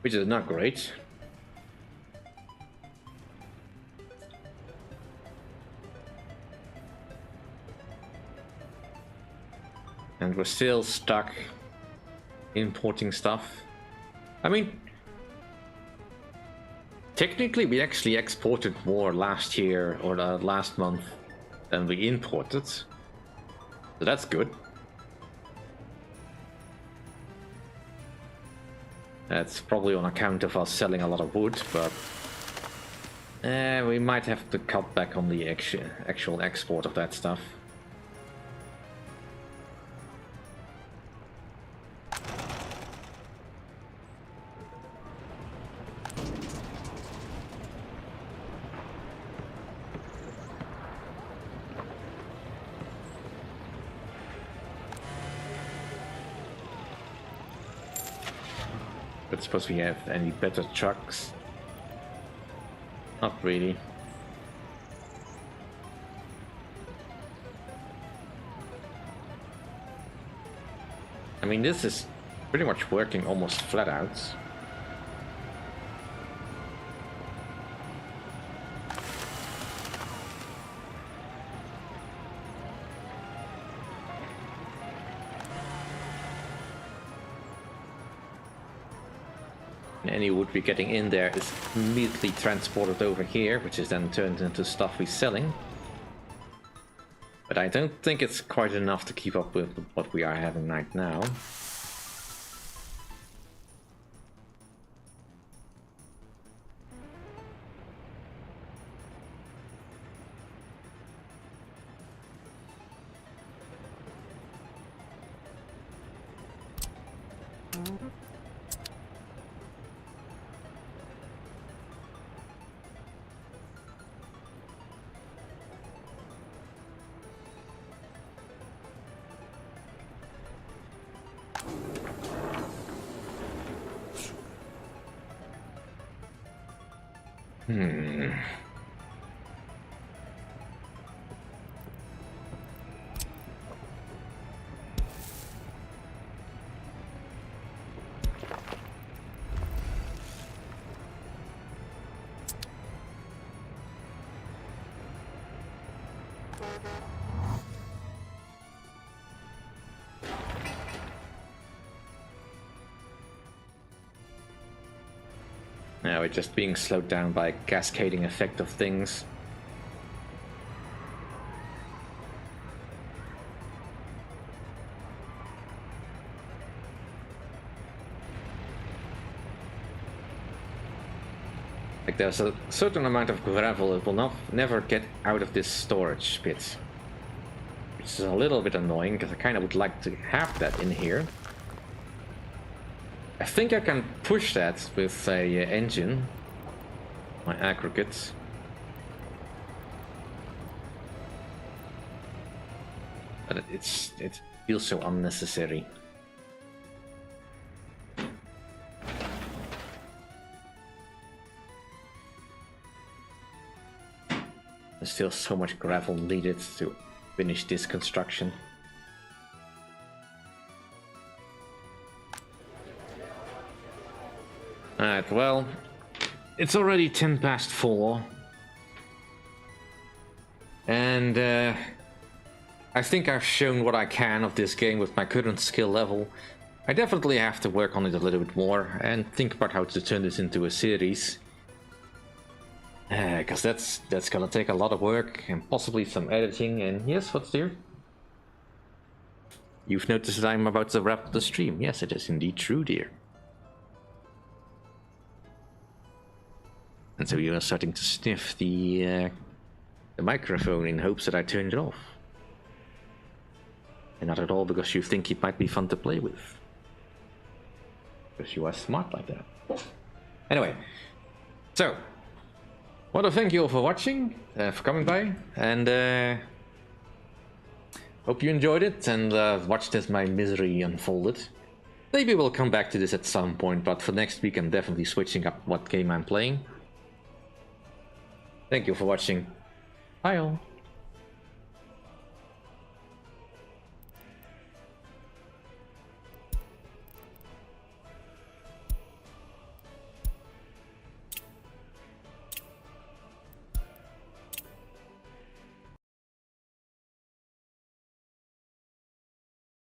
Which is not great. And we're still stuck importing stuff. I mean, technically we actually exported more last year or last month than we imported. So that's good. That's probably on account of us selling a lot of wood, but we might have to cut back on the actual export of that stuff. But suppose we have any better trucks? Not really. I mean, this is pretty much working almost flat out. Any wood we're getting in there is immediately transported over here, which is then turned into stuff we're selling. But I don't think it's quite enough to keep up with what we are having right now. Now we're just being slowed down by a cascading effect of things. Like there's a certain amount of gravel that will never get out of this storage pit. Which is a little bit annoying because I kind of would like to have that in here. I think I can push that with a engine, my aggregates. But it feels so unnecessary. There's still so much gravel needed to finish this construction. Alright, well, it's already 10 past 4. And I think I've shown what I can of this game with my current skill level. I definitely have to work on it a little bit more and think about how to turn this into a series. Because that's gonna take a lot of work and possibly some editing. And yes, what's there? You've noticed that I'm about to wrap up the stream. Yes, it is indeed true, dear. And so you are starting to sniff the microphone in hopes that I turn it off. And not at all because you think it might be fun to play with. Because you are smart like that. Anyway, so, want to thank you all for watching, for coming by, and hope you enjoyed it and watched as my misery unfolded. Maybe we'll come back to this at some point, but for next week I'm definitely switching up what game I'm playing. Thank you for watching. Bye all.